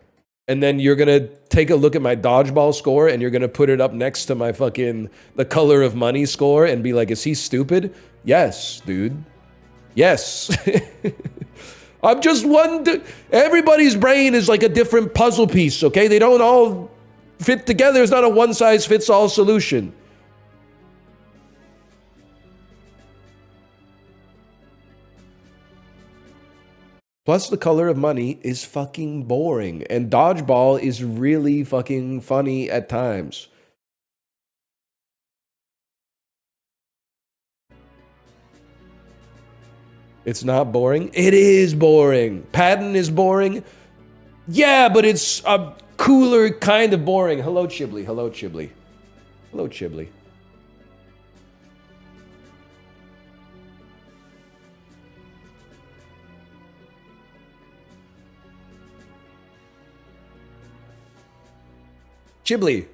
And then you're going to take a look at my Dodgeball score and you're going to put it up next to my fucking The Color of Money score and be like, is he stupid? Yes, dude. Yes. I'm just one. Everybody's brain is like a different puzzle piece, okay? They don't all fit together. It's not a one-size-fits-all solution. Plus, The Color of Money is fucking boring, and Dodgeball is really fucking funny at times. It's not boring. It is boring. Patton is boring. Yeah, but it's a cooler kind of boring. Hello, Chibli. Hello, Chibli. Hello, Chibli. Chibli.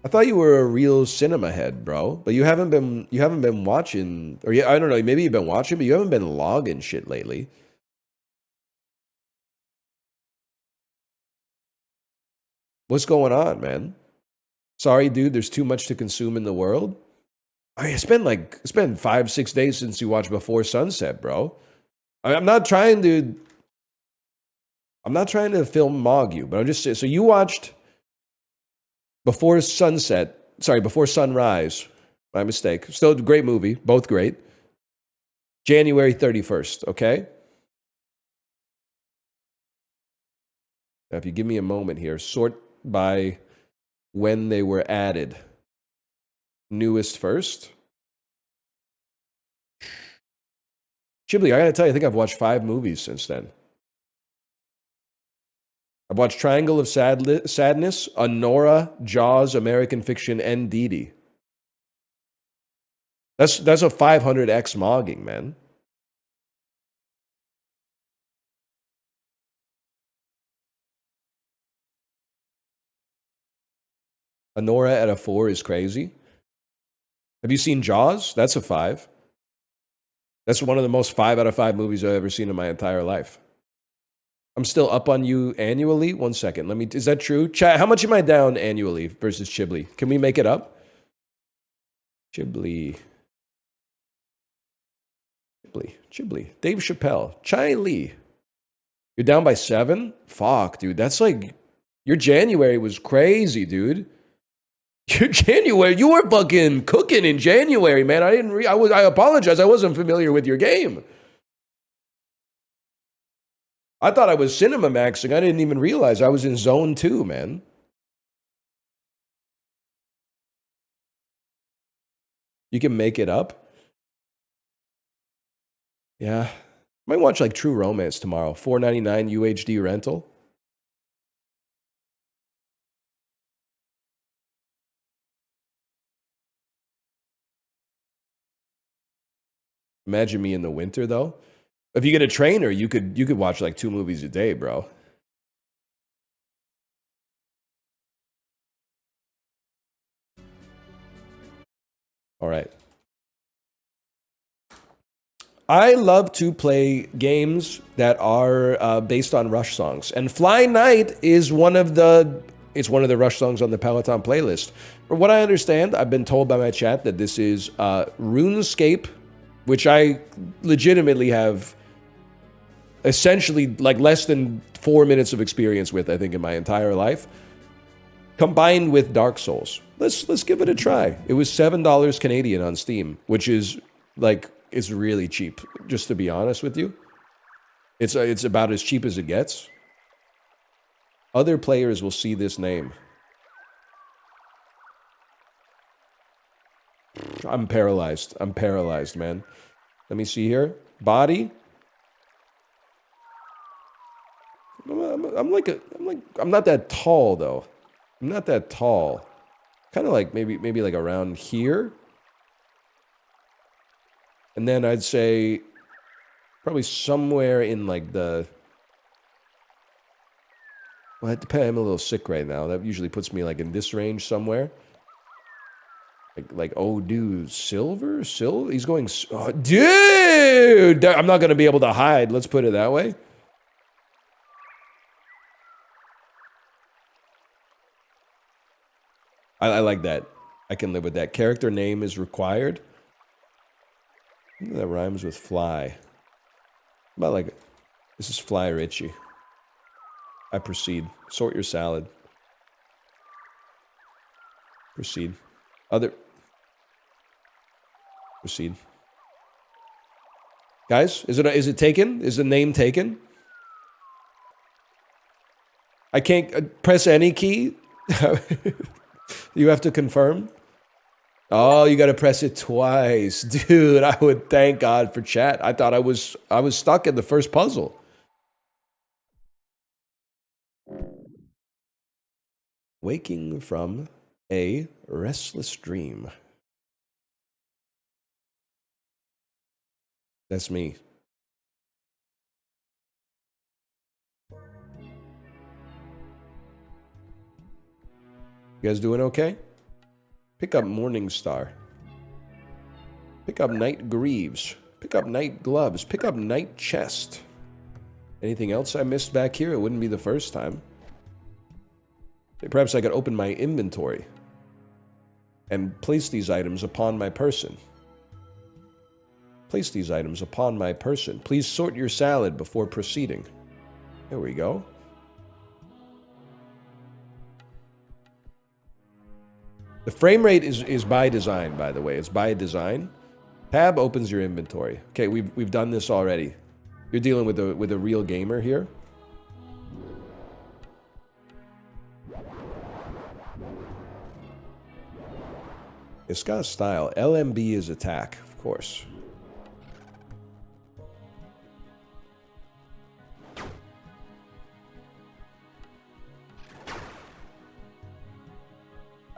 I thought you were a real cinema head, bro. But you haven't been watching, or yeah, I don't know, maybe you've been watching, but you haven't been logging shit lately. What's going on, man? Sorry, dude, there's too much to consume in the world. I mean, it's been 5-6 days since you watched Before Sunset, bro. I'm not trying to film mog you, but I'm just saying, so you watched Before Sunrise. My mistake. Still a great movie, both great. January 31st, okay? Now, if you give me a moment here, sort by when they were added. Newest first. Chibli, I gotta tell you, I think I've watched 5 movies since then. I've watched Triangle of Sadness, Honora, Jaws, American Fiction, and Dee Dee. That's a 500x mogging, man. A Nora at a 4 is crazy. Have you seen Jaws? That's a 5. That's one of the most 5 out of 5 movies I've ever seen in my entire life. I'm still up on you annually. 1 second. Is that true? Chat, how much am I down annually versus Chibli? Can we make it up? Chibli. Dave Chappelle. Chai Lee. You're down by 7? Fuck, dude. That's like, your January was crazy, dude. Your January, you were fucking cooking in January, man. I apologize. I wasn't familiar with your game. I thought I was cinema maxing. I didn't even realize I was in zone 2, man. You can make it up. Yeah. Might watch like True Romance tomorrow. $4.99 UHD rental. Imagine me in the winter though. If you get a trainer, you could watch like 2 movies a day, bro. All right. I love to play games that are based on Rush songs, and FlyKnight is one of the Rush songs on the Peloton playlist. From what I understand, I've been told by my chat that this is RuneScape, which I legitimately have essentially like less than 4 minutes of experience with, I think, in my entire life, combined with Dark Souls. Let's give it a try. It was $7 Canadian on Steam, which is like, it's really cheap, just to be honest with you. It's about as cheap as it gets. Other players will see this name. I'm paralyzed. I'm paralyzed, man. Let me see here. Body. I'm not that tall though. I'm not that tall. Kind of like maybe like around here. And then I'd say probably somewhere in like the... Well, it depends. I'm a little sick right now. That usually puts me like in this range somewhere. Like oh, dude, silver? He's going... Oh, dude! I'm not going to be able to hide. Let's put it that way. I like that. I can live with that. Character name is required. That rhymes with fly. About like, this is Fly Richie. I proceed. Sort your salad. Proceed. Proceed. Guys, is it taken? Is the name taken? I can't press any key. You have to confirm. Oh, you got to press it twice. Dude, I would thank God for chat. I thought I was stuck in the first puzzle. Waking from a restless dream. That's me. You guys doing okay? Pick up Morning Star. Pick up Night Greaves. Pick up Night Gloves. Pick up Night Chest. Anything else I missed back here? It wouldn't be the first time. Perhaps I could open my inventory and place these items upon my person. Place these items upon my person. Please sort your salad before proceeding. There we go. The frame rate is by design, by the way. It's by design. Tab opens your inventory. Okay, we've done this already. You're dealing with a real gamer here. It's got style. LMB is attack, of course.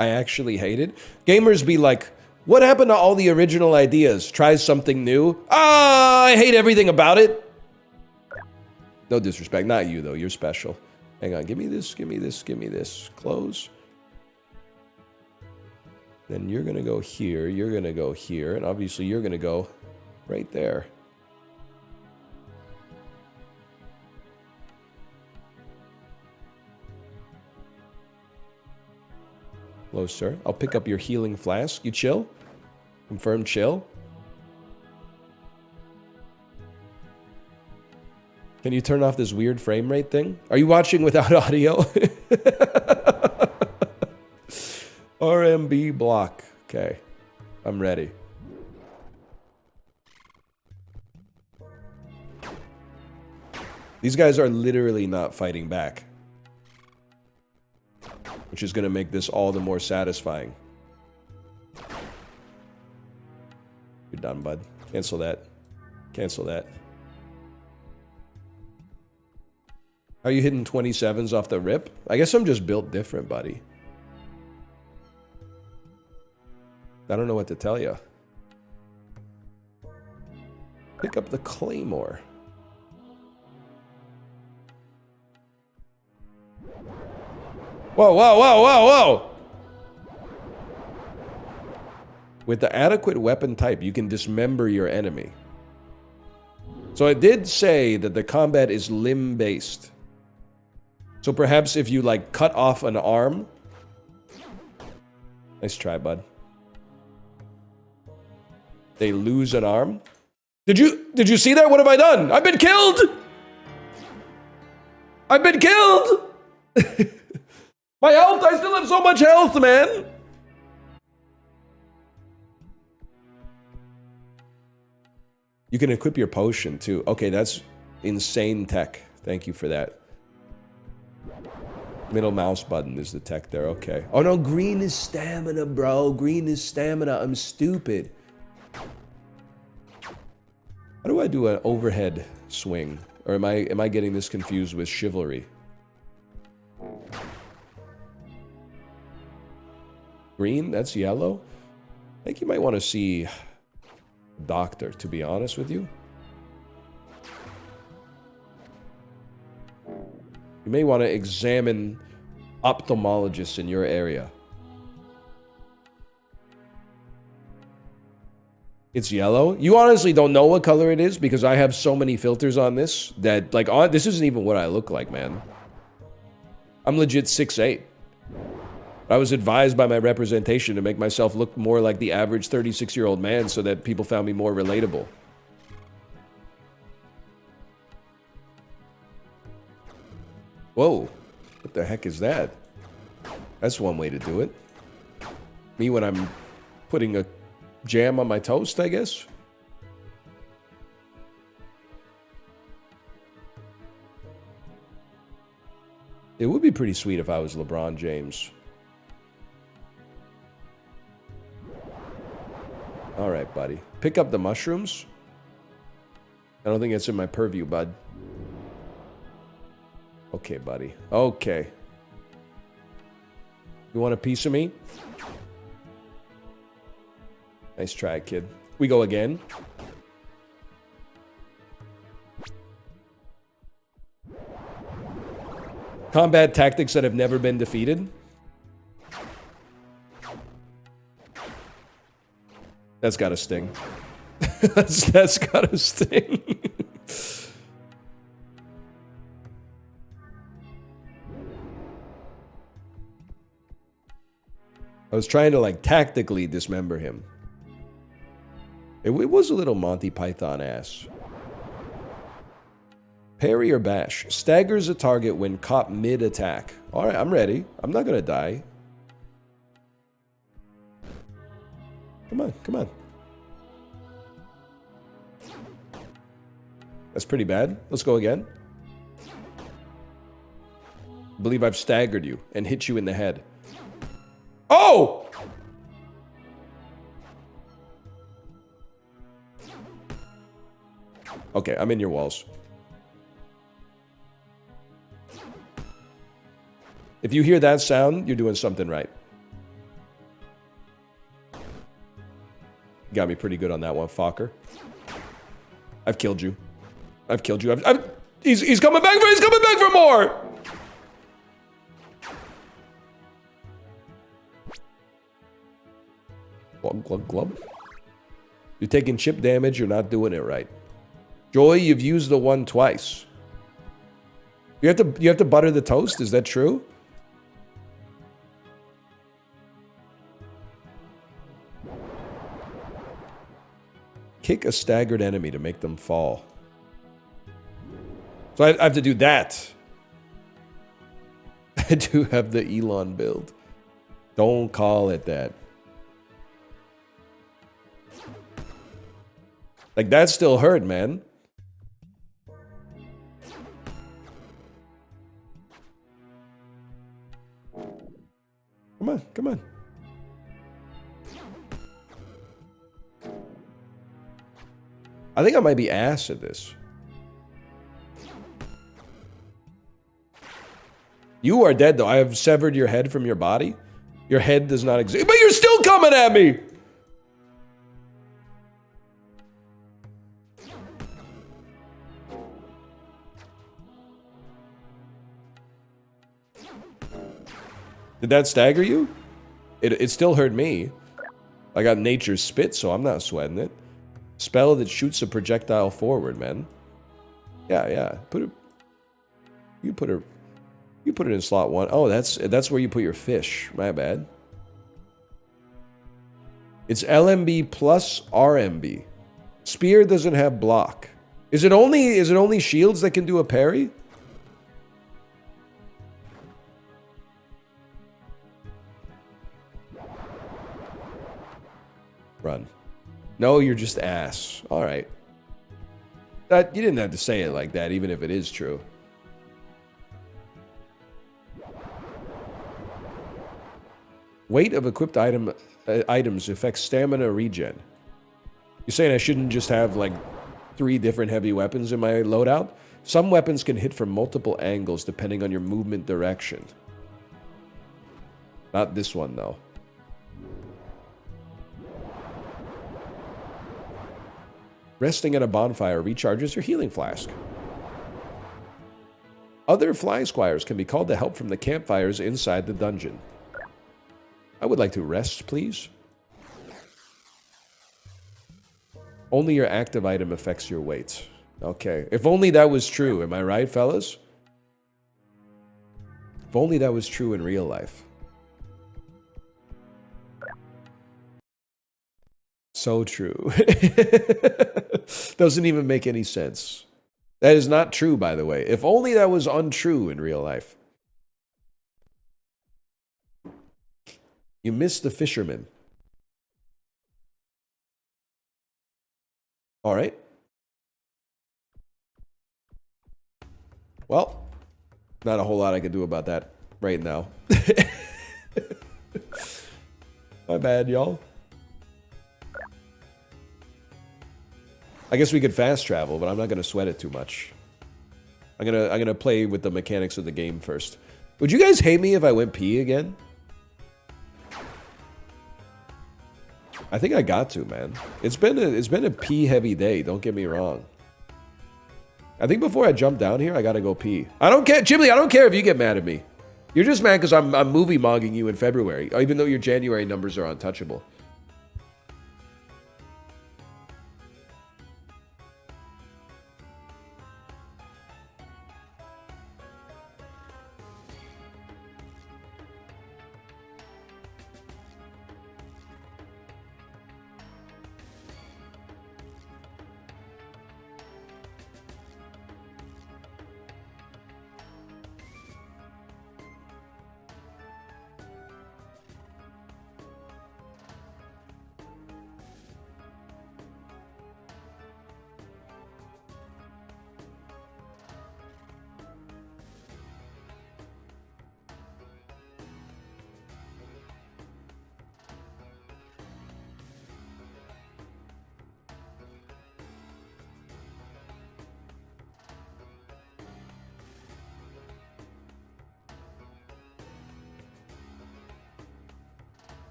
I actually hate it. Gamers be like, What happened to all the original ideas? Try something new. Ah, I hate everything about it. No disrespect. Not you, though. You're special. Hang on. Give me this. Give me this. Give me this. Close. Then you're going to go here. You're going to go here. And obviously, you're going to go right there. Close, sir. I'll pick up your healing flask. You chill? Confirm chill. Can you turn off this weird frame rate thing? Are you watching without audio? RMB block. Okay. I'm ready. These guys are literally not fighting back, which is going to make this all the more satisfying. You're done, bud. Cancel that. Cancel that. Are you hitting 27s off the rip? I guess I'm just built different, buddy. I don't know what to tell you. Pick up the claymore. Whoa, whoa, whoa, whoa, whoa! With the adequate weapon type, you can dismember your enemy. So it did say that the combat is limb-based. So perhaps if you, like, cut off an arm... Nice try, bud. They lose an arm. Did you see that? What have I done? I've been killed! I've been killed! My health! I still have so much health, man! You can equip your potion, too. Okay, that's insane tech. Thank you for that. Middle mouse button is the tech there. Okay. Oh, no. Green is stamina, bro. Green is stamina. I'm stupid. How do I do an overhead swing? Or am I getting this confused with chivalry? Green? That's yellow? I think you might want to see a doctor, to be honest with you. You may want to examine ophthalmologists in your area. It's yellow? You honestly don't know what color it is because I have so many filters on this that, like, this isn't even what I look like, man. I'm legit 6'8". I was advised by my representation to make myself look more like the average 36-year-old man so that people found me more relatable. Whoa. What the heck is that? That's one way to do it. Me when I'm putting a jam on my toast, I guess? It would be pretty sweet if I was LeBron James. Alright, buddy. Pick up the mushrooms. I don't think it's in my purview, bud. Okay, buddy. Okay. You want a piece of me? Nice try, kid. We go again. Combat tactics that have never been defeated. That's gotta sting. that's gotta sting. I was trying to, like, tactically dismember him. It was a little Monty Python ass. Parry or bash. Staggers a target when caught mid-attack. Alright, I'm ready. I'm not gonna die. Come on, come on. That's pretty bad. Let's go again. I believe I've staggered you and hit you in the head. Oh! Okay, I'm in your walls. If you hear that sound, you're doing something right. got me pretty good on that one, Fokker. I've killed you. I've killed you. He's coming back for. He's coming back for more. Glub, glub, glub. You're taking chip damage. You're not doing it right. Joy, you've used the one twice. You have to butter the toast. Is that true? Kick a staggered enemy to make them fall. So I have to do that. I do have the Elon build. Don't call it that. Like, that still hurt, man. Come on, come on. I think I might be ass at this. You are dead, though. I have severed your head from your body. Your head does not exist. But you're still coming at me! Did that stagger you? It still hurt me. I got nature's spit, so I'm not sweating it. Spell that shoots a projectile forward, man. Yeah. Put it. You put it in slot 1. Oh, that's where you put your fish. My bad. It's LMB plus RMB. Spear doesn't have block. Is it only shields that can do a parry? Run. No, you're just ass. All right. You didn't have to say it like that, even if it is true. Weight of equipped items affects stamina regen. You're saying I shouldn't just have like 3 different heavy weapons in my loadout? Some weapons can hit from multiple angles depending on your movement direction. Not this one, though. Resting at a bonfire recharges your healing flask. Other fly squires can be called to help from the campfires inside the dungeon. I would like to rest, please. Only your active item affects your weight. Okay. If only that was true. Am I right, fellas? If only that was true in real life. So true. Doesn't even make any sense. That is not true, by the way. If only that was untrue in real life. You missed the fisherman. All right. Well, not a whole lot I can do about that right now. My bad, y'all. I guess we could fast travel, but I'm not going to sweat it too much. I'm gonna play with the mechanics of the game first. Would you guys hate me if I went pee again? I think I got to, man. It's been a pee heavy day, don't get me wrong. I think before I jump down here, I gotta go pee. I don't care, Chimley, I don't care if you get mad at me. You're just mad because I'm movie mogging you in February, even though your January numbers are untouchable.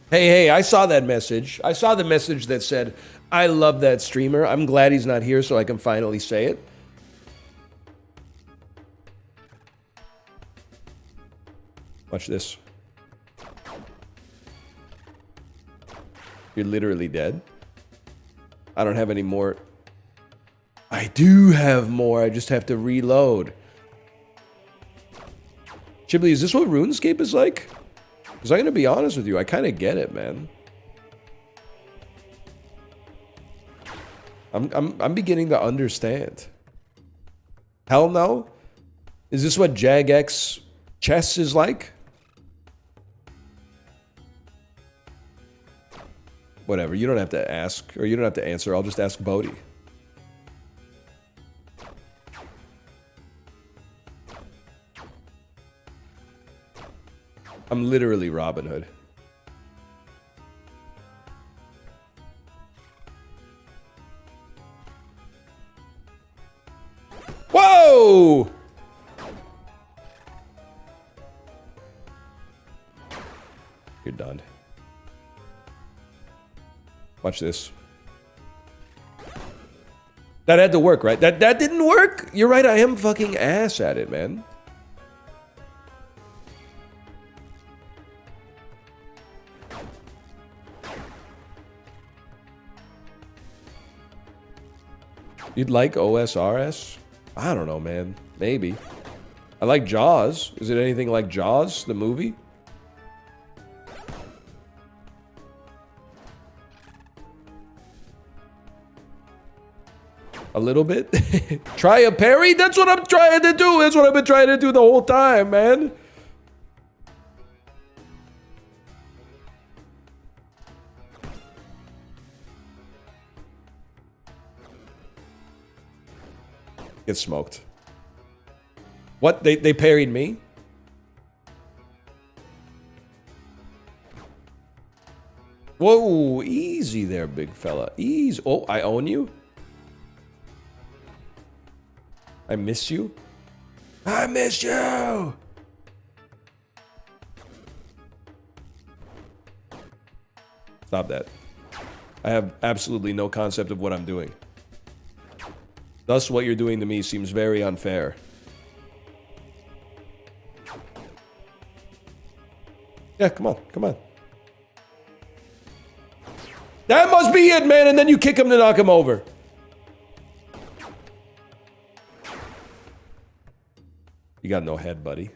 Hey, I saw that message. I saw the message that said, I love that streamer. I'm glad he's not here so I can finally say it. Watch this. You're literally dead. I don't have any more. I do have more. I just have to reload. Chibli, is this what RuneScape is like? Because I'm going to be honest with you. I kind of get it, man. I'm beginning to understand. Hell no? Is this what JagX chess is like? Whatever. You don't have to ask, or you don't have to answer. I'll just ask Bodhi. I'm literally Robin Hood. Whoa! You're done. Watch this. That had to work, right? That didn't work? You're right, I am fucking ass at it, man. You'd like OSRS? I don't know, man. Maybe. I like Jaws. Is it anything like Jaws, the movie? A little bit? Try a parry? That's what I'm trying to do. That's what I've been trying to do the whole time, man. Get smoked. What? They parried me? Whoa, easy there, big fella. Easy. Oh, I own you? I miss you? I miss you! Stop that. I have absolutely no concept of what I'm doing. Thus, what you're doing to me seems very unfair. Yeah, come on, come on. That must be it, man, and then you kick him to knock him over. You got no head, buddy.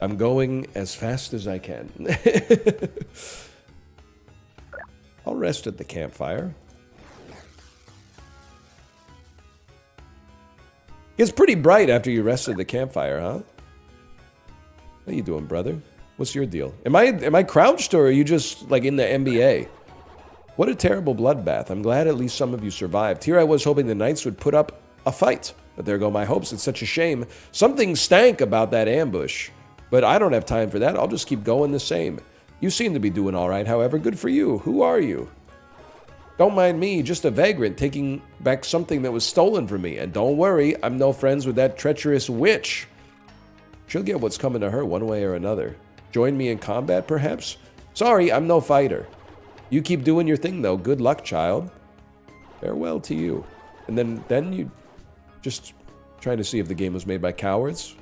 I'm going as fast as I can. I'll rest at the campfire. It's pretty bright after you rest at the campfire, huh? How you doing, brother? What's your deal? Am I crouched, or are you just like in the NBA? What a terrible bloodbath. I'm glad at least some of you survived. Here I was hoping the Knights would put up a fight. But there go my hopes. It's such a shame. Something stank about that ambush. But I don't have time for that. I'll just keep going the same. You seem to be doing all right, however. Good for you. Who are you? Don't mind me, just a vagrant taking back something that was stolen from me. And don't worry, I'm no friends with that treacherous witch. She'll get what's coming to her one way or another. Join me in combat, perhaps? Sorry, I'm no fighter. You keep doing your thing, though. Good luck, child. Farewell to you. And then you just trying to see if the game was made by cowards.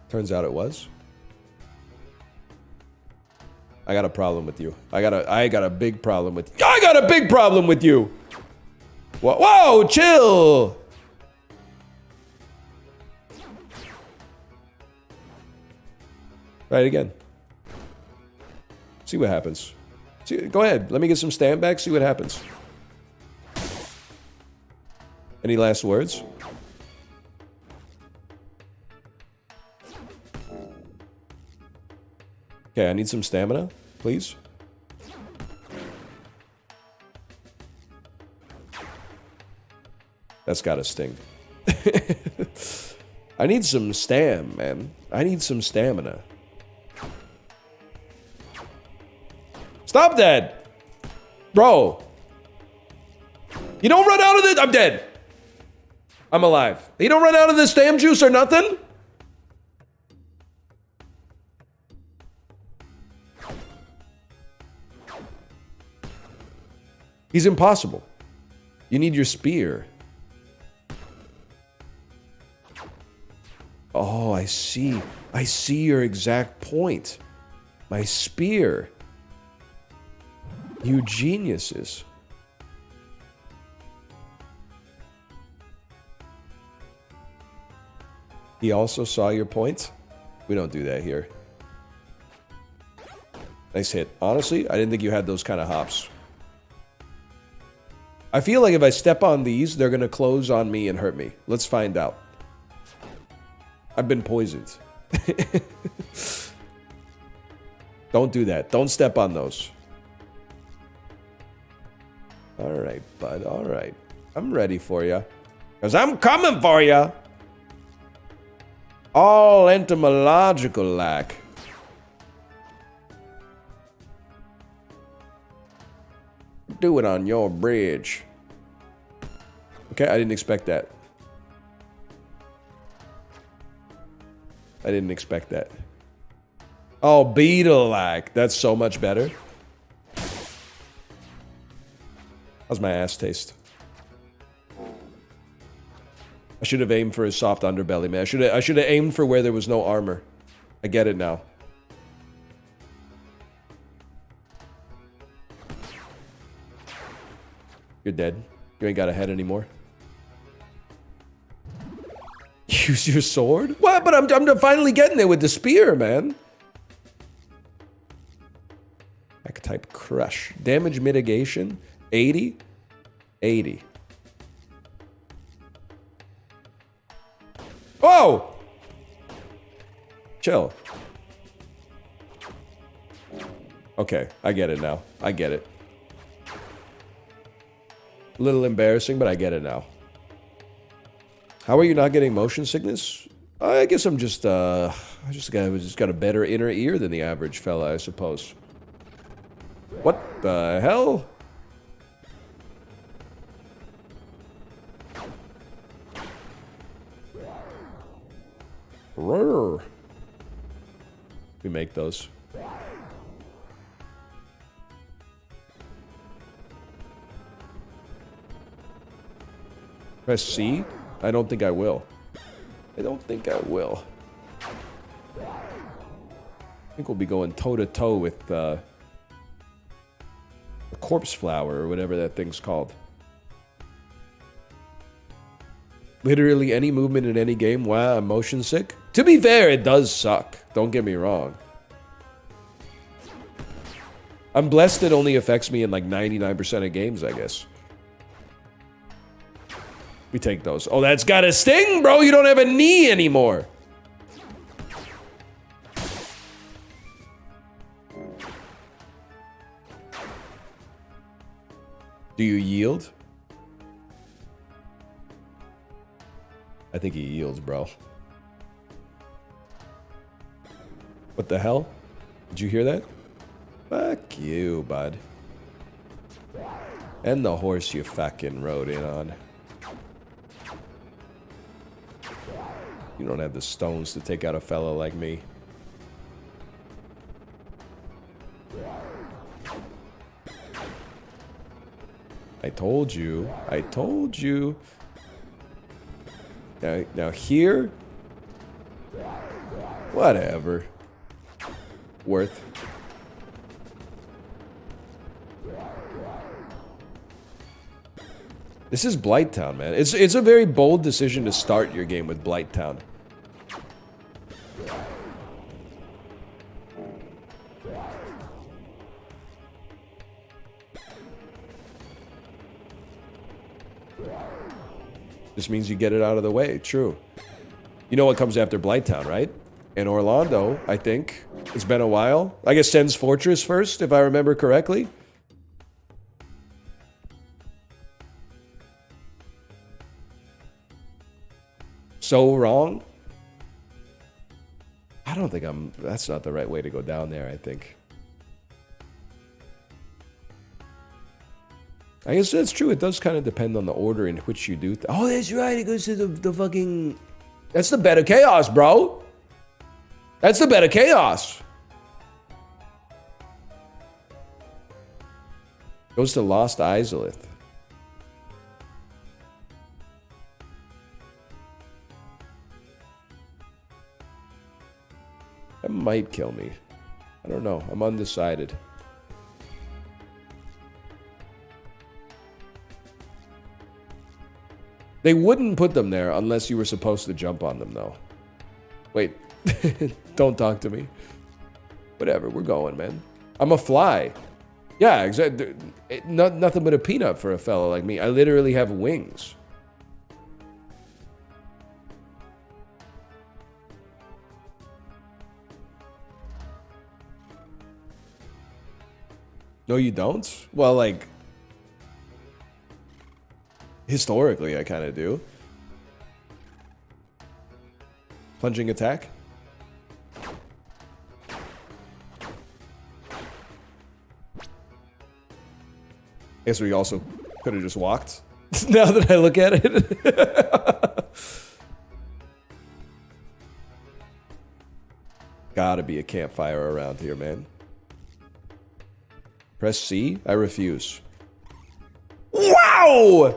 Turns out it was. I got a problem with you. I got a big problem with you. I got a big problem with you. Whoa, chill. Try it again. See what happens. See, go ahead. Let me get some stand back. See what happens. Any last words? Okay, I need some stamina, please. That's gotta sting. I need some stam, man. I need some stamina. Stop that! Bro! You don't run out of this. I'm dead. I'm alive. You don't run out of this stam juice or nothing? He's impossible. You need your spear. Oh, I see. I see your exact point. My spear. You geniuses. He also saw your point? We don't do that here. Nice hit. Honestly, I didn't think you had those kind of hops. I feel like if I step on these, they're going to close on me and hurt me. Let's find out. I've been poisoned. Don't do that. Don't step on those. Alright, bud. Alright. I'm ready for you. Because I'm coming for you. All entomological lack. Do it on your bridge. Okay, I didn't expect that. I didn't expect that. Oh, beetle lack. That's so much better. How's my ass taste? I should have aimed for his soft underbelly, man. I should have aimed for where there was no armor. I get it now. You're dead. You ain't got a head anymore. Use your sword? What? But I'm finally getting there with the spear, man. Type crush. Damage mitigation. 80. 80. Whoa! Chill. Okay, I get it now. I get it. A little embarrassing, but I get it now. How are you not getting motion sickness? I guess I'm just, I just got a better inner ear than the average fella, I suppose. What the hell? Roar. We make those. Press C? I don't think I will. I don't think I will. I think we'll be going toe-to-toe with, the corpse flower, or whatever that thing's called. Literally any movement in any game. Wow, I'm motion sick. To be fair, it does suck. Don't get me wrong. I'm blessed it only affects me in like 99% of games, I guess. We take those. Oh, that's got a sting, bro. You don't have a knee anymore. Do you yield? I think he yields, bro. What the hell? Did you hear that? Fuck you, bud. And the horse you fucking rode in on. You don't have the stones to take out a fella like me. I told you. I told you. Now here? Whatever. Worth. This is Blighttown, man. It's a very bold decision to start your game with Blighttown. Just means you get it out of the way. True. You know what comes after Blighttown, right? In Orlando, I think. It's been a while. I guess Sen's Fortress first, if I remember correctly. So wrong. I don't think that's not the right way to go down there, I think. I guess that's true. It does kind of depend on the order in which you do. Oh, that's right. It goes to the fucking... That's the bed of chaos, bro. That's the bed of chaos. Goes to Lost Izalith. That might kill me. I don't know. I'm undecided. They wouldn't put them there unless you were supposed to jump on them, though. Wait. Don't talk to me. Whatever. We're going, man. I'm a fly. Yeah, exactly. Nothing but a peanut for a fella like me. I literally have wings. No, you don't? Well, like... Historically, I kind of do. Plunging attack. Guess we also could have just walked. Now that I look at it. Gotta be a campfire around here, man. Press C? I refuse. Wow!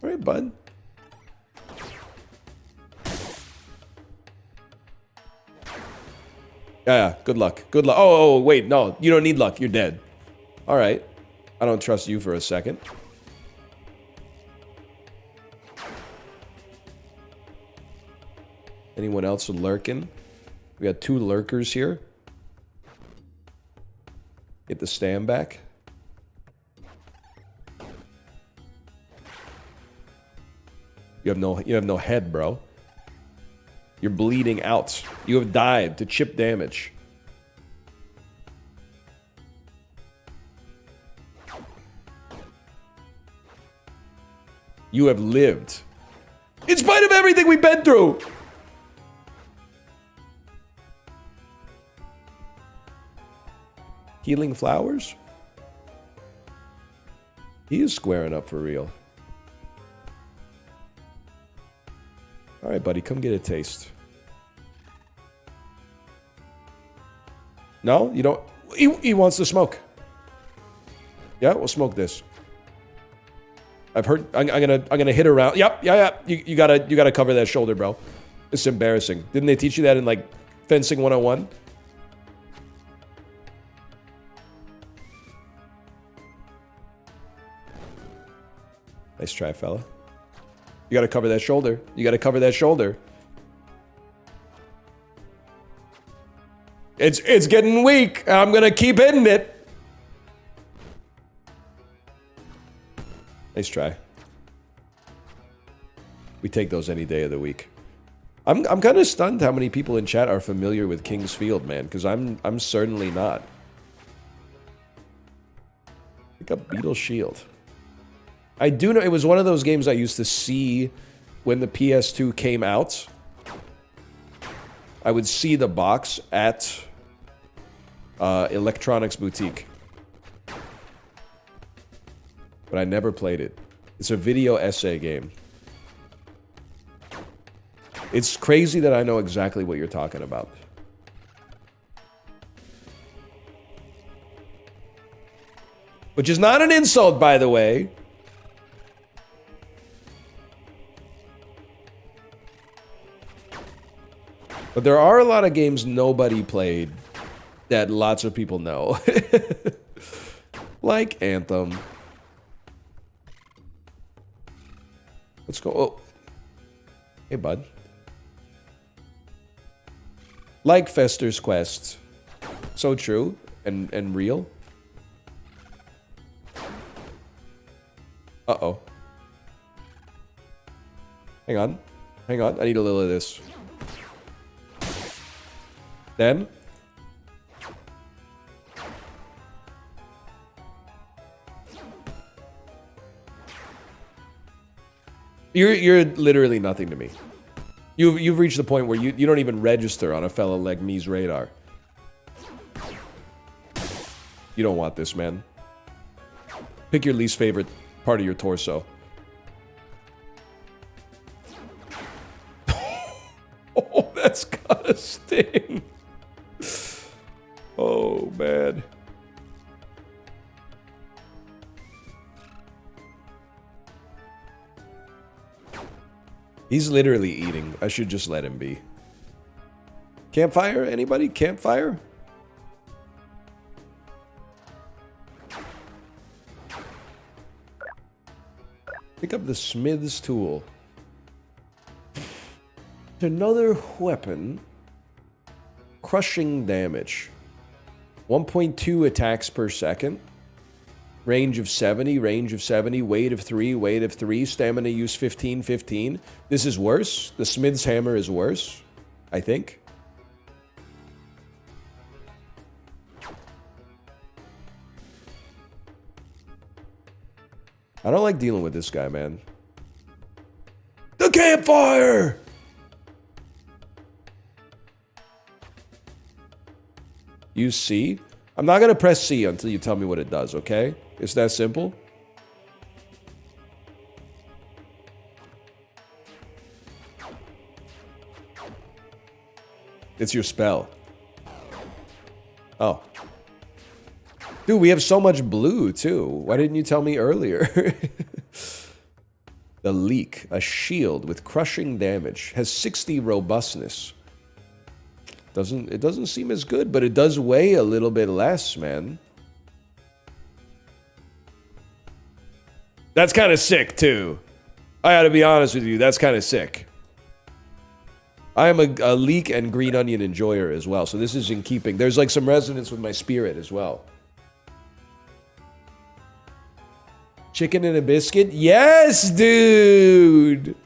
Alright, bud. Yeah, good luck. Good luck. Oh, wait, no. You don't need luck. You're dead. Alright. I don't trust you for a second. Anyone else lurking? We got 2 lurkers here. Get the stand back. You have no head, bro. You're bleeding out. You have died to chip damage. You have lived. In spite of everything we've been through. Healing flowers? He is squaring up for real. Alright, buddy, come get a taste. No? You don't? He wants to smoke. Yeah, we'll smoke this. I've heard. I'm gonna hit around. Yep, yeah. You gotta cover that shoulder, bro. It's embarrassing. Didn't they teach you that in like fencing 101? Nice try, fella. You gotta cover that shoulder. You gotta cover that shoulder. It's getting weak. I'm gonna keep hitting it. Nice try. We take those any day of the week. I'm kind of stunned how many people in chat are familiar with King's Field, man, because I'm certainly not. Pick up Beetle Shield. I do know it was one of those games I used to see when the PS2 came out. I would see the box at Electronics Boutique. But I never played it. It's a video essay game. It's crazy that I know exactly what you're talking about. Which is not an insult, by the way. But there are a lot of games nobody played that lots of people know. Like Anthem. Let's go. Oh. Hey, bud. Like Fester's Quest. So true and real. Uh-oh. Hang on. Hang on. I need a little of this. Then. You're literally nothing to me. You've reached the point where you don't even register on a fella like me's radar. You don't want this, man. Pick your least favorite part of your torso. Oh, that's gotta sting. Oh, man. He's literally eating. I should just let him be. Campfire? Anybody? Campfire? Pick up the smith's tool. Another weapon. Crushing damage. 1.2 attacks per second. Range of 70, range of 70, weight of 3, weight of 3, stamina use 15, 15. This is worse. The smith's hammer is worse, I think. I don't like dealing with this guy, man. The campfire! Use C? I'm not going to press C until you tell me what it does, okay? It's that simple. It's your spell. Oh. Dude, we have so much blue, too. Why didn't you tell me earlier? The leak. A shield with crushing damage. Has 60 robustness. It doesn't seem as good, but it does weigh a little bit less, man. That's kind of sick, too. I gotta be honest with you, that's kind of sick. I am a leek and green onion enjoyer as well, so this is in keeping. There's like some resonance with my spirit as well. Chicken and a biscuit? Yes, dude!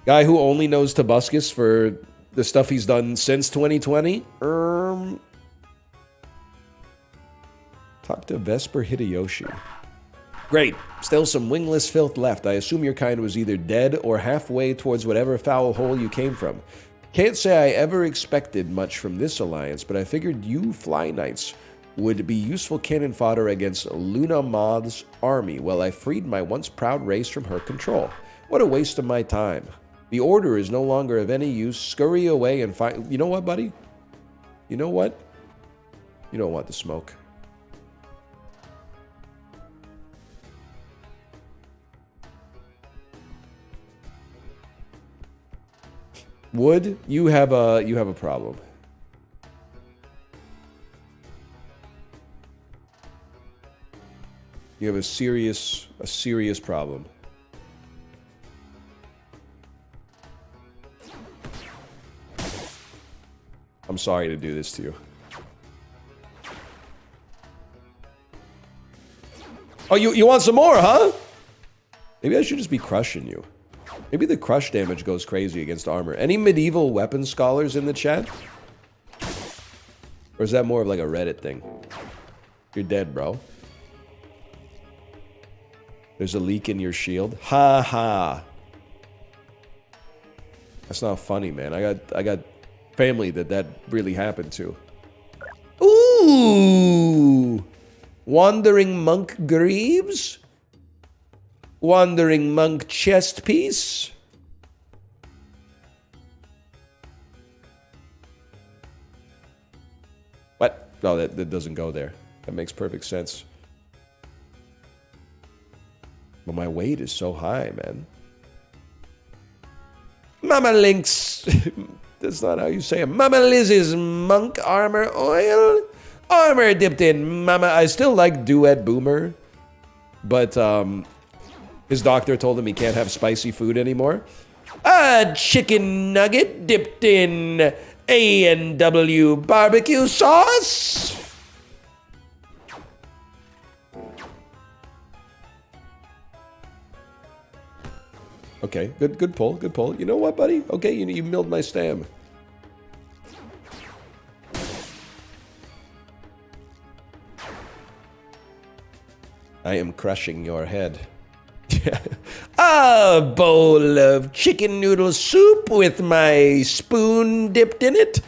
Guy who only knows Tobuscus for the stuff he's done since 2020? Talk to Vesper Hideyoshi. Great. Still some wingless filth left. I assume your kind was either dead or halfway towards whatever foul hole you came from. Can't say I ever expected much from this alliance, but I figured you FlyKnights would be useful cannon fodder against Luna Moth's army while I freed my once proud race from her control. What a waste of my time. The order is no longer of any use. Scurry away and find... You know what, buddy? You know what? You don't want the smoke. Wood, you have a problem. You have a serious problem. I'm sorry to do this to you. Oh, you want some more, huh? Maybe I should just be crushing you. Maybe the crush damage goes crazy against armor. Any medieval weapon scholars in the chat? Or is that more of like a Reddit thing? You're dead, bro. There's a leak in your shield. Ha ha. That's not funny, man. I got family that really happened to. Ooh! Wandering Monk Greaves? Wandering Monk chest piece? What? No, that doesn't go there. That makes perfect sense. But my weight is so high, man. Mama Lynx. That's not how you say it. Mama Liz's monk armor oil. Armor dipped in Mama. I still like Duet Boomer. But, his doctor told him he can't have spicy food anymore. A chicken nugget dipped in A&W barbecue sauce. Okay, good pull, good pull. You know what, buddy? Okay, you milled my stam. I am crushing your head. A bowl of chicken noodle soup with my spoon dipped in it.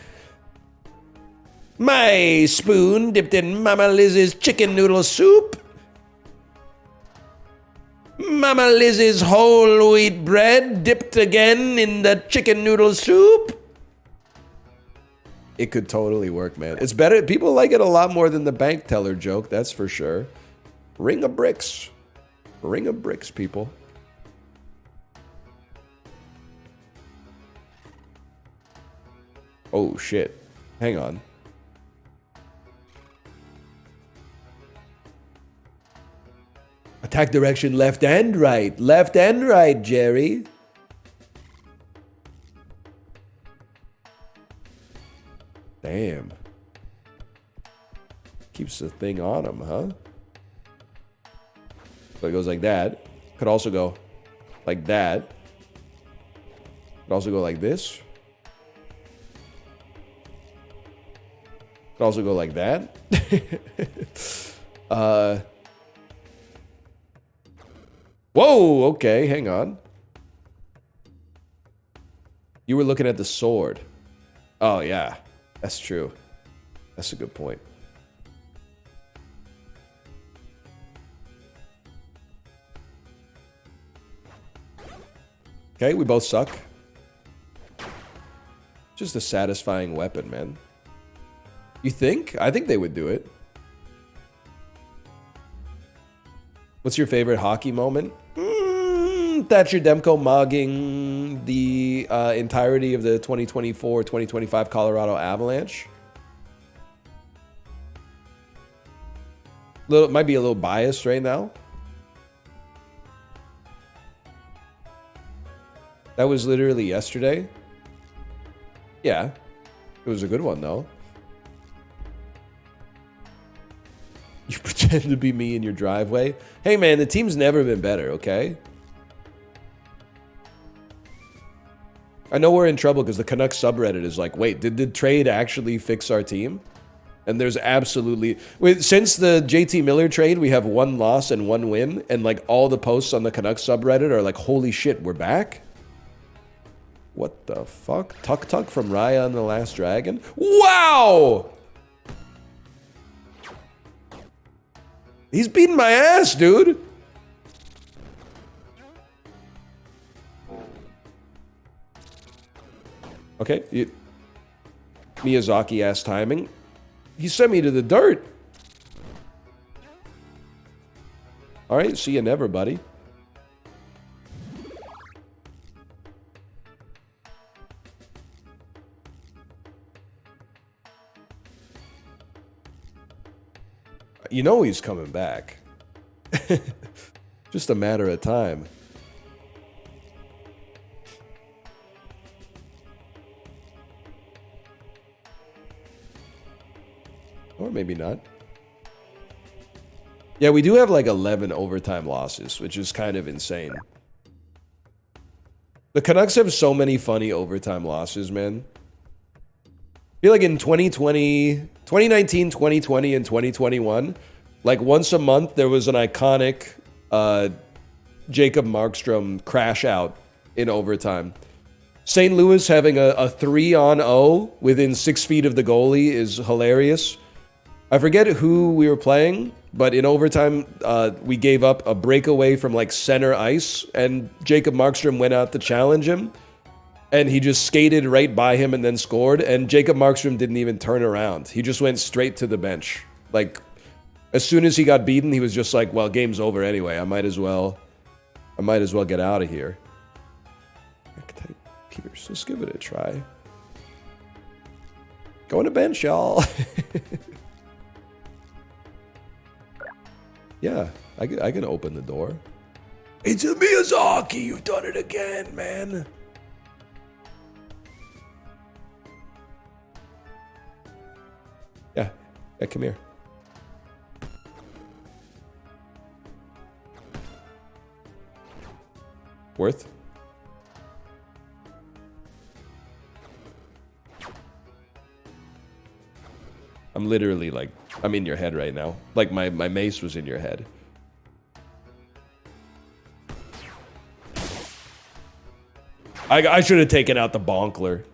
My spoon dipped in Mama Liz's chicken noodle soup. Mama Liz's whole wheat bread dipped again in the chicken noodle soup. It could totally work, man. It's better. People like it a lot more than the bank teller joke, that's for sure. Ring of bricks. Ring of bricks, people. Oh, shit. Hang on. Attack direction left and right. Left and right, Jerry. Damn. Keeps the thing on him, huh? So it goes like that. Could also go like that. Could also go like this. Could also go like that. Whoa, okay, hang on. You were looking at the sword. Oh, yeah. That's true. That's a good point. Okay, we both suck. Just a satisfying weapon, man. You think? I think they would do it. What's your favorite hockey moment? Thatcher Demko mogging the entirety of the 2024-2025 Colorado Avalanche. Might be a little biased right now. That was literally yesterday. Yeah. It was a good one, though. You pretend to be me in your driveway. Hey, man, the team's never been better, okay? I know we're in trouble because the Canucks subreddit is like, wait, did the trade actually fix our team? And there's absolutely... Since the JT Miller trade, we have 1 loss and 1 win. And, like, all the posts on the Canucks subreddit are like, holy shit, we're back? What the fuck? Tuk Tuk from Raya and the Last Dragon? Wow! He's beating my ass, dude! Okay, Miyazaki-ass timing. He sent me to the dirt. Alright, see you never, buddy. You know he's coming back. Just a matter of time. Or maybe not. Yeah, we do have like 11 overtime losses, which is kind of insane. The Canucks have so many funny overtime losses, man. I feel like in 2019, 2020, and 2021, like once a month, there was an iconic Jacob Markstrom crash out in overtime. St. Louis having a 3-on-0 within 6 feet of the goalie is hilarious. I forget who we were playing, but in overtime, we gave up a breakaway from like center ice, and Jacob Markstrom went out to challenge him, and he just skated right by him and then scored, and Jacob Markstrom didn't even turn around. He just went straight to the bench. Like, as soon as he got beaten, he was just like, well, game's over anyway. I might as well get out of here. Archetype Pierce. Let's give it a try. Going to bench, y'all. Yeah, I can open the door. It's a Miyazaki! You've done it again, man! Yeah, come here. Worth? I'm literally like, I'm in your head right now. Like my mace was in your head. I should have taken out the Bonkler.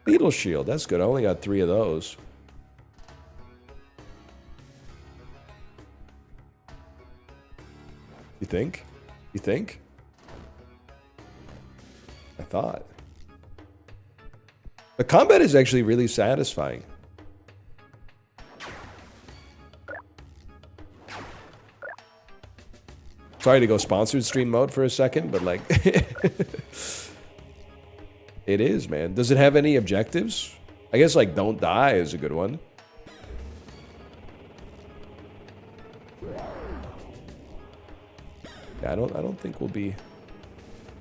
Beetle Shield, that's good. I only got 3 of those. You think? You think? I thought. The combat is actually really satisfying. Sorry to go sponsored stream mode for a second, but like... It is, man. Does it have any objectives? I guess like don't die is a good one. Yeah, I don't think we'll be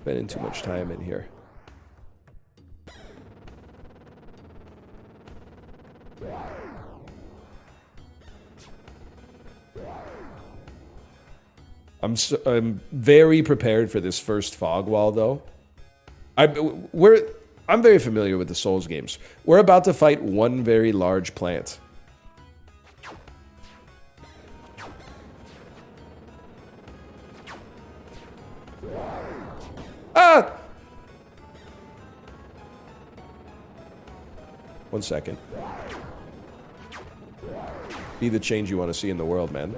spending too much time in here. I'm very prepared for this first fog wall, though. I'm very familiar with the Souls games. We're about to fight one very large plant. Ah! 1 second. Be the change you want to see in the world, man.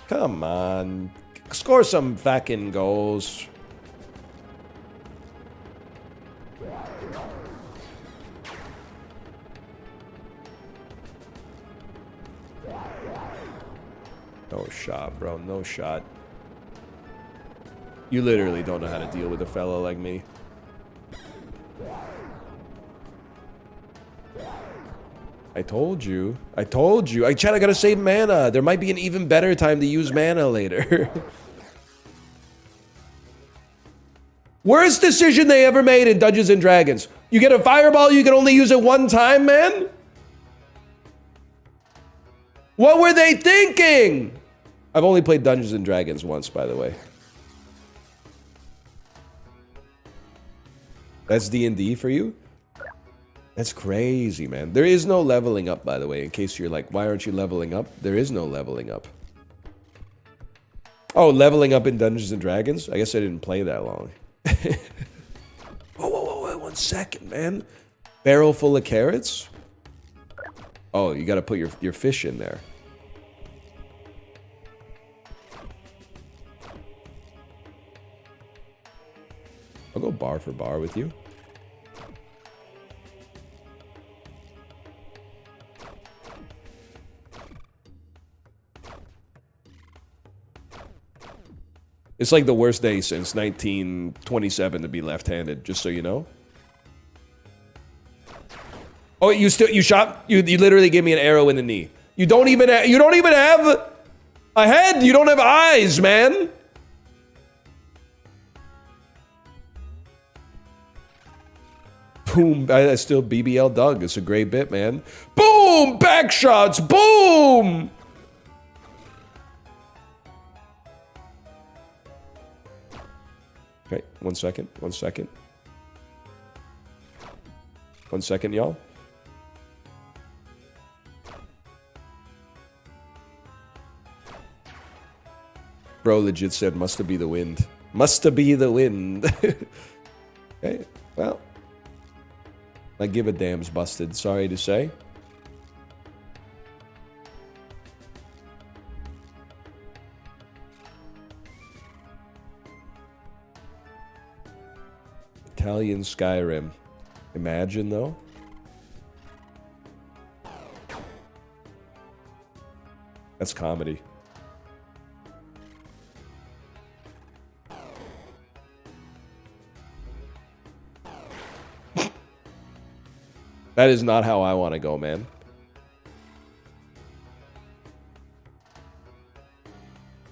Come on. Score some fucking goals. No shot, bro. No shot. You literally don't know how to deal with a fella like me. I told you. I told you. Chad, I gotta save mana. There might be an even better time to use mana later. Worst decision they ever made in Dungeons and Dragons. You get a fireball, you can only use it 1 time, man? What were they thinking? I've only played Dungeons and Dragons once, by the way. That's D&D for you? That's crazy, man. There is no leveling up, by the way, in case you're like, why aren't you leveling up? There is no leveling up. Oh, leveling up in Dungeons and Dragons? I guess I didn't play that long. Whoa, 1 second, man. Barrel full of carrots? Oh, you gotta put your fish in there. I'll go bar for bar with you. It's like the worst day since 1927 to be left-handed, just so you know. Oh, you shot? You literally gave me an arrow in the knee. You don't even have a head. You don't have eyes, man. Boom. I still BBL Doug. It's a great bit, man. Boom! Back shots. Boom! Okay, 1 second. 1 second. 1 second, y'all. Bro legit said, must be the wind. Must be the wind. Okay, well. I give a damn's busted, sorry to say. Italian Skyrim. Imagine, though. That's comedy. That is not how I want to go, man.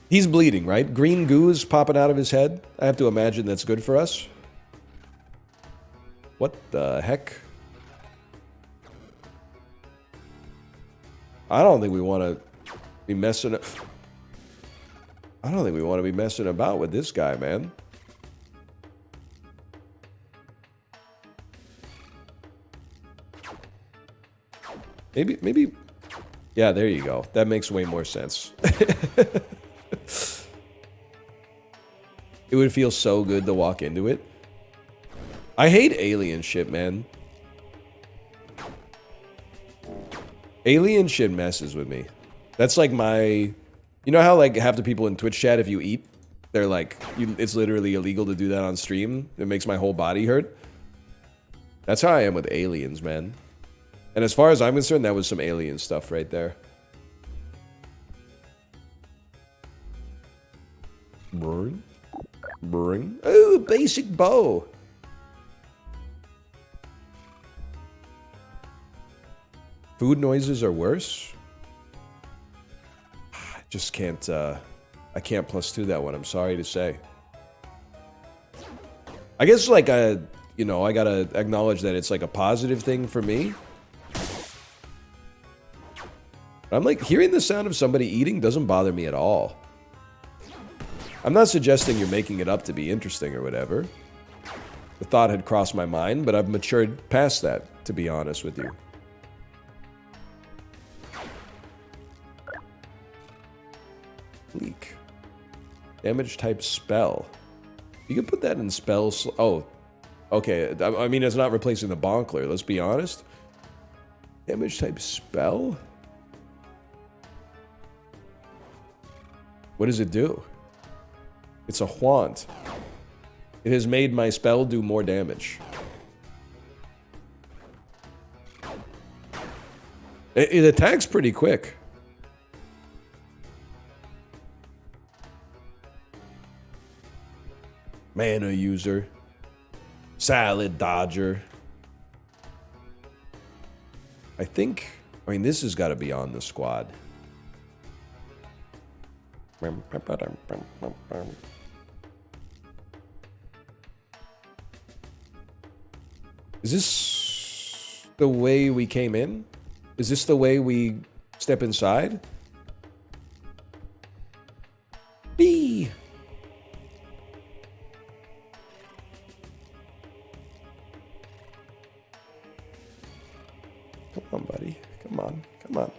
He's bleeding, right? Green goo's popping out of his head. I have to imagine that's good for us. What the heck? I don't think we want to be messing up. I don't think we want to be messing about with this guy, man. Maybe Yeah, there you go. That makes way more sense. It would feel so good to walk into it. I hate alien shit, man. Alien shit messes with me. That's like my... You know how like half the people in Twitch chat, if you eat, they're like, it's literally illegal to do that on stream. It makes my whole body hurt. That's how I am with aliens, man. And as far as I'm concerned, that was some alien stuff right there. Burn. Burn. Oh, basic bow. Food noises are worse. I just can't, I can't +2 that one, I'm sorry to say. I guess, like, you know, I gotta acknowledge that it's, like, a positive thing for me. I'm, like, hearing the sound of somebody eating doesn't bother me at all. I'm not suggesting you're making it up to be interesting or whatever. The thought had crossed my mind, but I've matured past that, to be honest with you. Leak. Damage type spell. You can put that in spells. Oh, okay. I mean, it's not replacing the Bonkler, let's be honest. Damage type spell? What does it do? It's a Haunt. It has made my spell do more damage. It attacks pretty quick. Mana user. Salad dodger. I mean, this has got to be on the squad. Is this the way we came in? Is this the way we step inside? B. Come on, buddy. Come on. Come on.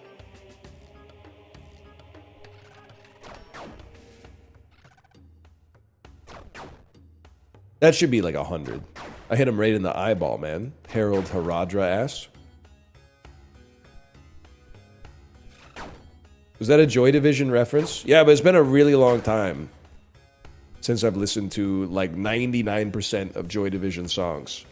That should be like 100. I hit him right in the eyeball, man. Harold Haradra ass. Was that a Joy Division reference? Yeah, but it's been a really long time since I've listened to like 99% of Joy Division songs.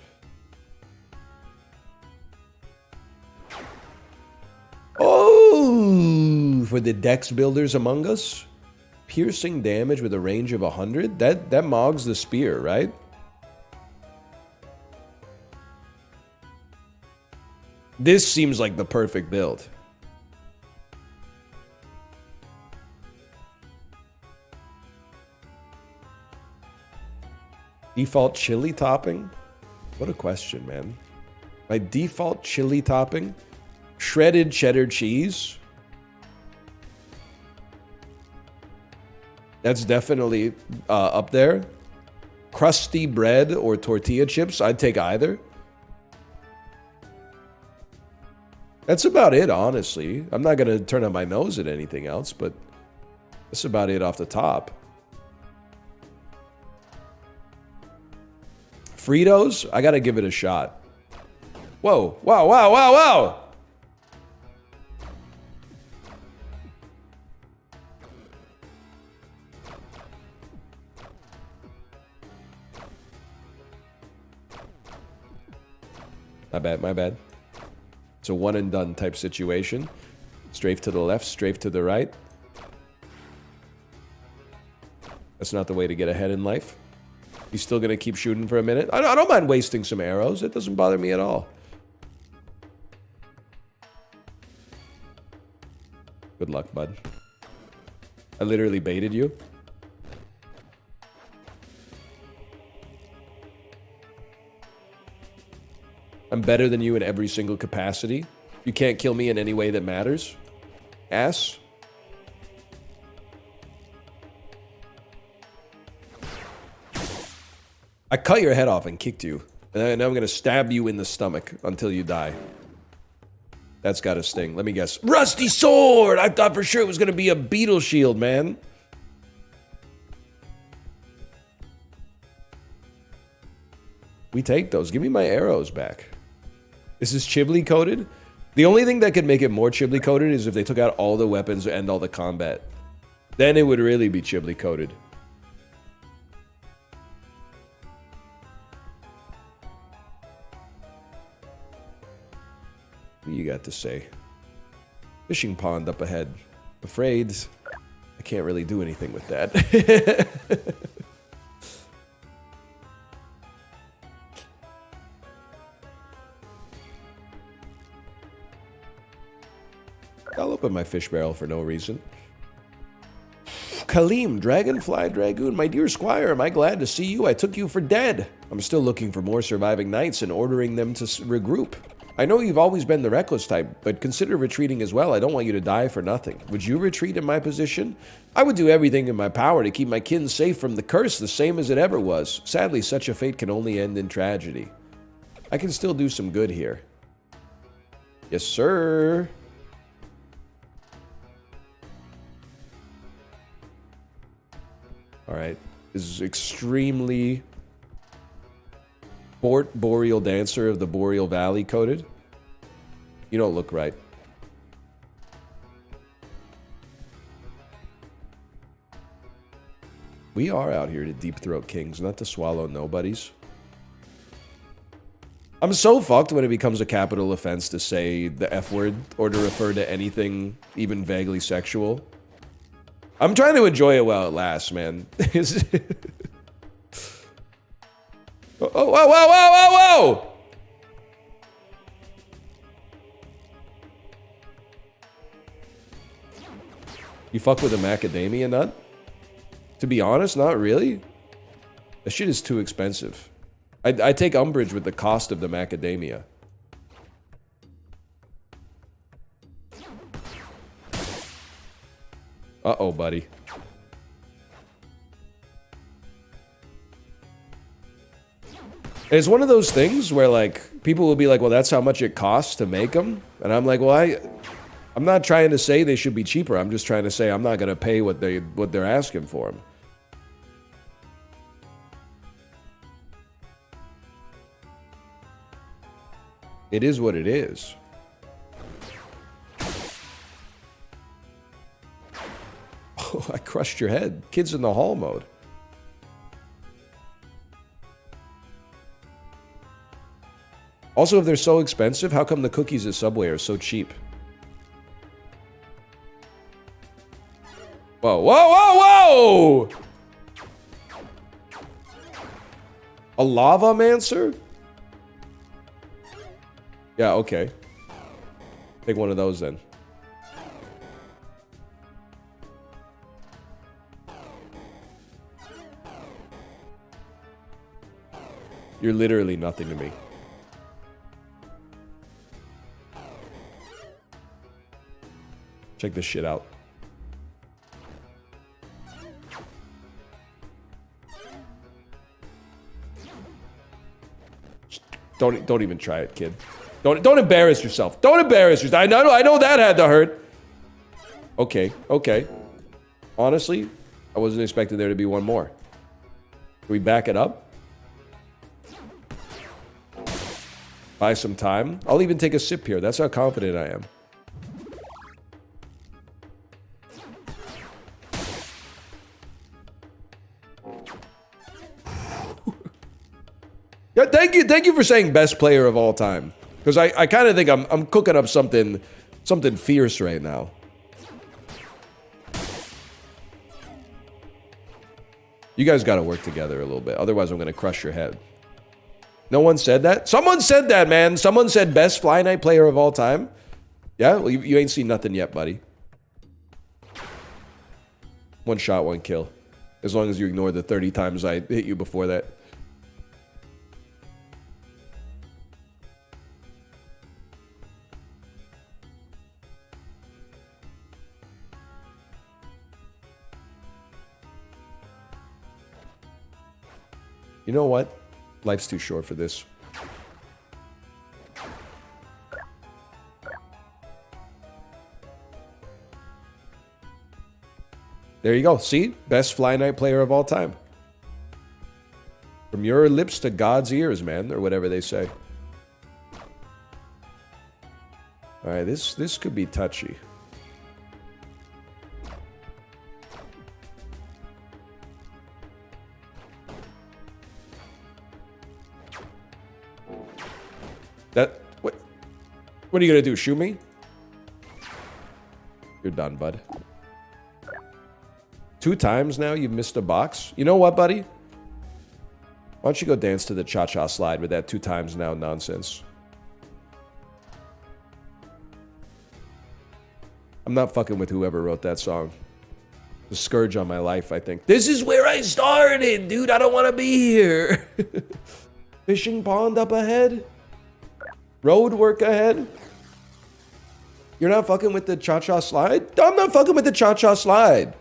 Oh, for the Dex builders among us? Piercing damage with a range of 100? That mogs the spear, right? This seems like the perfect build. Default chili topping? What a question, man. My default chili topping? Shredded cheddar cheese? That's definitely up there. Crusty bread or tortilla chips? I'd take either. That's about it, honestly. I'm not going to turn up my nose at anything else, but that's about it off the top. Fritos? I got to give it a shot. Whoa. Wow, wow, wow, wow! My bad, my bad. It's a one and done type situation. Strafe to the left, strafe to the right. That's not the way to get ahead in life. He's still gonna keep shooting for a minute. I don't mind wasting some arrows. It doesn't bother me at all. Good luck, bud. I literally baited you. I'm better than you in every single capacity. You can't kill me in any way that matters. Ass. I cut your head off and kicked you. And now I'm going to stab you in the stomach until you die. That's got a sting. Let me guess. Rusty sword! I thought for sure it was going to be a beetle shield, man. We take those. Give me my arrows back. This is Chibli coated? The only thing that could make it more Chibli coated is if they took out all the weapons and all the combat. Then it would really be Chibli coated. What do you got to say? Fishing pond up ahead. Afraid I can't really do anything with that. I'll open my fish barrel for no reason. Kaleem, Dragonfly Dragoon, my dear squire, am I glad to see you? I took you for dead. I'm still looking for more surviving knights and ordering them to regroup. I know you've always been the reckless type, but consider retreating as well. I don't want you to die for nothing. Would you retreat in my position? I would do everything in my power to keep my kin safe from the curse, the same as it ever was. Sadly, such a fate can only end in tragedy. I can still do some good here. Yes, sir. Alright. This is extremely Boreal Dancer of the Boreal Valley coded. You don't look right. We are out here to deep throat kings, not to swallow nobodies. I'm so fucked when it becomes a capital offense to say the F word or to refer to anything even vaguely sexual. I'm trying to enjoy it while it lasts, man. Oh, whoa, whoa, whoa, whoa, whoa! You fuck with a macadamia nut? To be honest, not really. That shit is too expensive. I take umbrage with the cost of the macadamia. Uh-oh, buddy. It's one of those things where, like, people will be like, well, that's how much it costs to make them. And I'm like, well, I'm not trying to say they should be cheaper. I'm just trying to say I'm not going to pay what they're asking for them. It is what it is. Oh, I crushed your head. Kids in the hall mode. Also, if they're so expensive, how come the cookies at Subway are so cheap? Whoa, whoa, whoa, whoa! A lava mancer? Yeah, okay. Take one of those then. You're literally nothing to me. Check this shit out. Don't even try it, kid. Don't embarrass yourself. Don't embarrass yourself. I know that had to hurt. Okay, okay. Honestly, I wasn't expecting there to be one more. Can we back it up? Buy some time. I'll even take a sip here. That's how confident I am. Yeah, thank you for saying best player of all time. Because I kind of think I'm cooking up something fierce right now. You guys got to work together a little bit. Otherwise, I'm going to crush your head. No one said that? Someone said that, man. Someone said best FlyKnight player of all time. Yeah? Well, you ain't seen nothing yet, buddy. One shot, one kill. As long as you ignore the 30 times I hit you before that. You know what? Life's too short for this. There you go. See? Best FlyKnight player of all time. From your lips to God's ears, man, or whatever they say. All right, this could be touchy. What are you gonna do? Shoot me? You're done, bud. 2 times now you've missed a box. You know what, buddy? Why don't you go dance to the cha-cha slide with that 2 times now nonsense? I'm not fucking with whoever wrote that song. The scourge on my life, I think. This is where I started, dude. I don't want to be here. Fishing pond up ahead. Road work ahead. You're not fucking with the cha-cha slide? I'm not fucking with the cha-cha slide.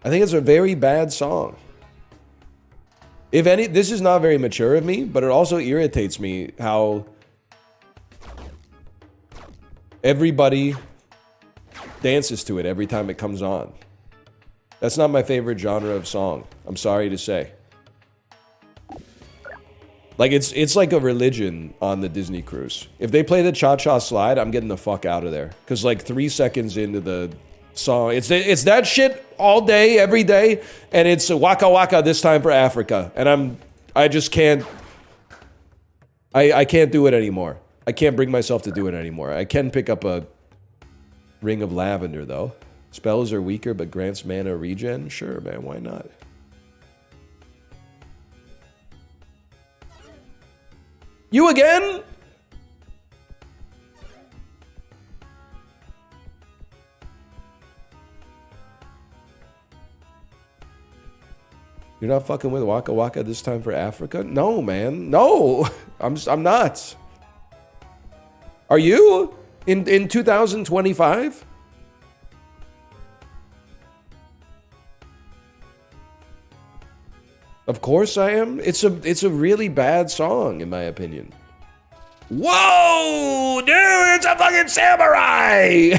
I think it's a very bad song. If any, this is not very mature of me, but it also irritates me how everybody dances to it every time it comes on. That's not my favorite genre of song. I'm sorry to say. Like, it's like a religion on the Disney cruise. If they play the cha-cha slide, I'm getting the fuck out of there. Because, like, 3 seconds into the song, it's that shit all day, every day, and it's waka waka this time for Africa. And I just can't, I can't do it anymore. I can't bring myself to do it anymore. I can pick up a Ring of Lavender, though. Spells are weaker, but grants mana regen? Sure, man, why not? You again? You're not fucking with Waka Waka this time for Africa? No, man. No. I'm not. Are you? In 2025? Of course I am. It's a really bad song, in my opinion. Whoa, dude, it's a fucking samurai!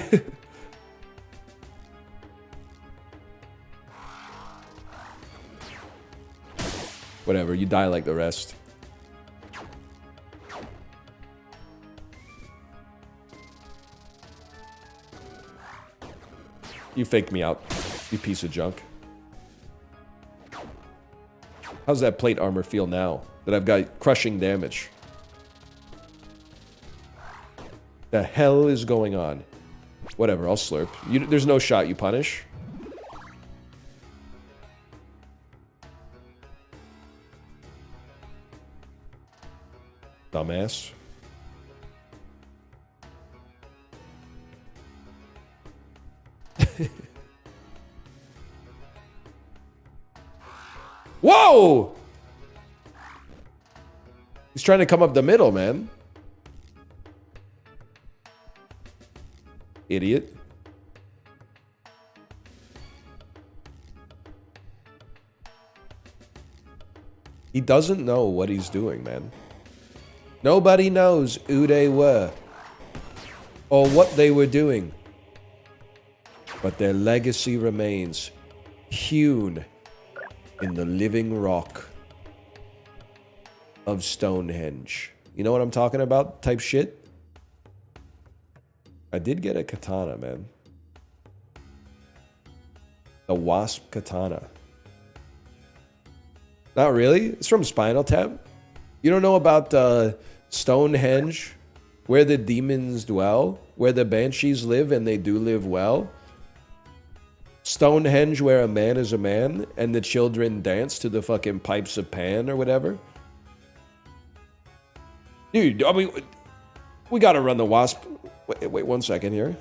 Whatever, you die like the rest. You faked me out, you piece of junk. How's that plate armor feel now that I've got crushing damage? The hell is going on? Whatever, I'll slurp. There's no shot you punish. Dumbass. Whoa! He's trying to come up the middle, man. Idiot. He doesn't know what he's doing, man. Nobody knows who they were or what they were doing. But their legacy remains hewn in the living rock of Stonehenge. You know what I'm talking about? Type shit. I did get a katana, man. A wasp katana. Not really. It's from Spinal Tap. You don't know about Stonehenge, where the demons dwell, where the banshees live, and they do live well? Stonehenge, where a man is a man, and the children dance to the fucking pipes of Pan or whatever? Dude, I mean, we gotta run the Wasp. Wait 1 second here.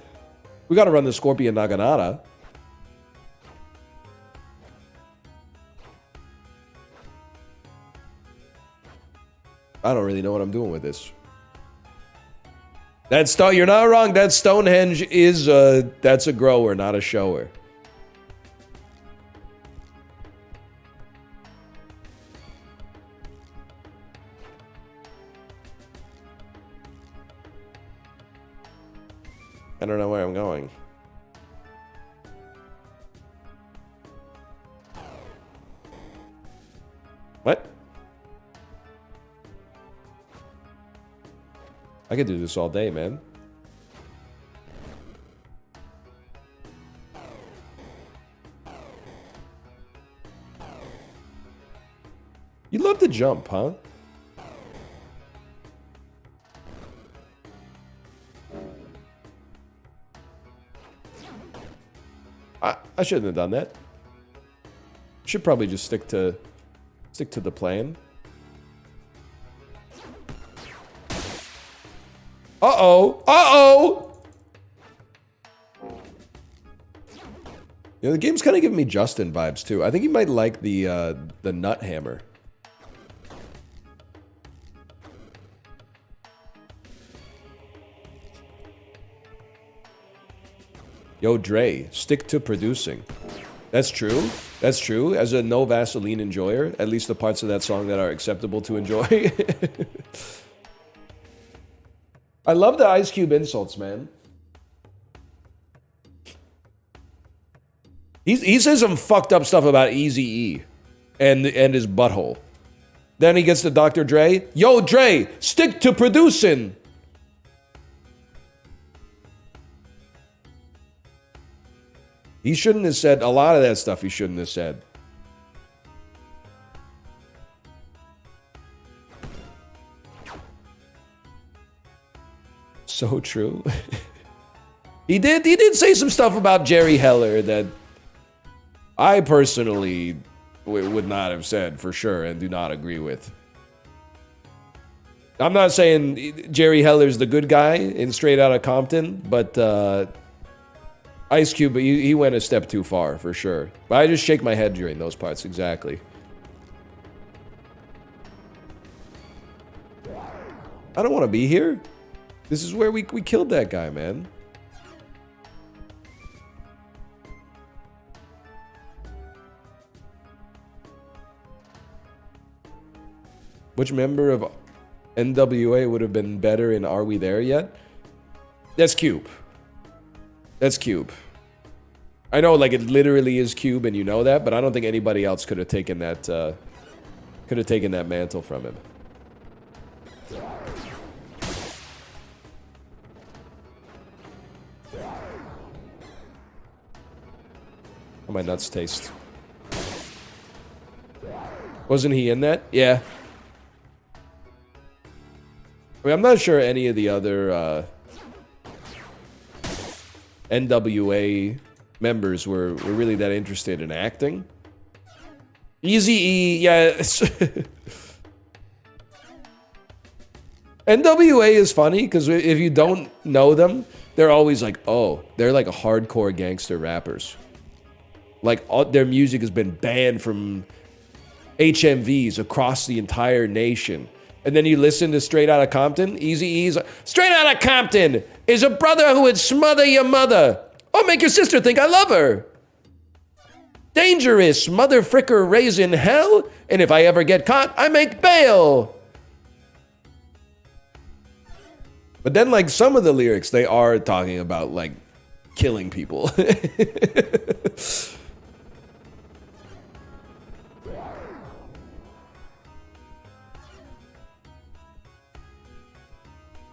We gotta run the Scorpion Naginata. I don't really know what I'm doing with this. You're not wrong. That Stonehenge is that's a grower, not a shower. I don't know where I'm going. What? I could do this all day, man. You love to jump, huh? I shouldn't have done that. Should probably just stick to the plan. Uh-oh! Uh-oh! You know, the game's kind of giving me Justin vibes, too. I think you might like the nut hammer. Yo, Dre, stick to producing. That's true. That's true. As a no Vaseline enjoyer, at least the parts of that song that are acceptable to enjoy. I love the Ice Cube insults, man. He says some fucked up stuff about Eazy-E and his butthole. Then he gets to Dr. Dre. Yo, Dre, stick to producing. He shouldn't have said a lot of that stuff. He shouldn't have said. So true. He did say some stuff about Jerry Heller that I personally would not have said for sure and do not agree with. I'm not saying Jerry Heller's the good guy in Straight Outta Compton, but Ice Cube, he went a step too far, for sure. But I just shake my head during those parts, exactly. I don't want to be here. This is where we killed that guy, man. Which member of NWA would have been better in Are We There Yet? That's Cube. That's Cube. I know, like, it literally is Cube, and you know that, but I don't think anybody else could have taken that, mantle from him. How my nuts taste. Wasn't he in that? Yeah. I mean, I'm not sure any of the other, NWA members were really that interested in acting. Eazy-E, yeah. NWA is funny because if you don't know them, they're always like, oh, they're like a hardcore gangster rappers. Like, their music has been banned from HMVs across the entire nation. And then you listen to Straight Outta Compton, Eazy-E's like, Straight Outta Compton is a brother who would smother your mother. Or make your sister think I love her. Dangerous mother fricker raised in hell. And if I ever get caught, I make bail. But then, like, some of the lyrics, they are talking about, like, killing people.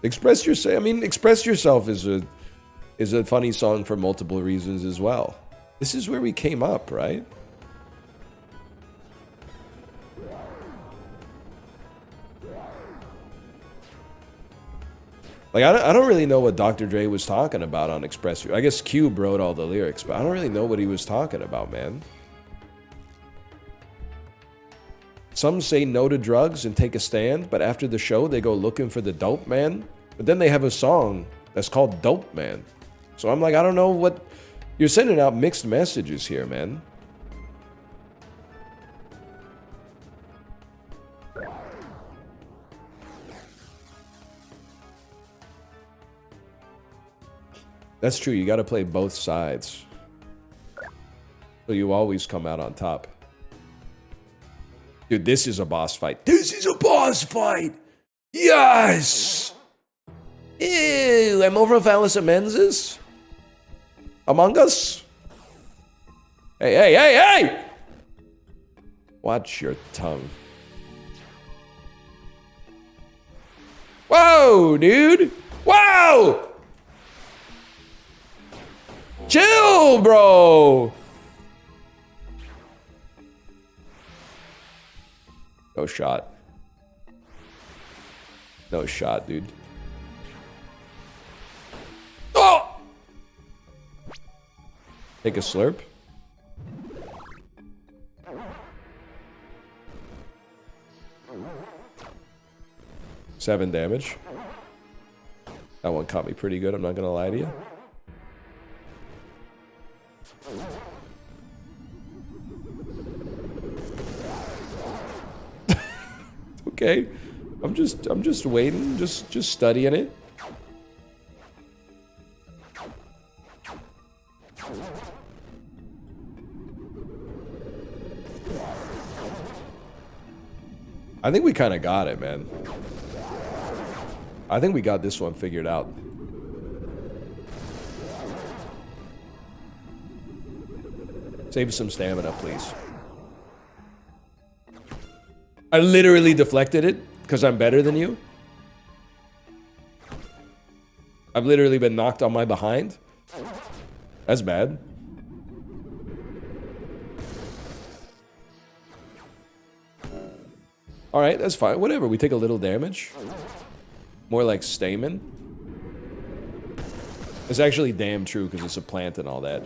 Express Yourself. I mean, Express Yourself is a funny song for multiple reasons as well. This is where we came up, right? Like, I don't really know what Dr. Dre was talking about on Express Yourself. I guess Cube wrote all the lyrics, but I don't really know what he was talking about, man. Some say no to drugs and take a stand, but after the show, they go looking for the dope man. But then they have a song that's called Dope Man. So I'm like, I don't know what... You're sending out mixed messages here, man. That's true, you gotta play both sides. So you always come out on top. Dude, this is a boss fight. This is a boss fight! Yes! Ew, Amorphophallus amensis? Among Us? Hey, hey, hey, hey! Watch your tongue. Whoa, dude! Whoa! Chill, bro! No shot. No shot, dude. Oh! Take a slurp. Seven damage. That one caught me pretty good, I'm not gonna lie to you. Okay. I'm just waiting, just studying it. I think we kind of got it, man. I think we got this one figured out. Save some stamina, please. I literally deflected it because I'm better than you. I've literally been knocked on my behind. That's bad. Alright, that's fine. Whatever, we take a little damage. More like stamen. It's actually damn true because it's a plant and all that.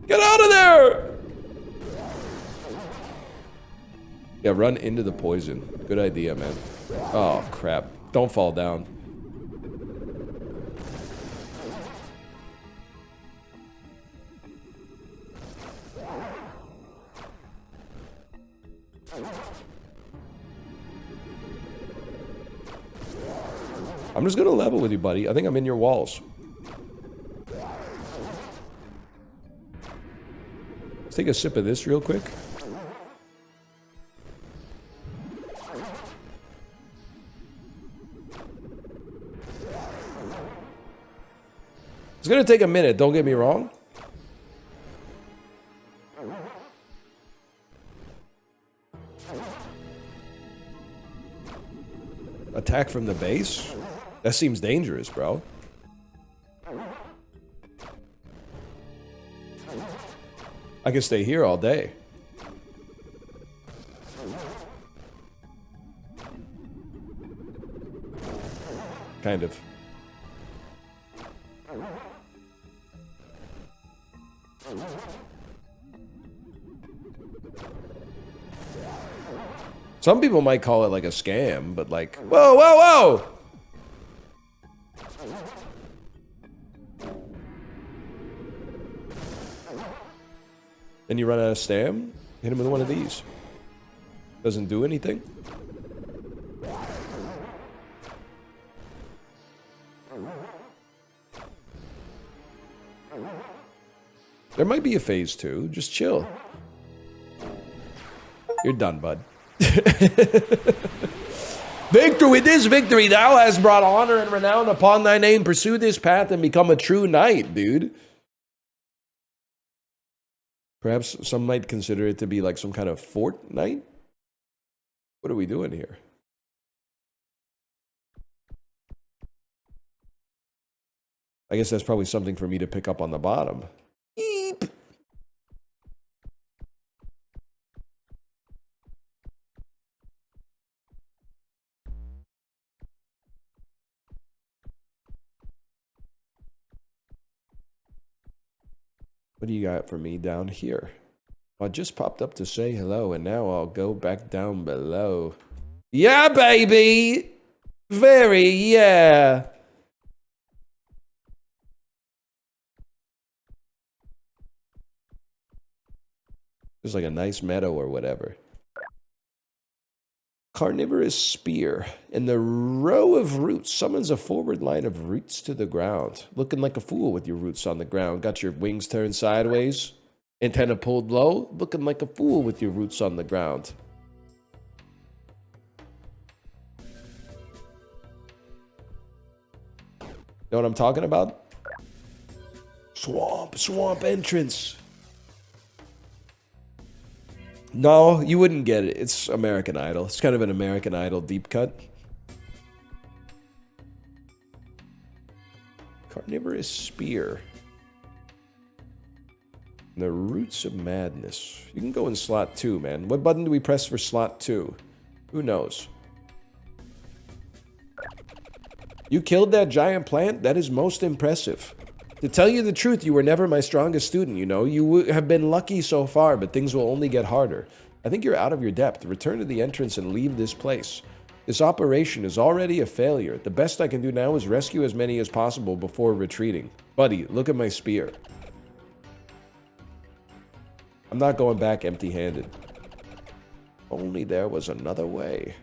Get out of there! Yeah, run into the poison. Good idea, man. Oh, crap. Don't fall down. I'm just gonna level with you, buddy. I think I'm in your walls. Let's take a sip of this real quick. It's gonna take a minute, don't get me wrong. Attack from the base? That seems dangerous, bro. I can stay here all day. Kind of. Some people might call it like a scam, but like, whoa, whoa, whoa! Then you run out of stam, hit him with one of these. Doesn't do anything. There might be a phase 2, just chill. You're done, bud. Victor, with this victory, thou hast brought honor and renown upon thy name. Pursue this path and become a true knight, dude. Perhaps some might consider it to be like some kind of Fortnite. What are we doing here? I guess that's probably something for me to pick up on the bottom. Eep. What do you got for me down here? I just popped up to say hello, and now I'll go back down below. Yeah, baby! Very, yeah. It's like a nice meadow or whatever. carnivorous spear. And the row of roots summons a forward line of roots to the ground. Looking like a fool with your roots on the ground. Got your wings turned sideways. Antenna pulled low. Looking like a fool with your roots on the ground. Know what I'm talking about? Swamp entrance. No, you wouldn't get it. It's American Idol. It's kind of an American Idol deep cut. Carnivorous spear. The roots of madness. You can go in slot 2, man. What button do we press for slot 2? Who knows? You killed that giant plant? That is most impressive. To tell you the truth, you were never my strongest student, you know. You have been lucky so far, but things will only get harder. I think you're out of your depth. Return to the entrance and leave this place. This operation is already a failure. The best I can do now is rescue as many as possible before retreating. Buddy, look at my spear. I'm not going back empty-handed. Only there was another way.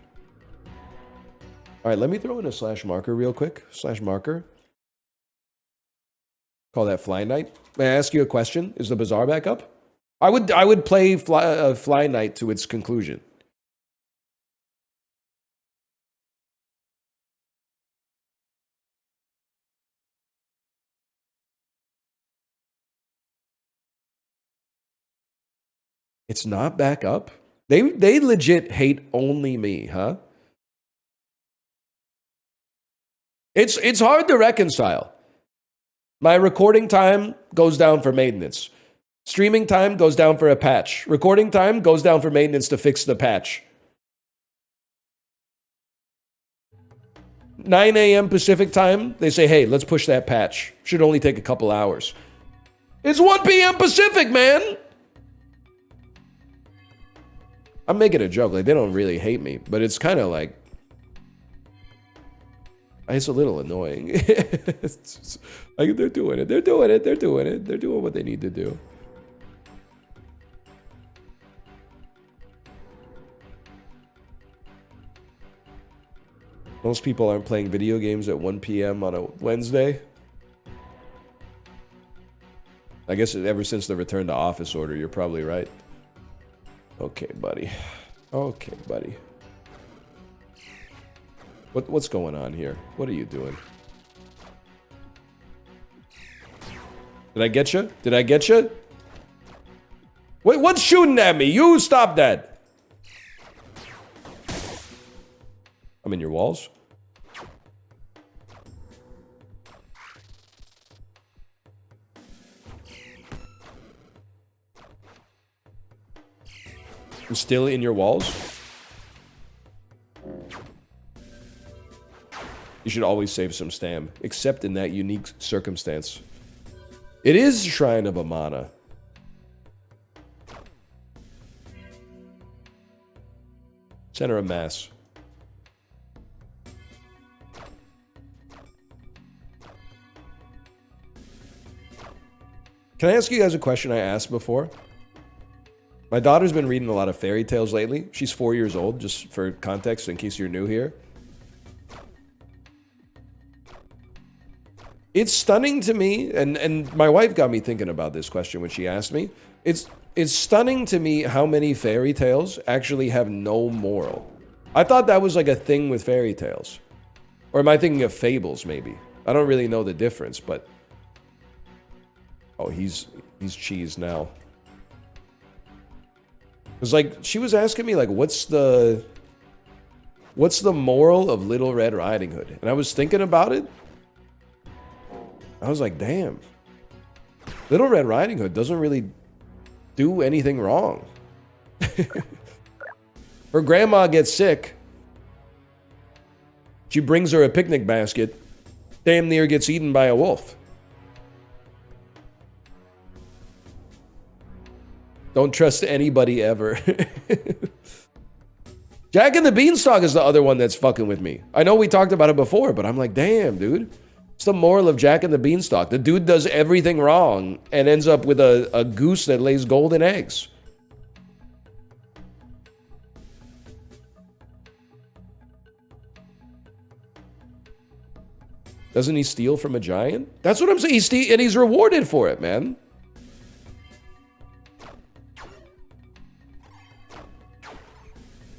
All right, let me throw in a slash marker real quick. Slash marker. Call that FlyKnight. May I ask you a question? Is the Bazaar back up? I would play FlyKnight to its conclusion. It's not back up? They legit hate only me, huh? It's hard to reconcile. My recording time goes down for maintenance. Streaming time goes down for a patch. Recording time goes down for maintenance to fix the patch. 9 a.m. Pacific time, they say, hey, let's push that patch. Should only take a couple hours. It's 1 p.m. Pacific, man! I'm making a joke. Like, they don't really hate me, but it's kind of like... It's a little annoying. Like, they're doing it. They're doing it. They're doing it. They're doing what they need to do. Most people aren't playing video games at 1 p.m. on a Wednesday. I guess ever since the return to office order, you're probably right. Okay, buddy. Okay, buddy. What's going on here? What are you doing? Did I get you? Did I get you? Wait, what's shooting at me? You stop that. I'm in your walls. I'm still in your walls. You should always save some stam, except in that unique circumstance. It is Shrine of Amana. Center of mass. Can I ask you guys a question I asked before? My daughter's been reading a lot of fairy tales lately. She's 4 years old, just for context, in case you're new here. It's stunning to me, and my wife got me thinking about this question when she asked me. It's stunning to me how many fairy tales actually have no moral. I thought that was like a thing with fairy tales. Or am I thinking of fables, maybe? I don't really know the difference, but... Oh, he's cheese now. It was like, she was asking me, like, what's the moral of Little Red Riding Hood? And I was thinking about it. I was like, damn. Little Red Riding Hood doesn't really do anything wrong. Her grandma gets sick. She brings her a picnic basket. Damn near gets eaten by a wolf. Don't trust anybody ever. Jack and the Beanstalk is the other one that's fucking with me. I know we talked about it before, but I'm like, damn, dude. It's the moral of Jack and the Beanstalk. The dude does everything wrong and ends up with a goose that lays golden eggs. Doesn't he steal from a giant? That's what I'm saying. And he's rewarded for it, man.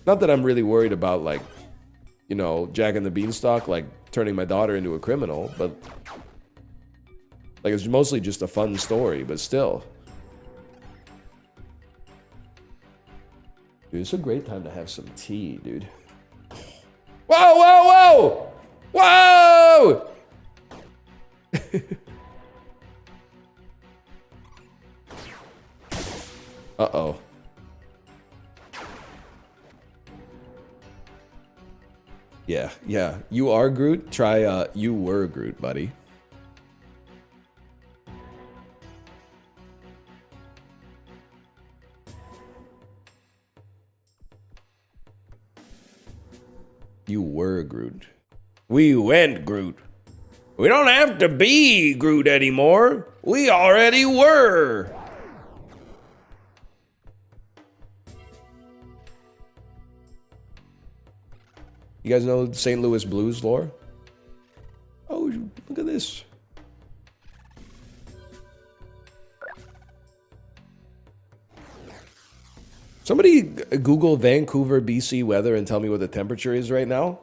Not that I'm really worried about, like, you know, Jack and the Beanstalk, like, turning my daughter into a criminal, but... like, it's mostly just a fun story, but still. Dude, it's a great time to have some tea, dude. Whoa, whoa, whoa! Whoa! Uh-oh. Yeah. You are Groot? Try, you were Groot, buddy. You were Groot. We went Groot. We don't have to be Groot anymore. We already were. You guys know St. Louis Blues lore? Oh, look at this. Somebody Google Vancouver, BC weather and tell me what the temperature is right now.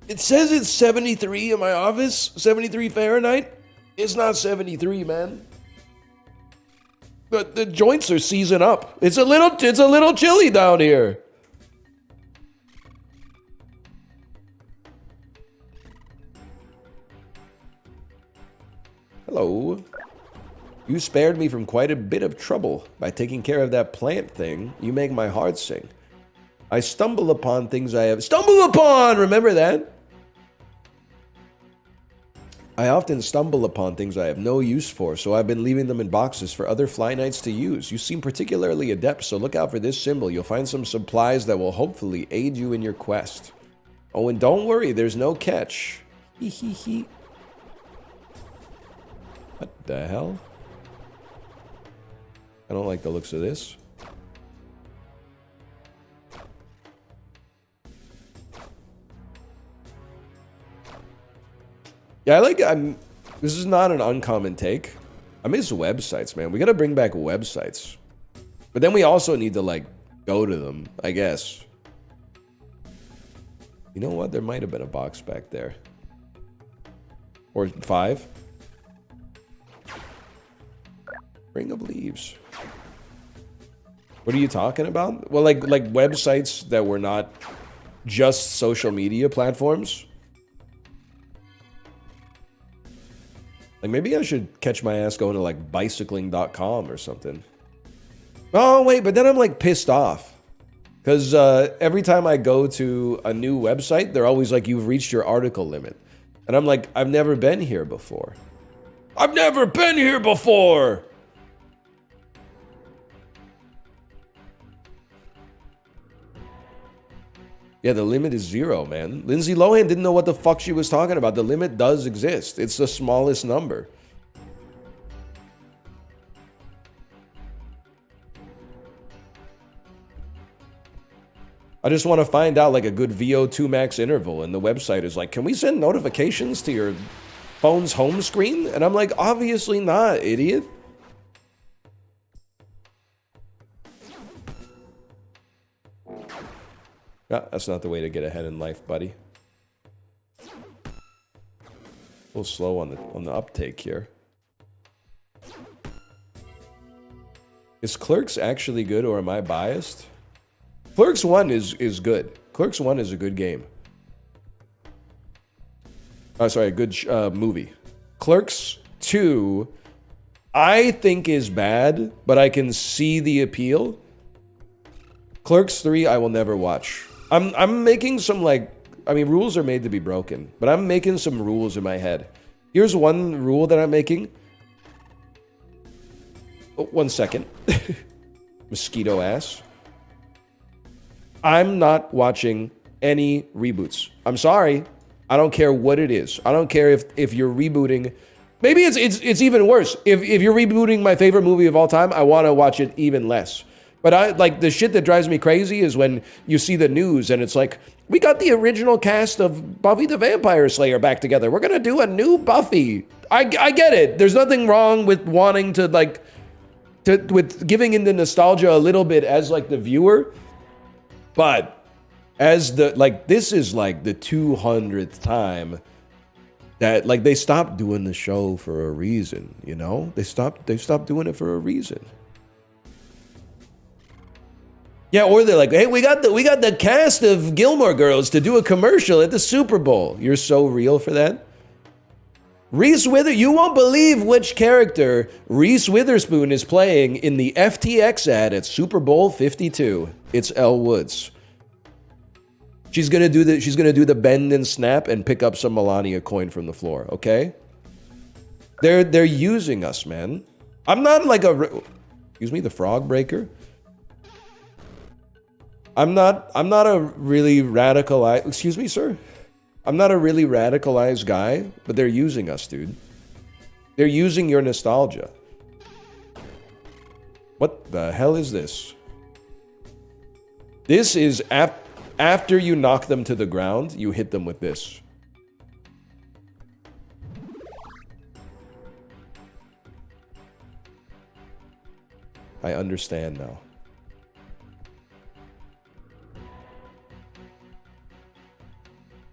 It says it's 73 in my office, 73 Fahrenheit. It's not 73, man. But the joints are seizing up. It's a little chilly down here. Hello. You spared me from quite a bit of trouble by taking care of that plant thing. You make my heart sing. I stumble upon things I have... Stumble upon! Remember that? I often stumble upon things I have no use for, so I've been leaving them in boxes for other FlyKnights to use. You seem particularly adept, so look out for this symbol. You'll find some supplies that will hopefully aid you in your quest. Oh, and don't worry, there's no catch. Hee hee hee. What the hell? I don't like the looks of this. Yeah, this is not an uncommon take. I miss websites, man. We gotta bring back websites. But then we also need to, like, go to them, I guess. You know what? There might have been a box back there. Or 5. Ring of Leaves. What are you talking about? Well, like websites that were not just social media platforms. Like, maybe I should catch my ass going to, like, bicycling.com or something. Oh, wait, but then I'm, like, pissed off. Because every time I go to a new website, they're always like, you've reached your article limit. And I'm like, I've never been here before. I've never been here before! Yeah, the limit is 0, man. Lindsay Lohan didn't know what the fuck she was talking about. The limit does exist. It's the smallest number. I just want to find out, like, a good VO2 max interval, and the website is like, can we send notifications to your phone's home screen? And I'm like, obviously not, idiot. No, that's not the way to get ahead in life, buddy. A little slow on the uptake here. Is Clerks actually good, or am I biased? Clerks 1 is good. Clerks 1 is a good game. Oh, sorry, a good movie. Clerks 2, I think is bad, but I can see the appeal. Clerks 3, I will never watch. I'm making some, like, I mean, rules are made to be broken, but I'm making some rules in my head. Here's one rule that I'm making. Oh, 1 second. Mosquito ass. I'm not watching any reboots. I'm sorry. I don't care what it is. I don't care if you're rebooting. Maybe it's even worse. If you're rebooting my favorite movie of all time, I want to watch it even less. But I like the shit that drives me crazy is when you see the news and it's like, we got the original cast of Buffy the Vampire Slayer back together. We're gonna do a new Buffy. I get it. There's nothing wrong with wanting to like, with giving in the nostalgia a little bit as like the viewer. But as the, like, this is like the 200th time that like they stopped doing the show for a reason, you know? They stopped doing it for a reason. Yeah, or they're like, hey, we got the cast of Gilmore Girls to do a commercial at the Super Bowl. You're so real for that. You won't believe which character Reese Witherspoon is playing in the FTX ad at Super Bowl 52. It's Elle Woods. She's gonna do the bend and snap and pick up some Melania coin from the floor. Okay. They're using us, man. I'm not like excuse me, the frog breaker. I'm not a really radicalized, excuse me, sir. I'm not a really radicalized guy, but they're using us, dude. They're using your nostalgia. What the hell is this? This is after you knock them to the ground, you hit them with this. I understand now.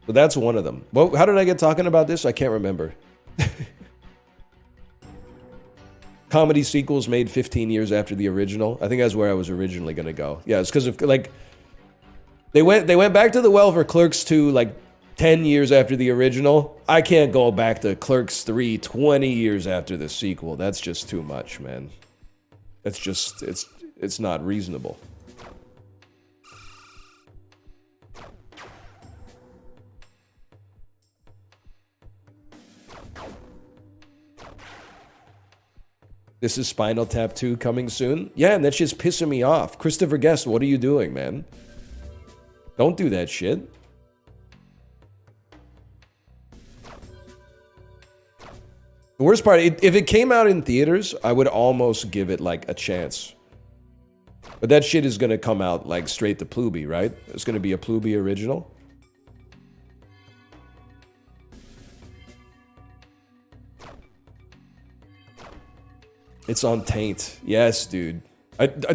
So that's one of them. Well, how did I get talking about this? I can't remember. Comedy sequels made 15 years after the original. I think that's where I was originally going to go. Yeah, it's because of, like, they went back to the well for Clerks 2, like, 10 years after the original. I can't go back to Clerks 3 20 years after the sequel. That's just too much, man. That's just, it's not reasonable. This is Spinal Tap 2 coming soon? Yeah, and that's just pissing me off. Christopher Guest, what are you doing, man? Don't do that shit. The worst part, if it came out in theaters, I would almost give it, like, a chance. But that shit is gonna come out, like, straight to Pluby, right? It's gonna be a Pluby original. It's on Taint. Yes, dude.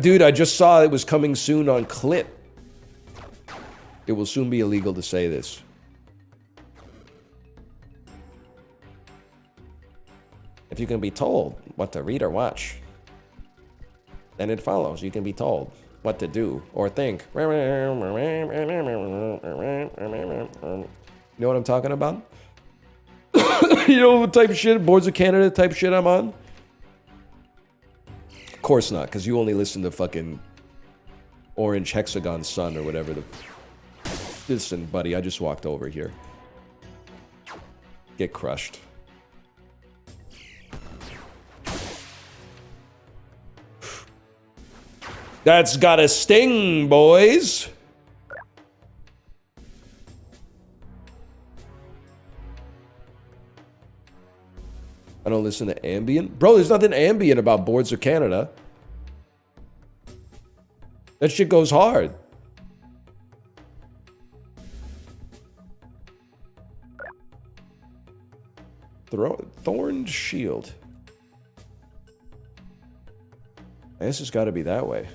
Dude, I just saw it was coming soon on Clit. It will soon be illegal to say this. If you can be told what to read or watch, then it follows you can be told what to do or think. You know what I'm talking about? You know what type of shit, Boards of Canada type shit I'm on? Of course not, because you only listen to fucking Orange Hexagon Sun or whatever the... Listen, buddy, I just walked over here. Get crushed. That's got a sting, boys! I don't listen to ambient. Bro, there's nothing ambient about Boards of Canada. That shit goes hard. Thorned Shield. I guess it's gotta be that way.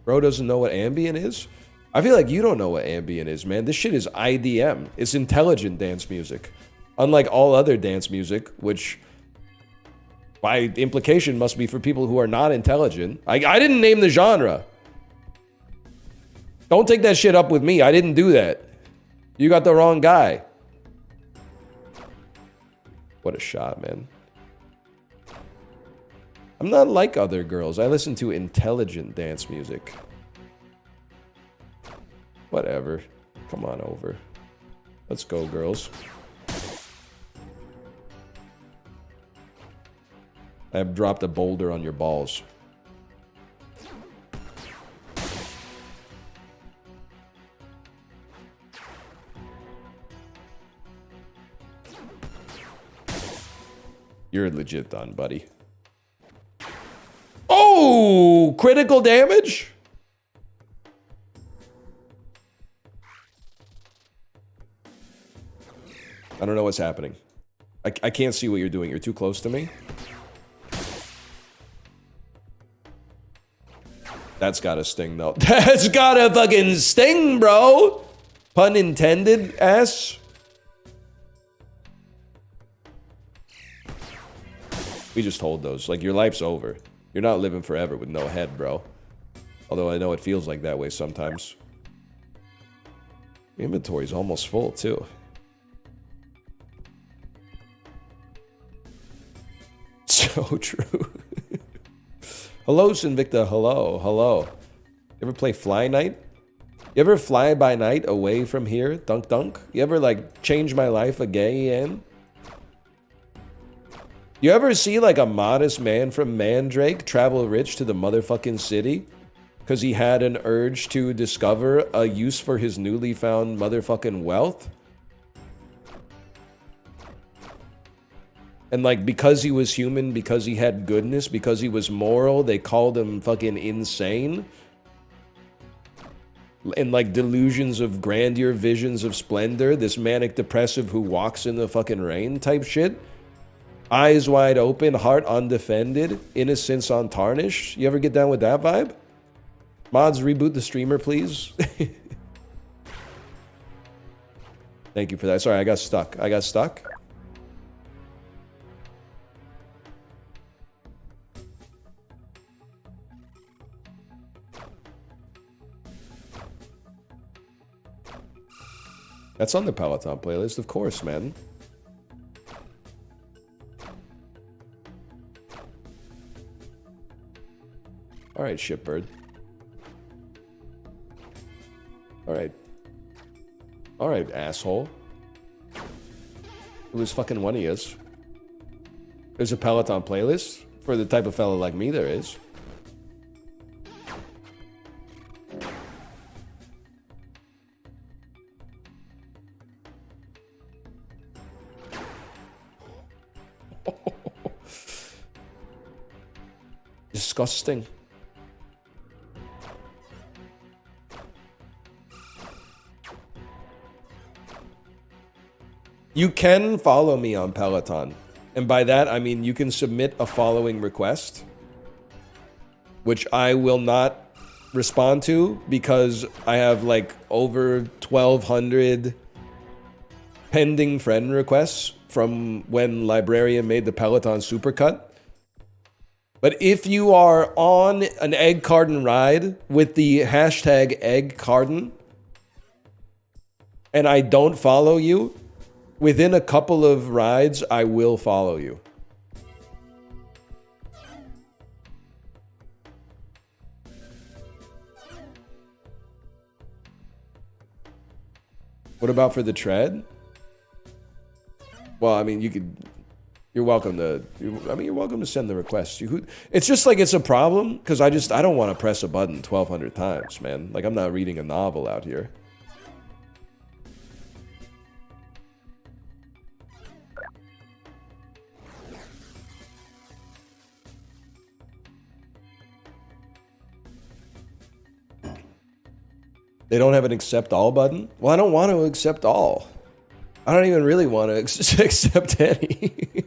Bro doesn't know what ambient is? I feel like you don't know what ambient is, man. This shit is IDM. It's intelligent dance music. Unlike all other dance music, which by implication must be for people who are not intelligent. I didn't name the genre. Don't take that shit up with me. I didn't do that. You got the wrong guy. What a shot, man. I'm not like other girls. I listen to intelligent dance music. Whatever. Come on over. Let's go, girls. I have dropped a boulder on your balls. You're legit done, buddy. Ooh, critical damage? I don't know what's happening. I can't see what you're doing. You're too close to me. That's gotta sting, though. That's gotta fucking sting, bro! Pun intended, ass. We just hold those. Like, your life's over. You're not living forever with no head, bro. Although I know it feels like that way sometimes. Inventory's almost full, too. So true. Hello, Sinvicta. Hello. Hello. You ever play FlyKnight? You ever fly by night away from here? Dunk dunk? You ever, like, change my life again? You ever see, like, a modest man from Mandrake travel rich to the motherfucking city? Because he had an urge to discover a use for his newly found motherfucking wealth? And, like, because he was human, because he had goodness, because he was moral, they called him fucking insane? And, like, delusions of grandeur, visions of splendor, this manic depressive who walks in the fucking rain type shit? Eyes wide open, heart undefended, innocence untarnished. You ever get down with that vibe? Mods, reboot the streamer, please. Thank you for that. Sorry, I got stuck. I got stuck. That's on the Peloton playlist, of course, man. Alright, shitbird. Alright. Alright, asshole. Who is fucking one he is? There's a Peloton playlist? For the type of fella like me, there is. Disgusting. You can follow me on Peloton. And by that, I mean you can submit a following request, which I will not respond to because I have like over 1,200 pending friend requests from when Librarian made the Peloton Supercut. But if you are on an egg carton ride with the hashtag egg carton and I don't follow you, within a couple of rides, I will follow you. What about for the tread? Well, I mean, you could... You're welcome to... you're welcome to send the request. It's just like it's a problem, because I don't want to press a button 1,200 times, man. Like, I'm not reading a novel out here. They don't have an accept all button? Well, I don't want to accept all. I don't even really want to accept any.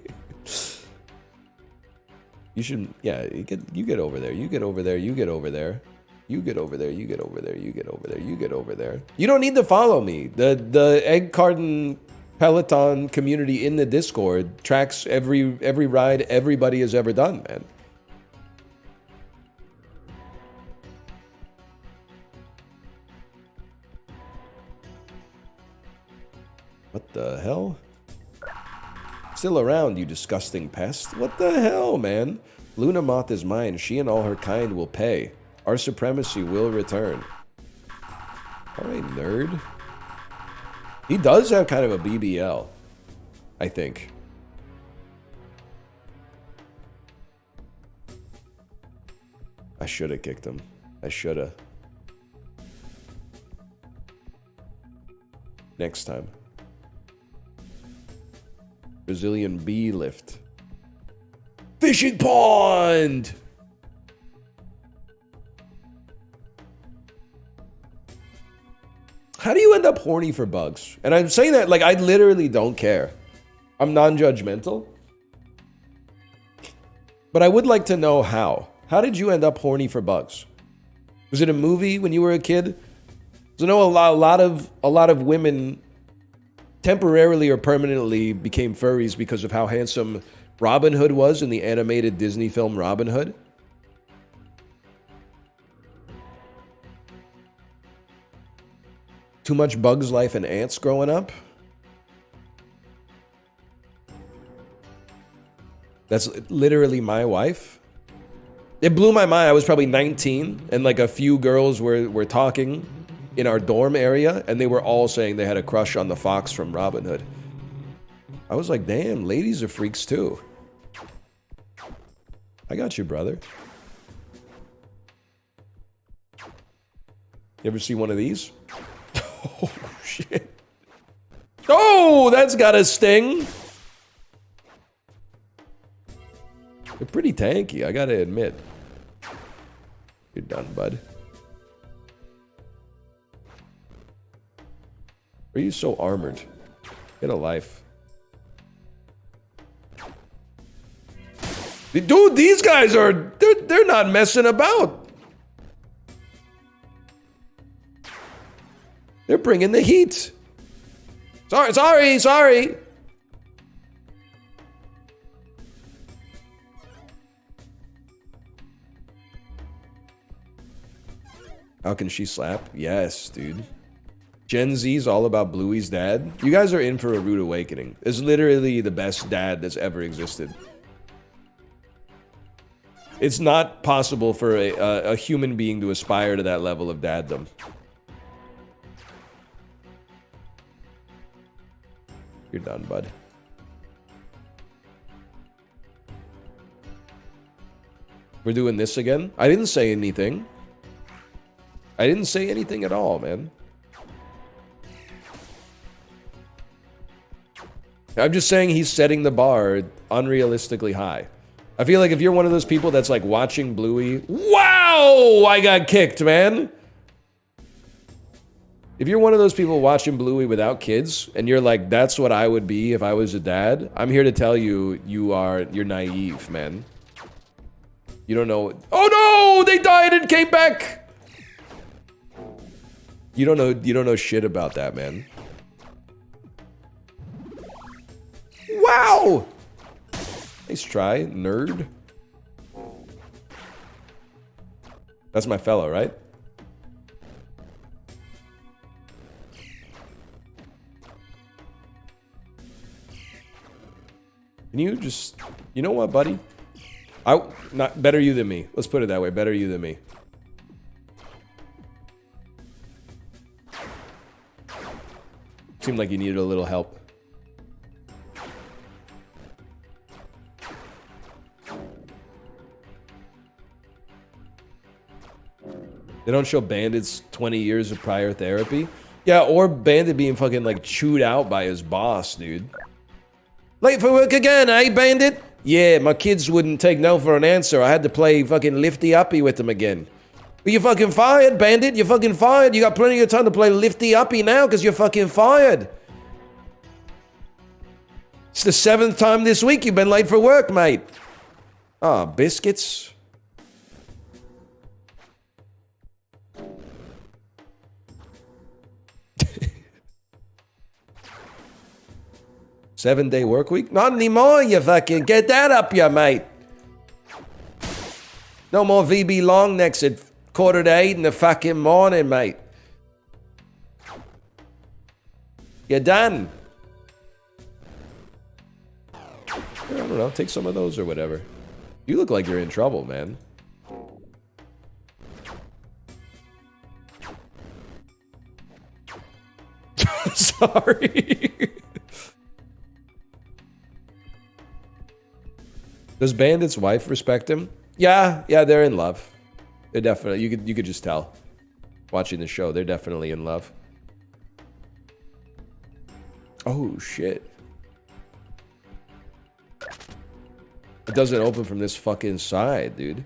You should, yeah, you get over there. You get over there. You get over there. You get over there. You get over there. You get over there. You get over there. You don't need to follow me. The Egg Carton Peloton community in the Discord tracks every ride everybody has ever done, man. What the hell? Still around, you disgusting pest. What the hell, man? Luna Moth is mine. She and all her kind will pay. Our supremacy will return. Alright, nerd. He does have kind of a BBL, I think. I should have kicked him. I should have. Next time. Brazilian bee lift. Fishing pond! How do you end up horny for bugs? And I'm saying that like I literally don't care. I'm non-judgmental. But I would like to know how. How did you end up horny for bugs? Was it a movie when you were a kid? So I know a lot of women temporarily or permanently became furries because of how handsome Robin Hood was in the animated Disney film Robin Hood. Too much Bugs Life and ants growing up? That's literally my wife. It blew my mind. I was probably 19, and like a few girls were talking in our dorm area, and they were all saying they had a crush on the fox from Robin Hood. I was like, damn, ladies are freaks too. I got you, brother. You ever see one of these? Oh, shit. Oh, that's got a sting. They're pretty tanky, I gotta admit. You're done, bud. Why are you so armored? Get a life. Dude, these guys are... They're not messing about. They're bringing the heat. Sorry. How can she slap? Yes, dude. Gen Z's all about Bluey's dad. You guys are in for a rude awakening. It's literally the best dad that's ever existed. It's not possible for a human being to aspire to that level of daddom. You're done, bud. We're doing this again? I didn't say anything. I didn't say anything at all, man. I'm just saying he's setting the bar unrealistically high. I feel like if you're one of those people that's like watching Bluey... Wow! I got kicked, man! If you're one of those people watching Bluey without kids, and you're like, that's what I would be if I was a dad, I'm here to tell you, you're naive, man. You don't know... Oh no! They died and came back! You don't know shit about that, man. Wow! Nice try, nerd. That's my fellow, right? Can you just... You know what, buddy? Not better you than me. Let's put it that way. Better you than me. Seemed like you needed a little help. They don't show Bandit's 20 years of prior therapy. Yeah, or Bandit being fucking like chewed out by his boss, dude. Late for work again, eh, Bandit? Yeah, my kids wouldn't take no for an answer. I had to play fucking lifty-uppy with them again. But you're fucking fired, Bandit. You're fucking fired. You got plenty of time to play lifty-uppy now because you're fucking fired. It's the 7th time this week you've been late for work, mate. Ah, biscuits. Seven-day work week? Not anymore, you fucking... Get that up, you mate. No more VB long necks at 7:45 in the fucking morning, mate. You're done. I don't know, take some of those or whatever. You look like you're in trouble, man. Sorry. Does Bandit's wife respect him? Yeah, they're in love. They're definitely, you could just tell. Watching the show, they're definitely in love. Oh, shit. It doesn't open from this fucking side, dude.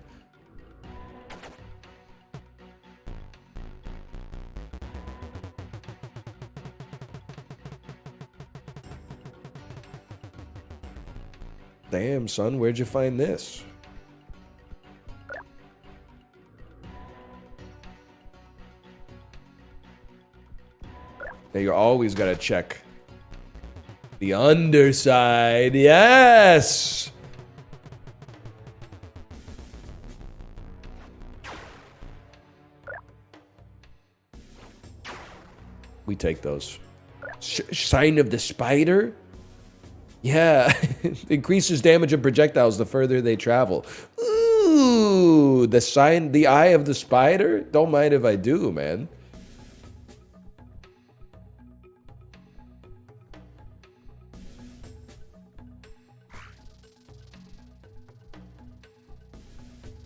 Damn, son, where'd you find this? Now you always gotta check the underside. Yes! We take those. Sign of the spider? Yeah. Increases damage of projectiles the further they travel. Ooh, the eye of the spider? Don't mind if I do, man.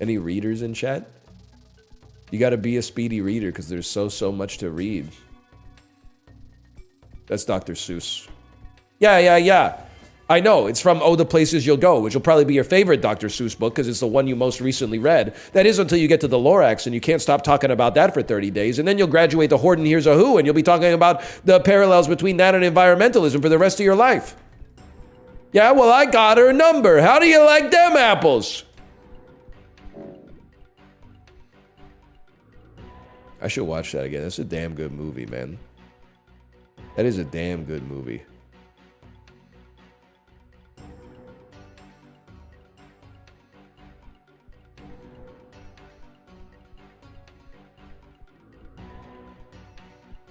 Any readers in chat? You gotta be a speedy reader because there's so much to read. That's Dr. Seuss. Yeah. I know, it's from Oh, the Places You'll Go, which will probably be your favorite Dr. Seuss book because it's the one you most recently read. That is until you get to the Lorax, and you can't stop talking about that for 30 days, and then you'll graduate to Horton Hears a Who, and you'll be talking about the parallels between that and environmentalism for the rest of your life. Yeah, well, I got her number. How do you like them apples? I should watch that again. That's a damn good movie, man. That is a damn good movie.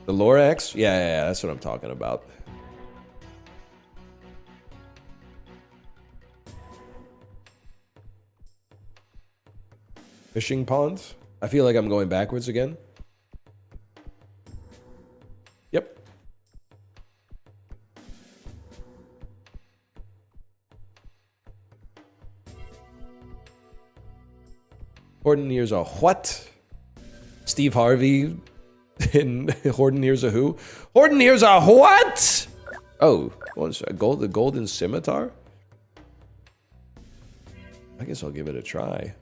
The Lorax? Yeah, that's what I'm talking about. Fishing ponds? I feel like I'm going backwards again. Yep. Horton Hears a what? Steve Harvey in Horton Hears a Who? Horton Hears a what? Oh, what's that? The Golden Scimitar? I guess I'll give it a try.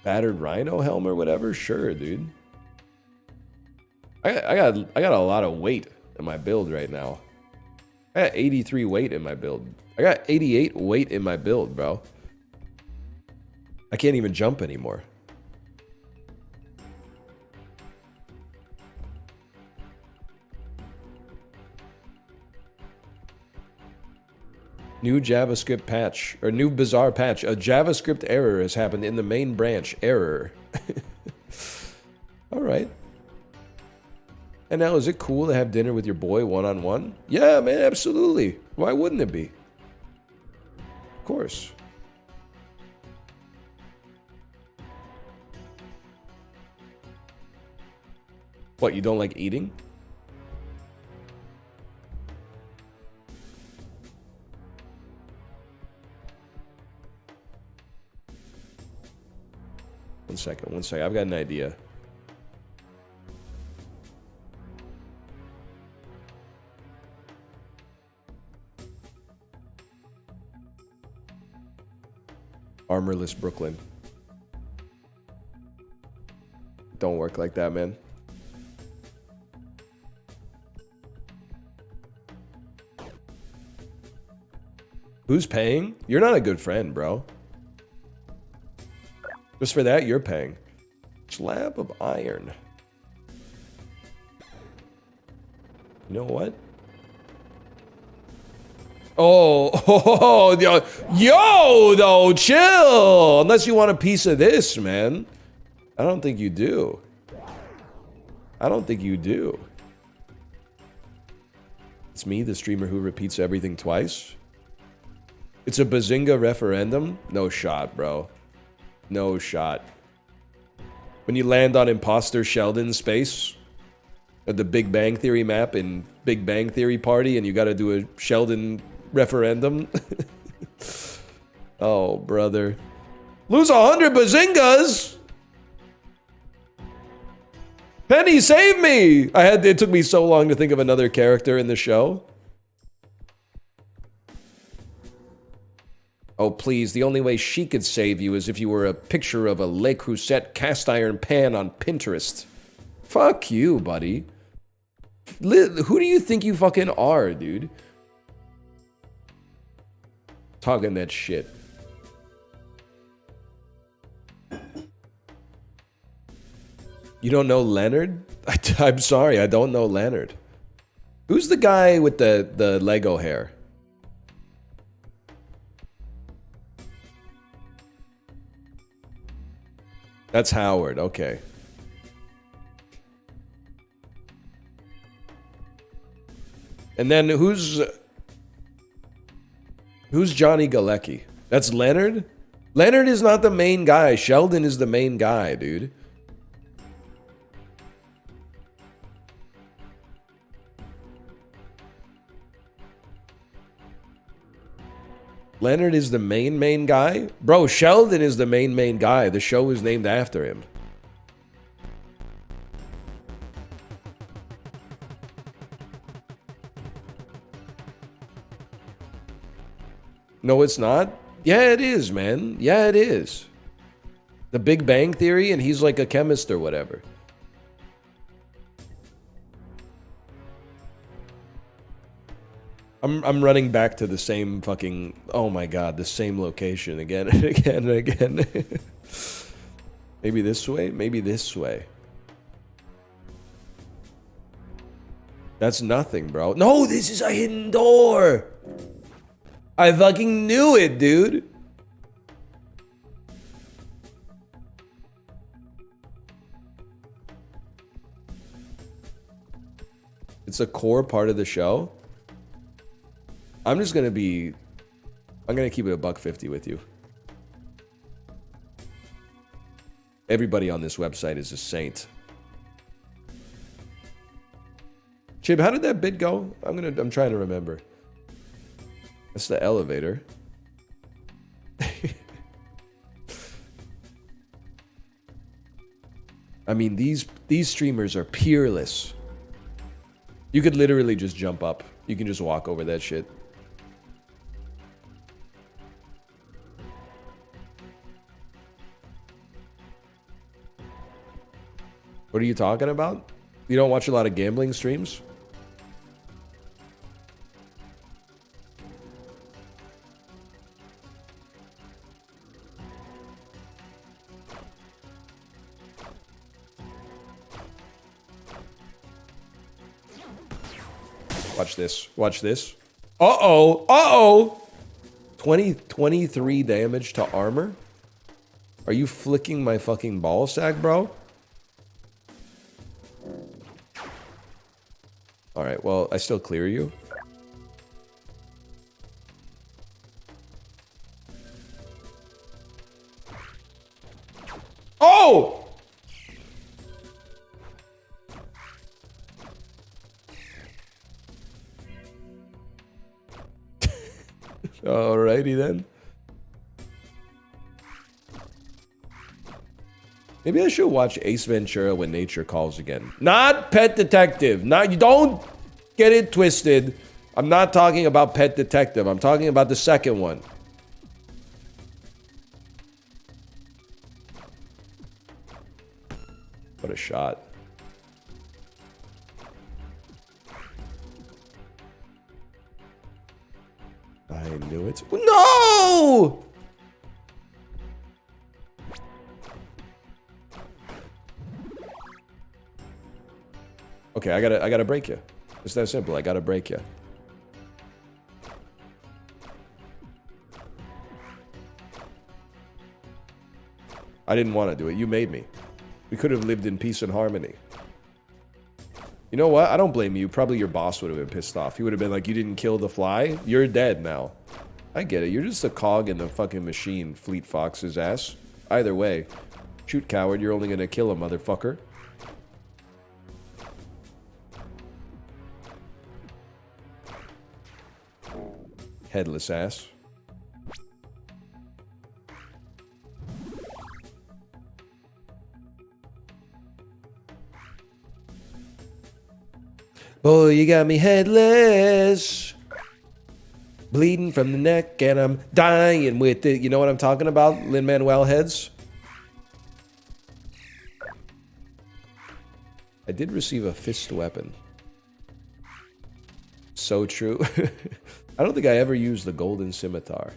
Battered rhino helm or whatever? Sure, dude. I got a lot of weight in my build right now. I got 83 weight in my build. I got 88 weight in my build, bro. I can't even jump anymore. New JavaScript patch, or new Bazaar patch. A JavaScript error has happened in the main branch. Error. All right. And now, is it cool to have dinner with your boy one-on-one? Yeah, man, absolutely. Why wouldn't it be? Of course. What, you don't like eating? One second. I've got an idea. Armorless Brooklyn. Don't work like that, man. Who's paying? You're not a good friend, bro. Just for that, you're paying. Slab of iron. You know what? Oh, yo, though, chill. Unless you want a piece of this, man. I don't think you do. I don't think you do. It's me, the streamer who repeats everything twice. It's a Bazinga referendum? No shot, bro. No shot. When you land on Imposter Sheldon space at the Big Bang Theory map in Big Bang Theory Party, and you gotta do a Sheldon referendum. Oh, brother. Lose 100 Bazingas! Penny, save me! It took me so long to think of another character in the show. Oh, please, the only way she could save you is if you were a picture of a Le Creuset cast iron pan on Pinterest. Fuck you, buddy. Who do you think you fucking are, dude? Talking that shit. You don't know Leonard? I'm sorry, I don't know Leonard. Who's the guy with the Lego hair? That's Howard, okay. And then who's Johnny Galecki? That's Leonard? Leonard is not the main guy. Sheldon is the main guy, dude. Leonard is the main guy? Bro, Sheldon is the main guy. The show is named after him. No, it's not? Yeah, it is, man. Yeah, it is. The Big Bang Theory, and he's like a chemist or whatever. I'm running back to the same fucking, oh my god, the same location again and again and again. Maybe this way? Maybe this way. That's nothing, bro. No, this is a hidden door! I fucking knew it, dude! It's a core part of the show. I'm just gonna be... I'm gonna keep it a $1.50 with you. Everybody on this website is a saint. Chib, how did that bit go? I'm trying to remember. That's the elevator. I mean, these streamers are peerless. You could literally just jump up. You can just walk over that shit. What are you talking about? You don't watch a lot of gambling streams? Watch this. Watch this. Uh-oh. Uh-oh. 23 damage to armor? Are you flicking my fucking ball sack, bro? Alright, well, I still clear you. Oh! Alrighty then. Maybe I should watch Ace Ventura: When Nature Calls again. Not Pet Detective. Not, you don't get it twisted. I'm not talking about Pet Detective. I'm talking about the second one. What a shot. I knew it. No! Okay, I gotta break you. It's that simple. I gotta break you. I didn't want to do it. You made me. We could have lived in peace and harmony. You know what? I don't blame you. Probably your boss would have been pissed off. He would have been like, you didn't kill the fly? You're dead now. I get it. You're just a cog in the fucking machine, Fleet Fox's ass. Either way. Shoot, coward. You're only gonna kill a motherfucker. Headless ass. Boy, you got me headless. Bleeding from the neck and I'm dying with it. You know what I'm talking about, Lin-Manuel heads? I did receive a fist weapon. so true. I don't think I ever used the golden scimitar.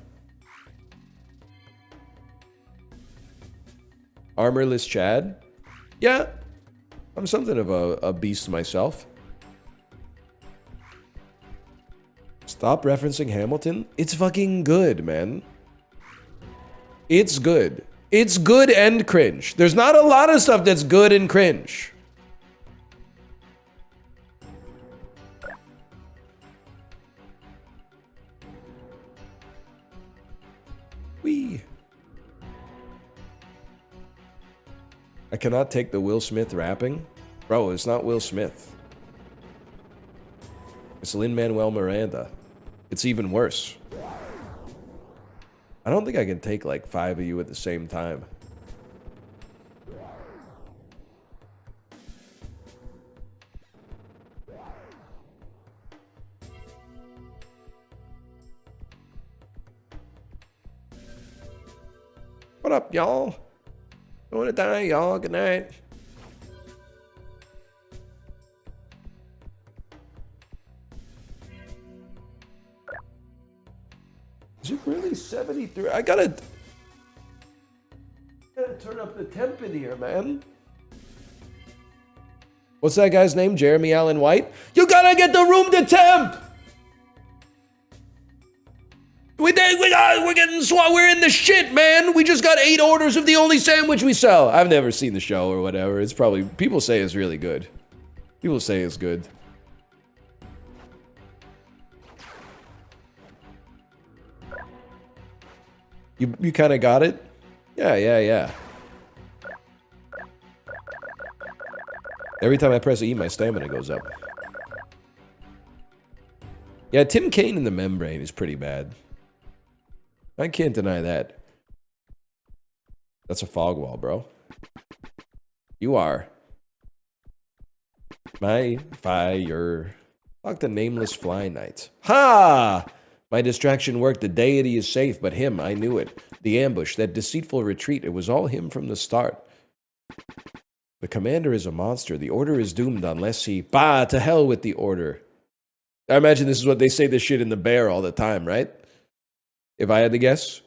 Armorless Chad? Yeah. I'm something of a beast myself. Stop referencing Hamilton. It's fucking good, man. It's good. It's good and cringe. There's not a lot of stuff that's good and cringe. Wee. I cannot take the Will Smith rapping. Bro, it's not Will Smith. It's Lin-Manuel Miranda. It's even worse. I don't think I can take like 5 of you at the same time. What up, y'all? Don't wanna die, y'all. Good night. Is it really 73? I gotta turn up the temp in here, man. What's that guy's name? Jeremy Allen White? You gotta get the room to temp! We're getting we're in the shit, man. We just got 8 orders of the only sandwich we sell. I've never seen the show or whatever. It's probably, people say it's really good. People say it's good. You kind of got it? Yeah. Every time I press E, my stamina goes up. Yeah, Tim Kaine in the membrane is pretty bad. I can't deny that. That's a fog wall, bro. You are. My fire. Fuck the nameless FlyKnight. Ha! My distraction worked. The deity is safe, but him, I knew it. The ambush, that deceitful retreat, it was all him from the start. The commander is a monster. The order is doomed unless he... Bah, to hell with the order. I imagine this is what they say this shit in the Bear all the time, right? If I had to guess.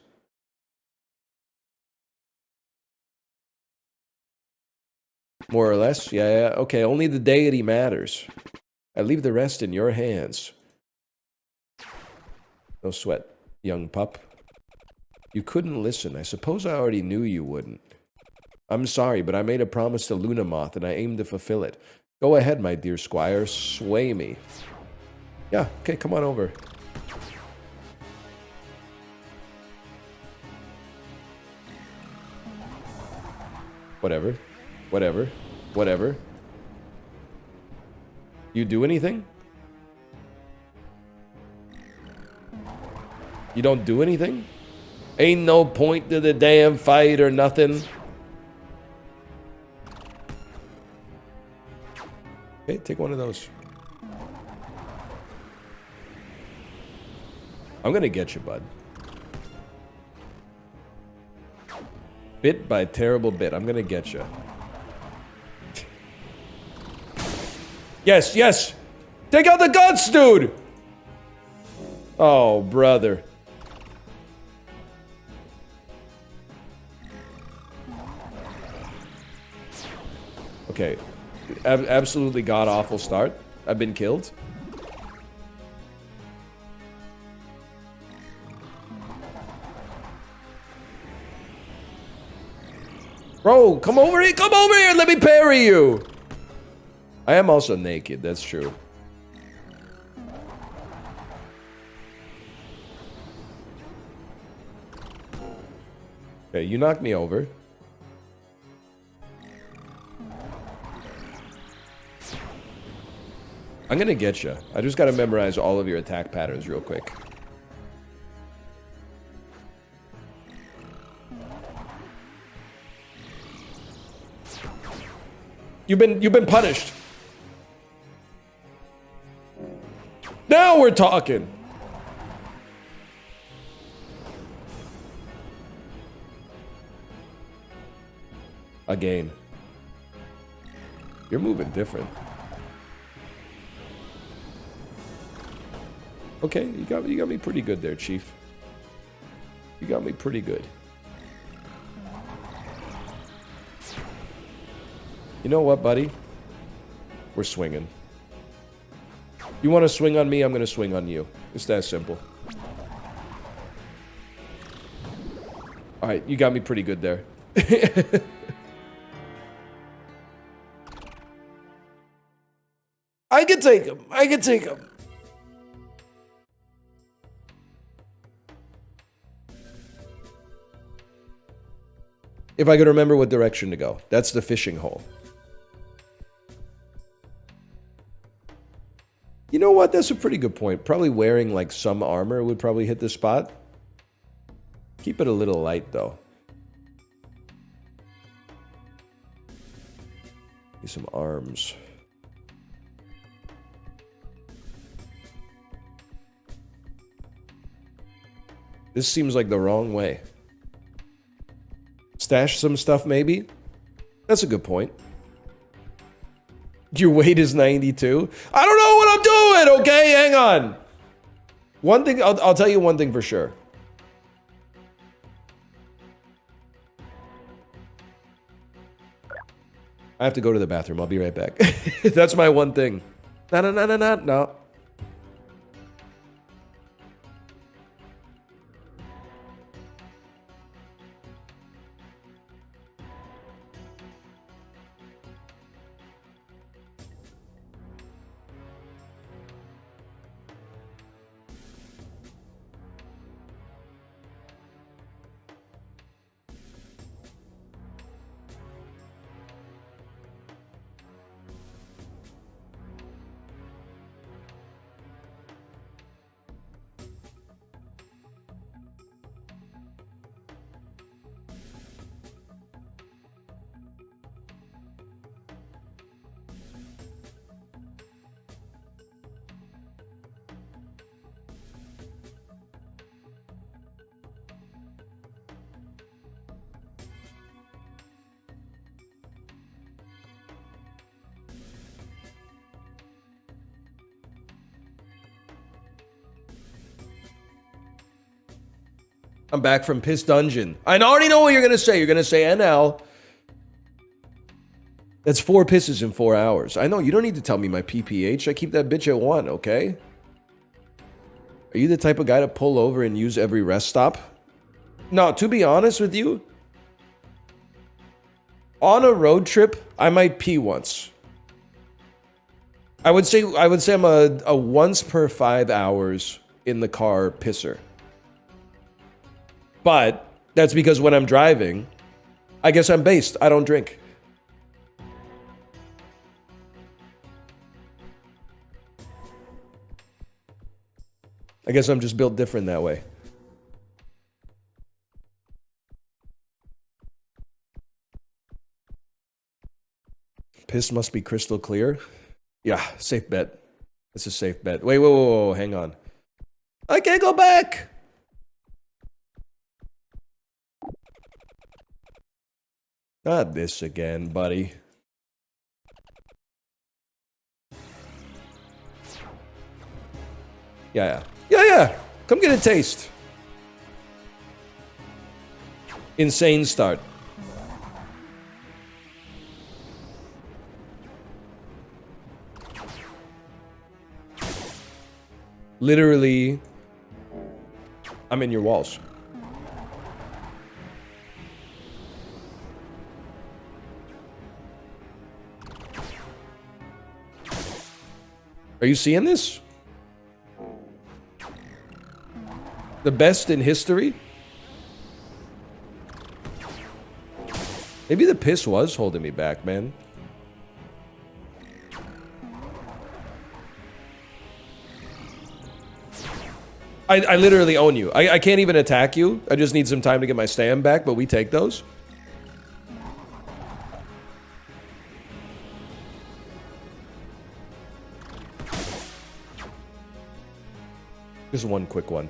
More or less, yeah. Okay, only the deity matters. I leave the rest in your hands. No sweat, young pup. You couldn't listen. I suppose I already knew you wouldn't. I'm sorry, but I made a promise to Lunamoth, and I aim to fulfill it. Go ahead, my dear squire. Sway me. Yeah, okay, come on over. Whatever. You do anything? You don't do anything? Ain't no point to the damn fight or nothing. Okay, take one of those. I'm gonna get you, bud. Bit by terrible bit. I'm gonna get you. Yes! Take out the guts, dude! Oh, brother. Okay. Absolutely god-awful start. I've been killed. Bro, come over here! Come over here! Let me parry you! I am also naked, that's true. Okay, you knocked me over. I'm gonna get you. I just gotta memorize all of your attack patterns real quick. You've been punished. Now we're talking. Again. You're moving different. Okay, you got me pretty good there, Chief. You got me pretty good. You know what, buddy? We're swinging. You want to swing on me, I'm going to swing on you. It's that simple. Alright, you got me pretty good there. I can take him. I can take him. If I could remember what direction to go. That's the fishing hole. You know what? That's a pretty good point. Probably wearing like some armor would probably hit the spot. Keep it a little light though. Need some arms. This seems like the wrong way. Stash some stuff, maybe? That's a good point. Your weight is 92? I don't know what I'm doing, okay? Hang on. One thing, I'll tell you one thing for sure. I have to go to the bathroom. I'll be right back. That's my one thing. No. I'm back from Piss Dungeon. I already know what you're going to say. You're going to say NL. That's 4 pisses in 4 hours. I know. You don't need to tell me my PPH. I keep that bitch at 1, okay? Are you the type of guy to pull over and use every rest stop? No, to be honest with you, on a road trip, I might pee once. I would say I'm a once per 5 hours in the car pisser. But that's because when I'm driving, I guess I'm based. I don't drink. I guess I'm just built different that way. Piss must be crystal clear. Yeah, safe bet. It's a safe bet. Wait, whoa, hang on. I can't go back! Not this again, buddy. Yeah. Come get a taste. Insane start. Literally, I'm in your walls. Are you seeing this? The best in history? Maybe the piss was holding me back, man. I literally own you. I can't even attack you. I just need some time to get my stam back, but we take those. Just one quick one.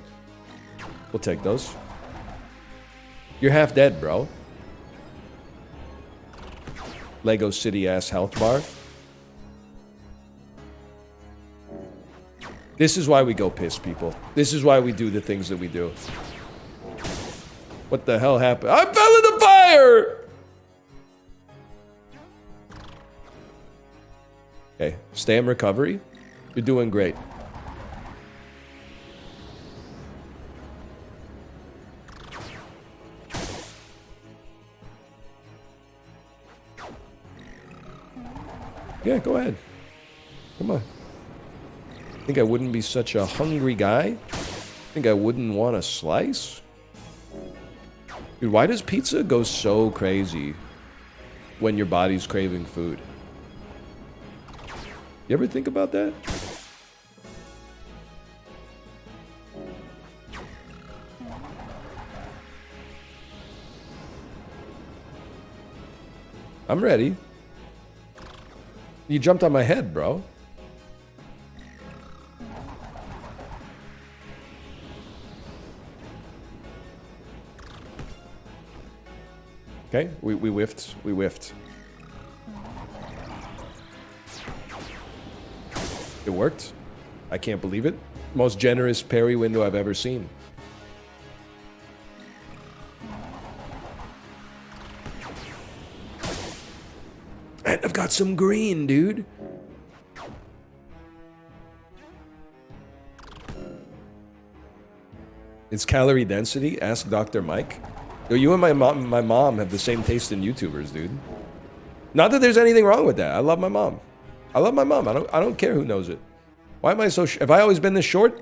We'll take those. You're half dead, bro. Lego City ass health bar. This is why we go piss, people. This is why we do the things that we do. What the hell happened? I fell in the fire! Okay, stay in recovery. You're doing great. Yeah, go ahead. Come on. Think I wouldn't be such a hungry guy? Think I wouldn't want a slice? Dude, why does pizza go so crazy when your body's craving food? You ever think about that? I'm ready. You jumped on my head, bro. Okay, we whiffed. We whiffed. It worked. I can't believe it. Most generous parry window I've ever seen. And I've got some green, dude. It's calorie density? Ask Dr. Mike. Yo, you and my mom have the same taste in YouTubers, dude. Not that there's anything wrong with that. I love my mom. I love my mom. I don't care who knows it. Why am I so have I always been this short?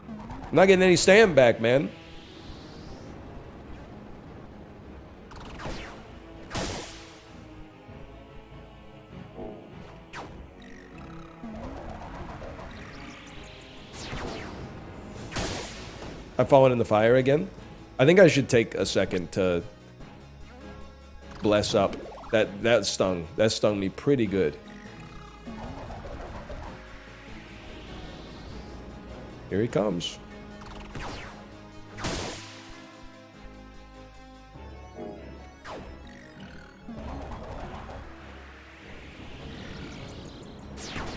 I'm not getting any stand back, man. I've fallen in the fire again. I think I should take a second to bless up. That stung. That stung me pretty good. Here he comes.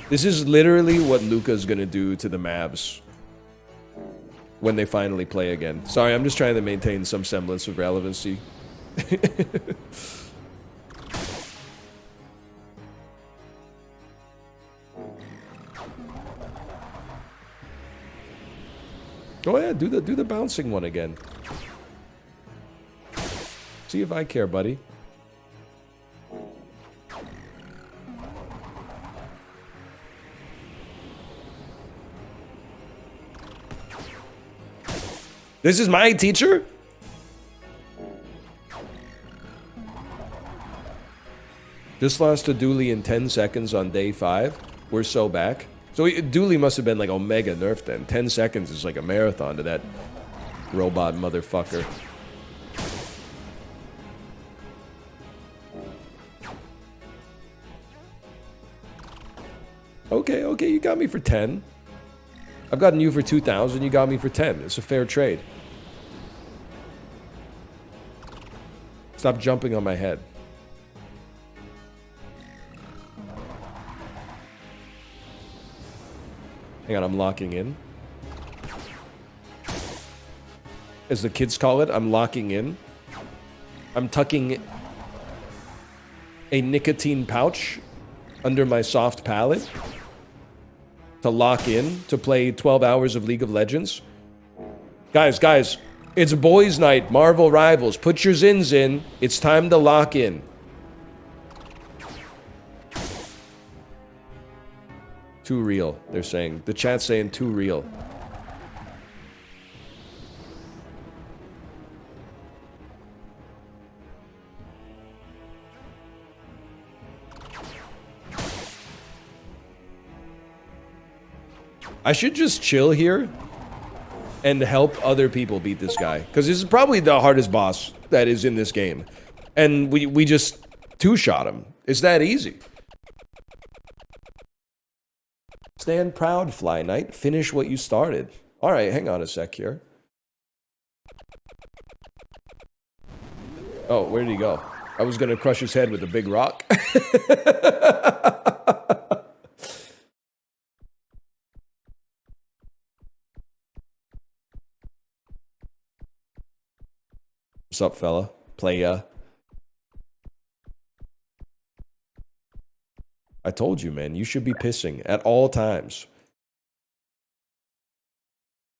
This is literally what Luka's gonna do to the Mavs when they finally play again. Sorry, I'm just trying to maintain some semblance of relevancy. Go ahead, do the bouncing one again. See if I care, buddy. This is my teacher? Just lost to Dooley in 10 seconds on day 5. We're so back. So Dooley must have been like Omega nerfed then. 10 seconds is like a marathon to that robot motherfucker. Okay, you got me for 10. I've gotten you for 2,000, you got me for 10. It's a fair trade. Stop jumping on my head. Hang on, I'm locking in. As the kids call it, I'm locking in. I'm tucking a nicotine pouch under my soft palate to lock in to play 12 hours of League of Legends. Guys, it's boys' night, Marvel Rivals. Put your zins in. It's time to lock in. Too real, they're saying. The chat's saying too real. I should just chill here and help other people beat this guy. Because this is probably the hardest boss that is in this game. And we just two-shot him. It's that easy. Stand proud, FlyKnight. Finish what you started. Alright, hang on a sec here. Oh, where did he go? I was gonna crush his head with a big rock. What's up, fella? Playa. I told you, man, you should be pissing at all times.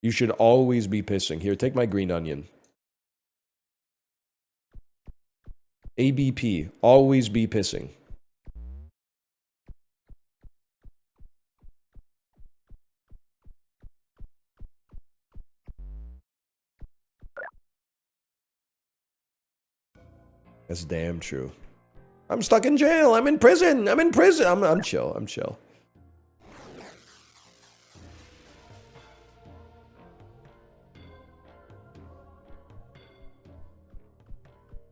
You should always be pissing. Here, take my green onion. ABP, always be pissing. That's damn true. I'm stuck in jail. I'm in prison. I'm in prison. I'm chill. I'm chill.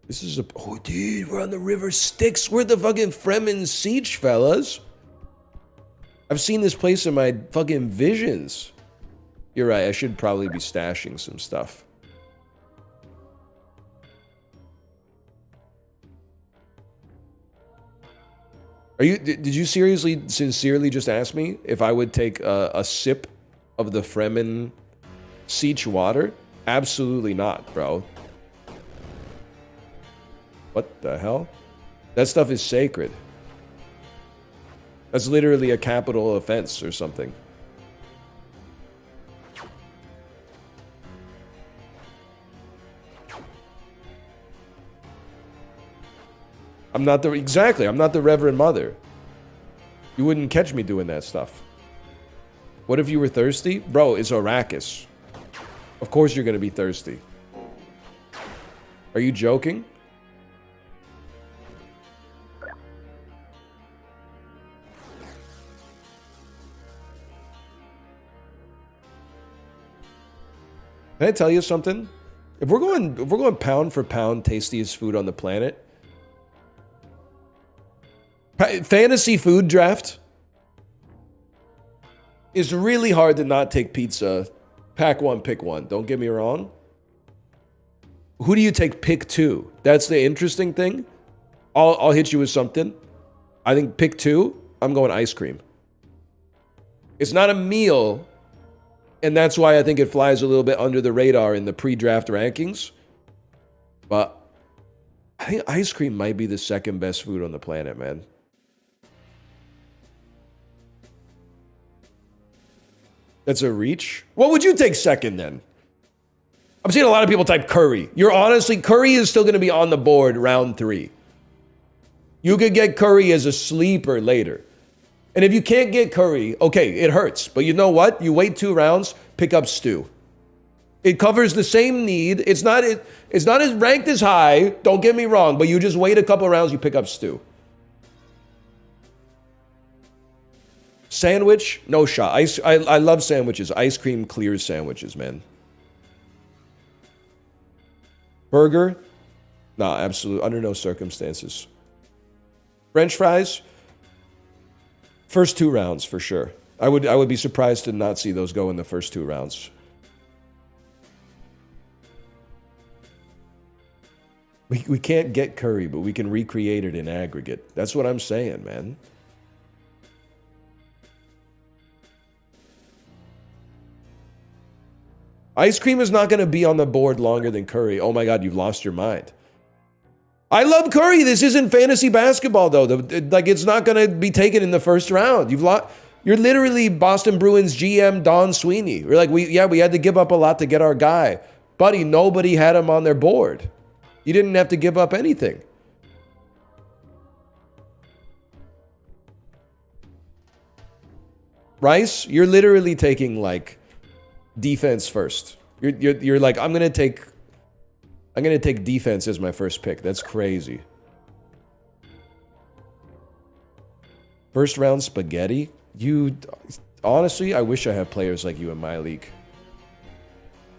This is a... Oh, dude, we're on the River Styx. We're the fucking Fremen Siege, fellas. I've seen this place in my fucking visions. You're right. I should probably be stashing some stuff. Are you? Did you seriously, sincerely just ask me if I would take a sip of the Fremen Siege water? Absolutely not, bro. What the hell? That stuff is sacred. That's literally a capital offense or something. I'm not the... Exactly, I'm not the Reverend Mother. You wouldn't catch me doing that stuff. What if you were thirsty? Bro, it's Arrakis. Of course you're gonna be thirsty. Are you joking? Can I tell you something? If we're going pound for pound tastiest food on the planet, fantasy food draft is really hard to not take pizza. Pack one, pick one. Don't get me wrong. Who do you take pick two? That's the interesting thing. I'll hit you with something. I think pick two, I'm going ice cream. It's not a meal, and that's why I think it flies a little bit under the radar in the pre-draft rankings. But I think ice cream might be the second best food on the planet, man. That's a reach. What would you take second then? I'm seeing a lot of people type curry. You're honestly, curry is still going to be on the board round 3. You could get curry as a sleeper later. And if you can't get curry, okay, it hurts. But you know what? You wait 2 rounds, pick up stew. It covers the same need. It's not as ranked as high, don't get me wrong, but you just wait a couple rounds, you pick up stew. Sandwich, no shot. I love sandwiches. Ice cream clears sandwiches, man. Burger, nah, absolutely, under no circumstances. French fries, first 2 rounds for sure. I would be surprised to not see those go in the first 2 rounds. We can't get curry, but we can recreate it in aggregate. That's what I'm saying, man. Ice cream is not going to be on the board longer than curry. Oh my God, you've lost your mind. I love curry. This isn't fantasy basketball, though. Like, it's not going to be taken in the first round. You're literally Boston Bruins GM Don Sweeney. We're like, we had to give up a lot to get our guy. Buddy, nobody had him on their board. You didn't have to give up anything. Rice, you're literally taking, like, defense first. You're like, I'm gonna take defense as my first pick. That's crazy. First round spaghetti. You honestly, I wish I had players like you in my league.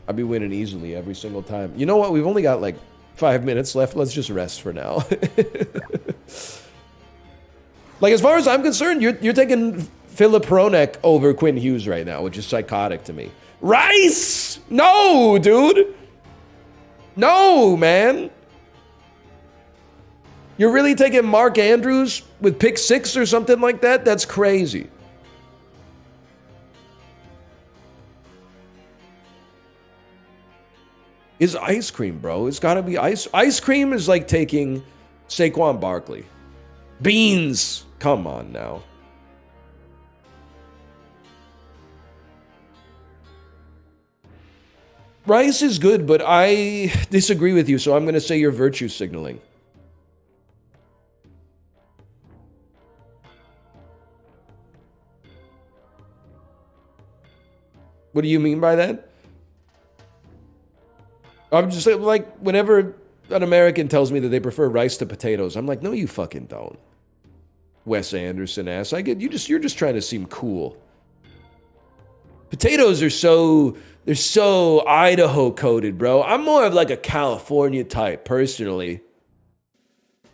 I'd be winning easily every single time. You know what? We've only got like 5 minutes left. Let's just rest for now. Like, as far as I'm concerned, you're taking Philip Hronek over Quinn Hughes right now, which is psychotic to me. Rice! No, dude! No, man! You're really taking Mark Andrews with pick 6 or something like that? That's crazy. is ice cream, bro. It's got to be ice. Ice cream is like taking Saquon Barkley. Beans. Come on now. Rice is good, but I disagree with you, so I'm going to say you're virtue signaling. What do you mean by that? I'm just like, whenever an American tells me that they prefer rice to potatoes, I'm like, no, you fucking don't. Wes Anderson ass. I get you're just trying to seem cool. Potatoes are they're so Idaho coded, bro. I'm more of like a California type, personally.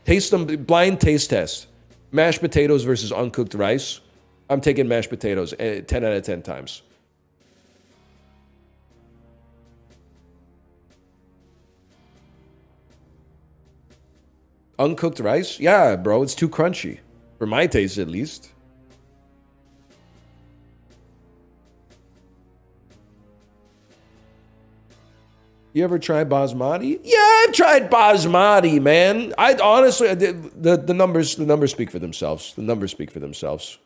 Taste them, blind taste test. Mashed potatoes versus uncooked rice. I'm taking mashed potatoes 10 out of 10 times. Uncooked rice? Yeah, bro, it's too crunchy. For my taste, at least. You ever tried basmati? Yeah, I've tried basmati, man. I honestly, the numbers speak for themselves. The numbers speak for themselves.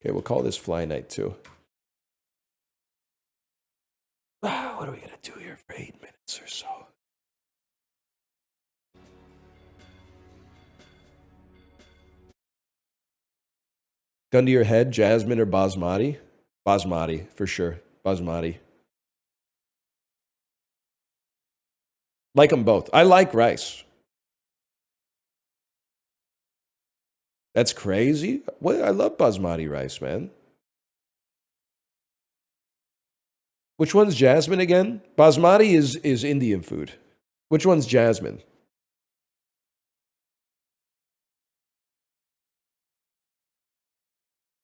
Okay, we'll call this FlyKnight too. What are we gonna do here for 8 minutes or so? Gun to your head, jasmine or basmati? Basmati, for sure. Basmati. Like them both. I like rice. That's crazy. What? I love basmati rice, man. Which one's jasmine again? Basmati is Indian food. Which one's jasmine?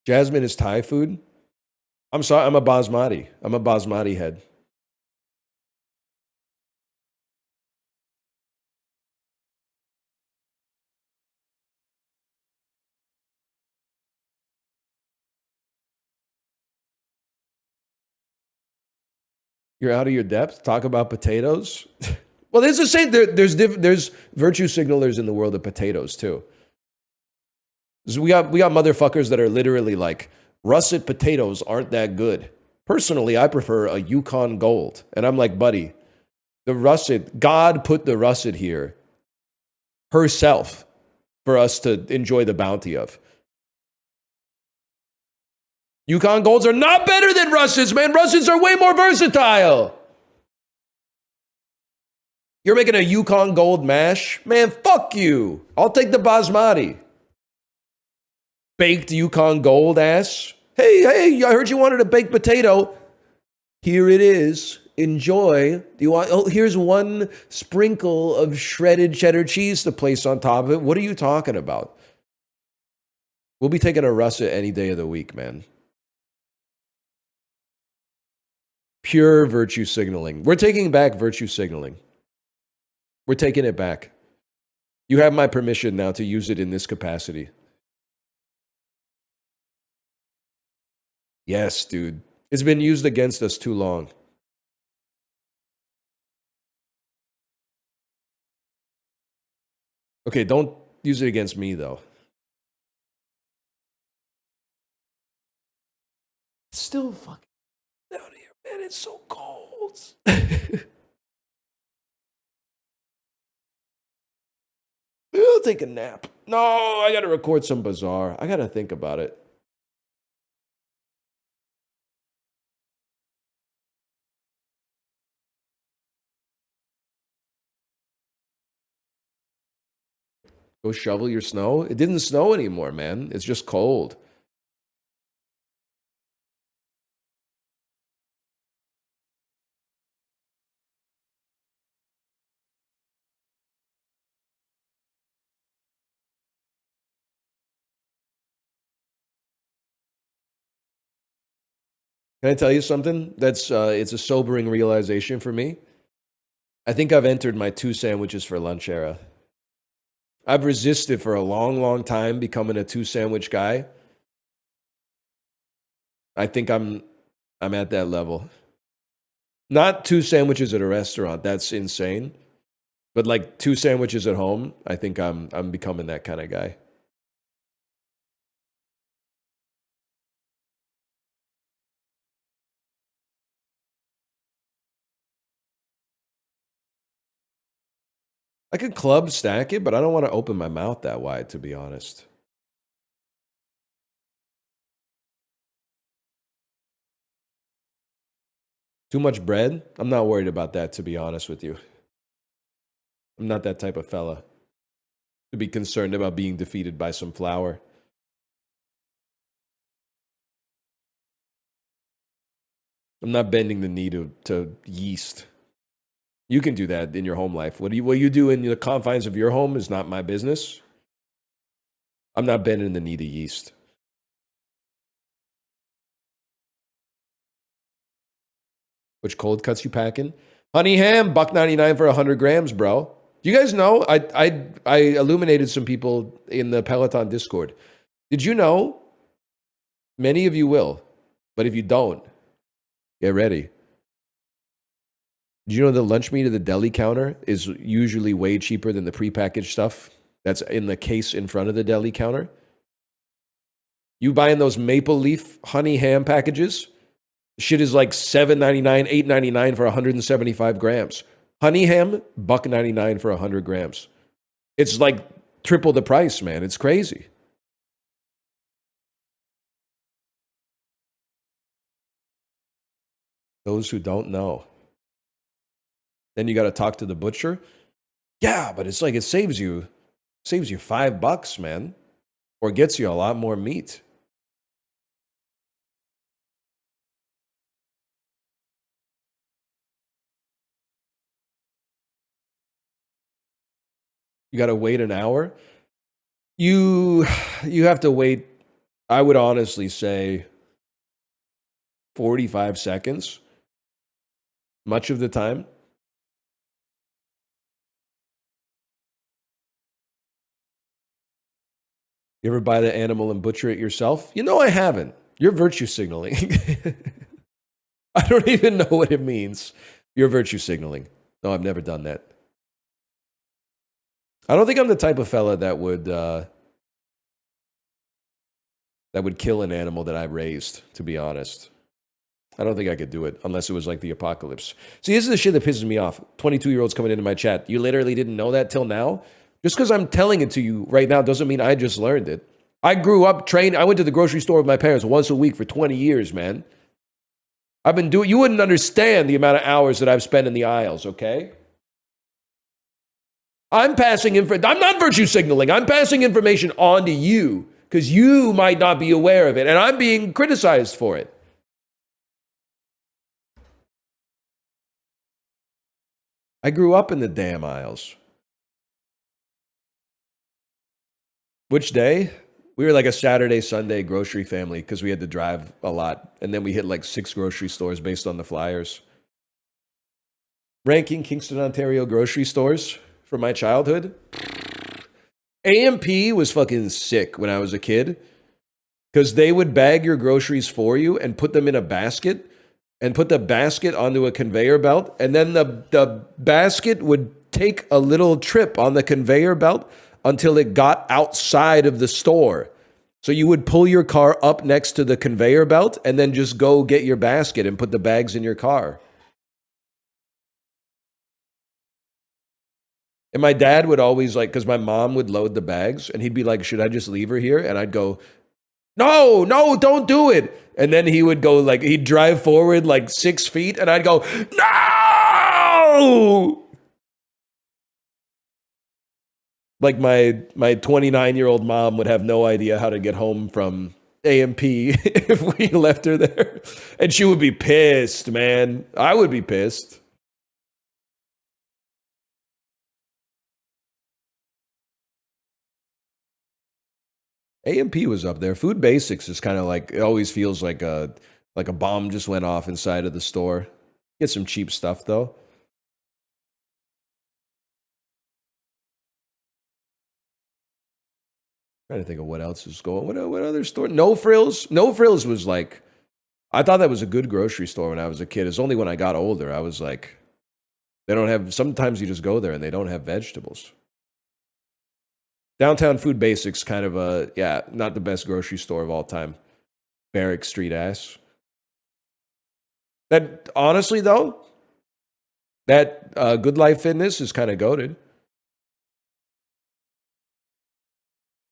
Jasmine is Thai food? I'm sorry, I'm a basmati. I'm a basmati head. You're out of your depth? Talk about potatoes? Well, there's the same. There's virtue signalers in the world of potatoes too. So we got motherfuckers that are literally like, russet potatoes aren't that good. Personally, I prefer a Yukon Gold. And I'm like, buddy, the russet, God put the russet here herself for us to enjoy the bounty of. Yukon Golds are not better than russets, man. Russets are way more versatile. You're making a Yukon Gold mash? Man, fuck you. I'll take the basmati. Baked Yukon Gold ass. Hey, I heard you wanted a baked potato. Here it is. Enjoy. Do you want? Oh, here's one sprinkle of shredded cheddar cheese to place on top of it. What are you talking about? We'll be taking a russet any day of the week, man. Pure virtue signaling. We're taking back virtue signaling. We're taking it back. You have my permission now to use it in this capacity. Yes, dude. It's been used against us too long. Okay, don't use it against me, though. It's still fucking down here, man. It's so cold. I'll take a nap. No, I gotta record some Bazaar. I gotta think about it. Go shovel your snow? It didn't snow anymore, man. It's just cold. Can I tell you something? That's it's a sobering realization for me. I think I've entered my 2 sandwiches for lunch era. I've resisted for a long, long time becoming a 2 sandwich guy. I think I'm at that level. Not 2 sandwiches at a restaurant. That's insane. But like 2 sandwiches at home, I think I'm becoming that kind of guy. I could club stack it, but I don't want to open my mouth that wide, to be honest. Too much bread? I'm not worried about that, to be honest with you. I'm not that type of fella to be concerned about being defeated by some flour. I'm not bending the knee to yeast. You can do that in your home life. What you do in the confines of your home is not my business. I'm not bending the knee to yeast. Which cold cuts you packing? Honey ham, $1.99 for 100 grams, bro. Do you guys know? I illuminated some people in the Peloton Discord. Did you know? Many of you will, but if you don't, get ready. Did you know the lunch meat at the deli counter is usually way cheaper than the prepackaged stuff that's in the case in front of the deli counter? You buying those maple leaf honey ham packages? Shit is like $7.99, $8.99 for 175 grams. Honey ham, $1.99 for 100 grams. It's like triple the price, man. It's crazy. Those who don't know. Then you got to talk to the butcher. Yeah, but it's like it saves you $5, man, or gets you a lot more meat. You got to wait an hour. You have to wait. I would honestly say 45 seconds. Much of the time. You ever buy the animal and butcher it yourself? You know I haven't. You're virtue signaling. I don't even know what it means. You're virtue signaling. No, I've never done that. I don't think I'm the type of fella that would kill an animal that I raised, to be honest. I don't think I could do it unless it was like the apocalypse. See, this is the shit that pisses me off. 22-year-olds coming into my chat. You literally didn't know that till now? Just because I'm telling it to you right now doesn't mean I just learned it. I grew up trained. I went to the grocery store with my parents once a week for 20 years, man. I've been doing, you wouldn't understand the amount of hours that I've spent in the aisles, okay? I'm not virtue signaling. I'm passing information on to you because you might not be aware of it, and I'm being criticized for it. I grew up in the damn aisles. Which day? We were like a Saturday, Sunday grocery family because we had to drive a lot. And then we hit like 6 grocery stores based on the flyers. Ranking Kingston, Ontario grocery stores from my childhood. A&P was fucking sick when I was a kid because they would bag your groceries for you and put them in a basket and put the basket onto a conveyor belt. And then the basket would take a little trip on the conveyor belt until it got outside of the store. So you would pull your car up next to the conveyor belt and then just go get your basket and put the bags in your car. And my dad would always because my mom would load the bags and he'd be like, should I just leave her here? And I'd go, no, don't do it. And then he would go he'd drive forward 6 feet and I'd go, no! Like my 29-year-old mom would have no idea how to get home from A&P if we left her there. And she would be pissed, man. I would be pissed. A&P was up there. Food Basics is kind of it always feels like a bomb just went off inside of the store. Get some cheap stuff, though. Trying to think of what else is going. What other store? No Frills. No Frills was I thought that was a good grocery store when I was a kid. It's only when I got older, I was like, they don't have, sometimes you just go there and they don't have vegetables. Downtown Food Basics, kind of a, yeah, not the best grocery store of all time. Barrack Street ass. That, honestly, though, that Good Life Fitness is kind of goated.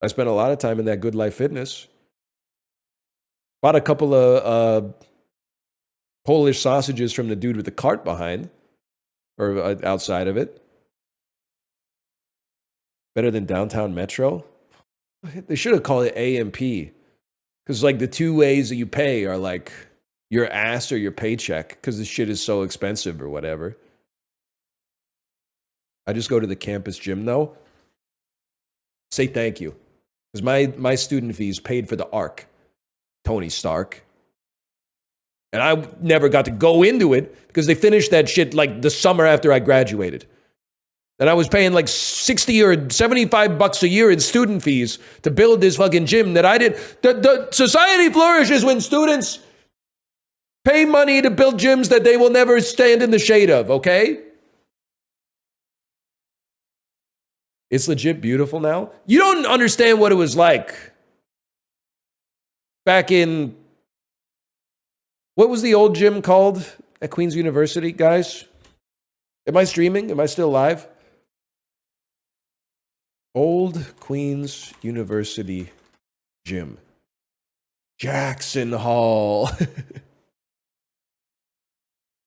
I spent a lot of time in that Good Life Fitness. Bought a couple of Polish sausages from the dude with the cart behind, or outside of it. Better than Downtown Metro? They should have called it AMP. Because, like, the two ways that you pay are, like, your ass or your paycheck, because this shit is so expensive or whatever. I just go to the campus gym, though. Say thank you. Because my student fees paid for the ARC. Tony Stark. And I never got to go into it because they finished that shit like the summer after I graduated. And I was paying like 60 or 75 bucks a year in student fees to build this fucking gym that I did. The society flourishes when students pay money to build gyms that they will never stand in the shade of, okay? It's legit beautiful now. You don't understand what it was like back in, what was the old gym called at Queen's University, guys? Am I streaming? Am I still live? Old Queen's University gym. Jackson Hall.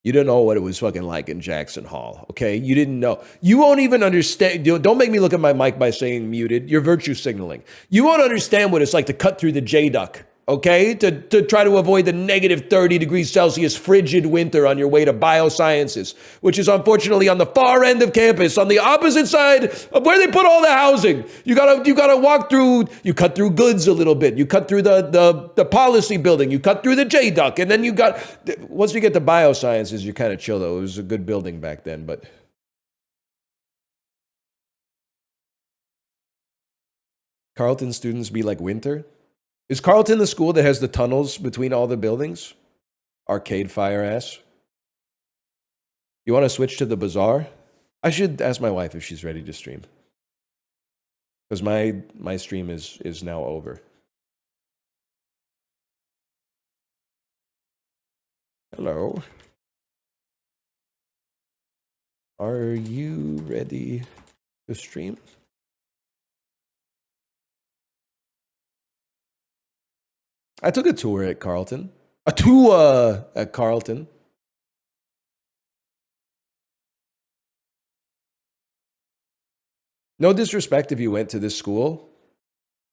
You didn't know what it was fucking like in Jackson Hall, okay? You didn't know. You won't even understand. Don't make me look at my mic by saying muted. You're virtue signaling. You won't understand what it's like to cut through the J-Duck, okay? To try to avoid the negative 30 degrees Celsius frigid winter on your way to biosciences, which is unfortunately on the far end of campus, on the opposite side of where they put all the housing. You gotta walk through, you cut through goods a little bit. You cut through the policy building. You cut through the J-Duck. And then once you get to biosciences, you're kind of chill though. It was a good building back then, but Carleton students be like winter? Is Carleton the school that has the tunnels between all the buildings? Arcade Fire ass. You want to switch to the Bazaar? I should ask my wife if she's ready to stream. Because my stream is now over. Hello. Are you ready to stream? I took a tour at Carleton. A tour at Carleton. No disrespect if you went to this school,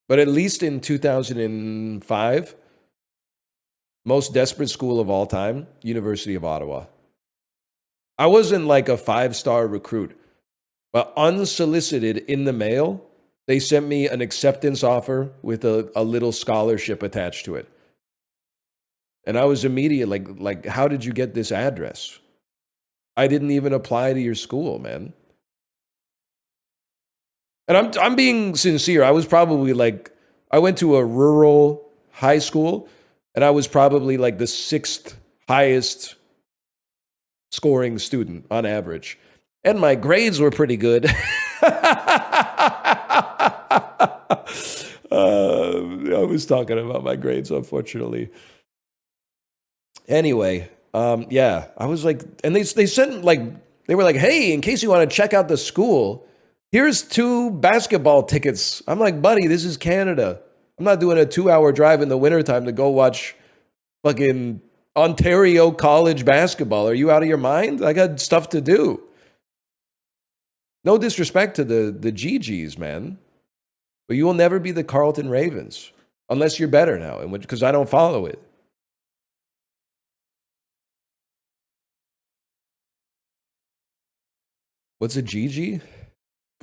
but at least in 2005, most desperate school of all time, University of Ottawa. I wasn't like a 5-star recruit, but unsolicited in the mail, they sent me an acceptance offer with a little scholarship attached to it. And I was immediate, like, how did you get this address? I didn't even apply to your school, man. And I'm being sincere. I was probably like, I went to a rural high school, and I was probably like the 6th highest scoring student on average. And my grades were pretty good. I was talking about my grades, unfortunately. Anyway, yeah, I was like, and they sent like, they were like, hey, in case you want to check out the school, here's 2 basketball tickets. I'm like, buddy, this is Canada. I'm not doing a 2-hour drive in the wintertime to go watch fucking Ontario college basketball. Are you out of your mind? I got stuff to do. No disrespect to the GGs, man. But you will never be the Carleton Ravens unless you're better now, because I don't follow it. What's a GG?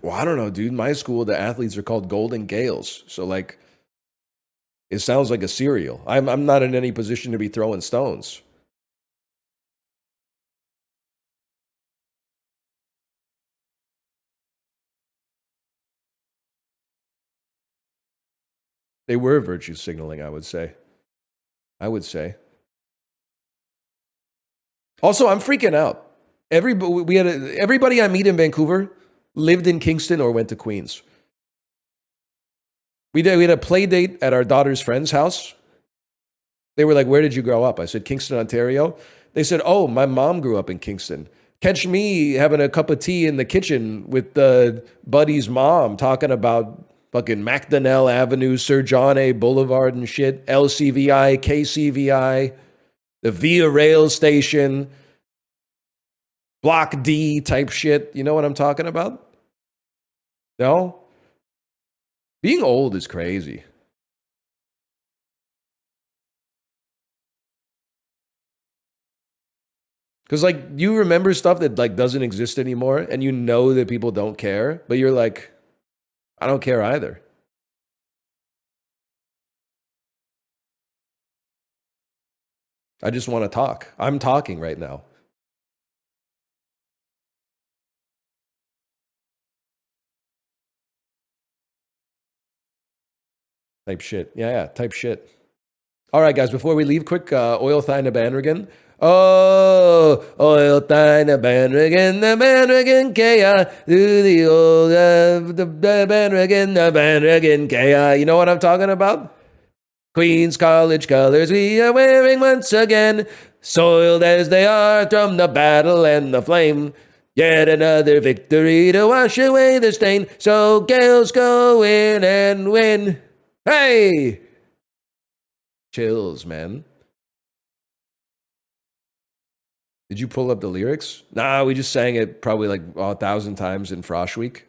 Well, I don't know, dude. My school, the athletes are called Golden Gales. So, like, it sounds like a cereal. I'm not in any position to be throwing stones. They were virtue signaling, I would say. Also, I'm freaking out. Everybody I meet in Vancouver lived in Kingston or went to Queens. We had a play date at our daughter's friend's house. They were like, "Where did you grow up?" I said, "Kingston, Ontario." They said, "Oh, my mom grew up in Kingston." Catch me having a cup of tea in the kitchen with Buddy's mom talking about fucking Macdonnell Avenue, Sir John A. Boulevard and shit, LCVI, KCVI, the Via Rail Station, Block D type shit. You know what I'm talking about? No? Being old is crazy. Because, like, you remember stuff that, like, doesn't exist anymore, and you know that people don't care, but you're like, I don't care either. I just want to talk. I'm talking right now. Type shit. Yeah, type shit. All right, guys, before we leave, quick oil thine bandrigan. Oh, oil thine bandrigan, the bandrigan kaya, do the old the bandrigan kaya. You know what I'm talking about? Queen's College colors we are wearing once again, soiled as they are from the battle and the flame. Yet another victory to wash away the stain. So Gales go in and win. Hey! Chills, man. Did you pull up the lyrics? Nah, we just sang it probably like 1,000 times in Frosh Week.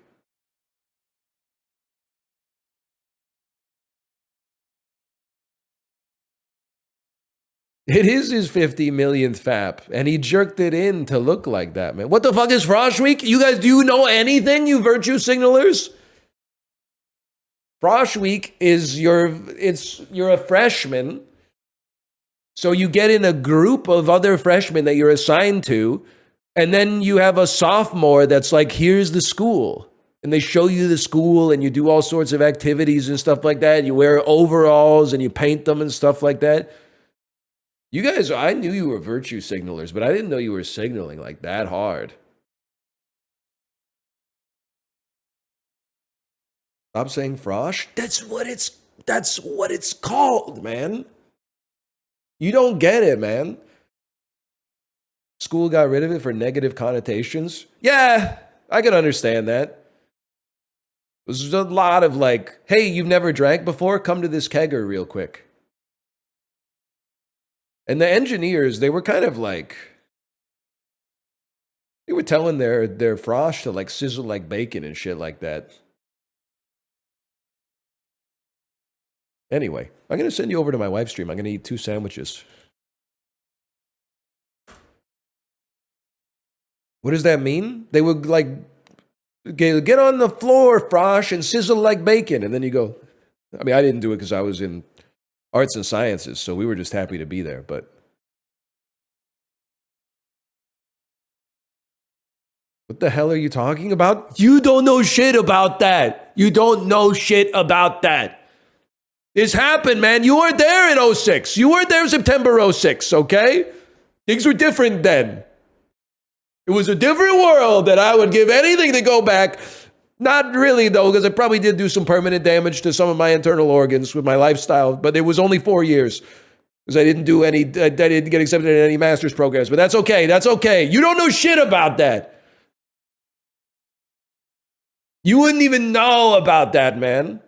It is his 50 millionth FAP, and he jerked it in to look like that, man. What the fuck is Frosh Week? You guys, do you know anything, you virtue signalers? Frosh Week is you're a freshman, so you get in a group of other freshmen that you're assigned to, and then you have a sophomore that's like, here's the school. And they show you the school, and you do all sorts of activities and stuff like that. You wear overalls, and you paint them and stuff like that. You guys, I knew you were virtue signalers, but I didn't know you were signaling like that hard. Stop saying frosh. That's what it's called, man. You don't get it, man. School got rid of it for negative connotations. Yeah, I can understand that. There's a lot of like, hey, you've never drank before? Come to this kegger real quick. And the engineers, they were kind of like, they were telling their frosh to like sizzle like bacon and shit like that. Anyway, I'm going to send you over to my wife's stream. I'm going to eat 2 sandwiches. What does that mean? They would like, get on the floor, frosh, and sizzle like bacon. And then you go, I mean, I didn't do it because I was in arts and sciences, so we were just happy to be there. But what the hell are you talking about? You don't know shit about that. You don't know shit about that. This happened, man. You weren't there in 06. You weren't there in September 06, okay? Things were different then. It was a different world, and I would give anything to go back. Not really, though, because I probably did do some permanent damage to some of my internal organs with my lifestyle, but it was only 4 years because I didn't get accepted in any master's programs, but that's okay. That's okay. You don't know shit about that. You wouldn't even know about that, man.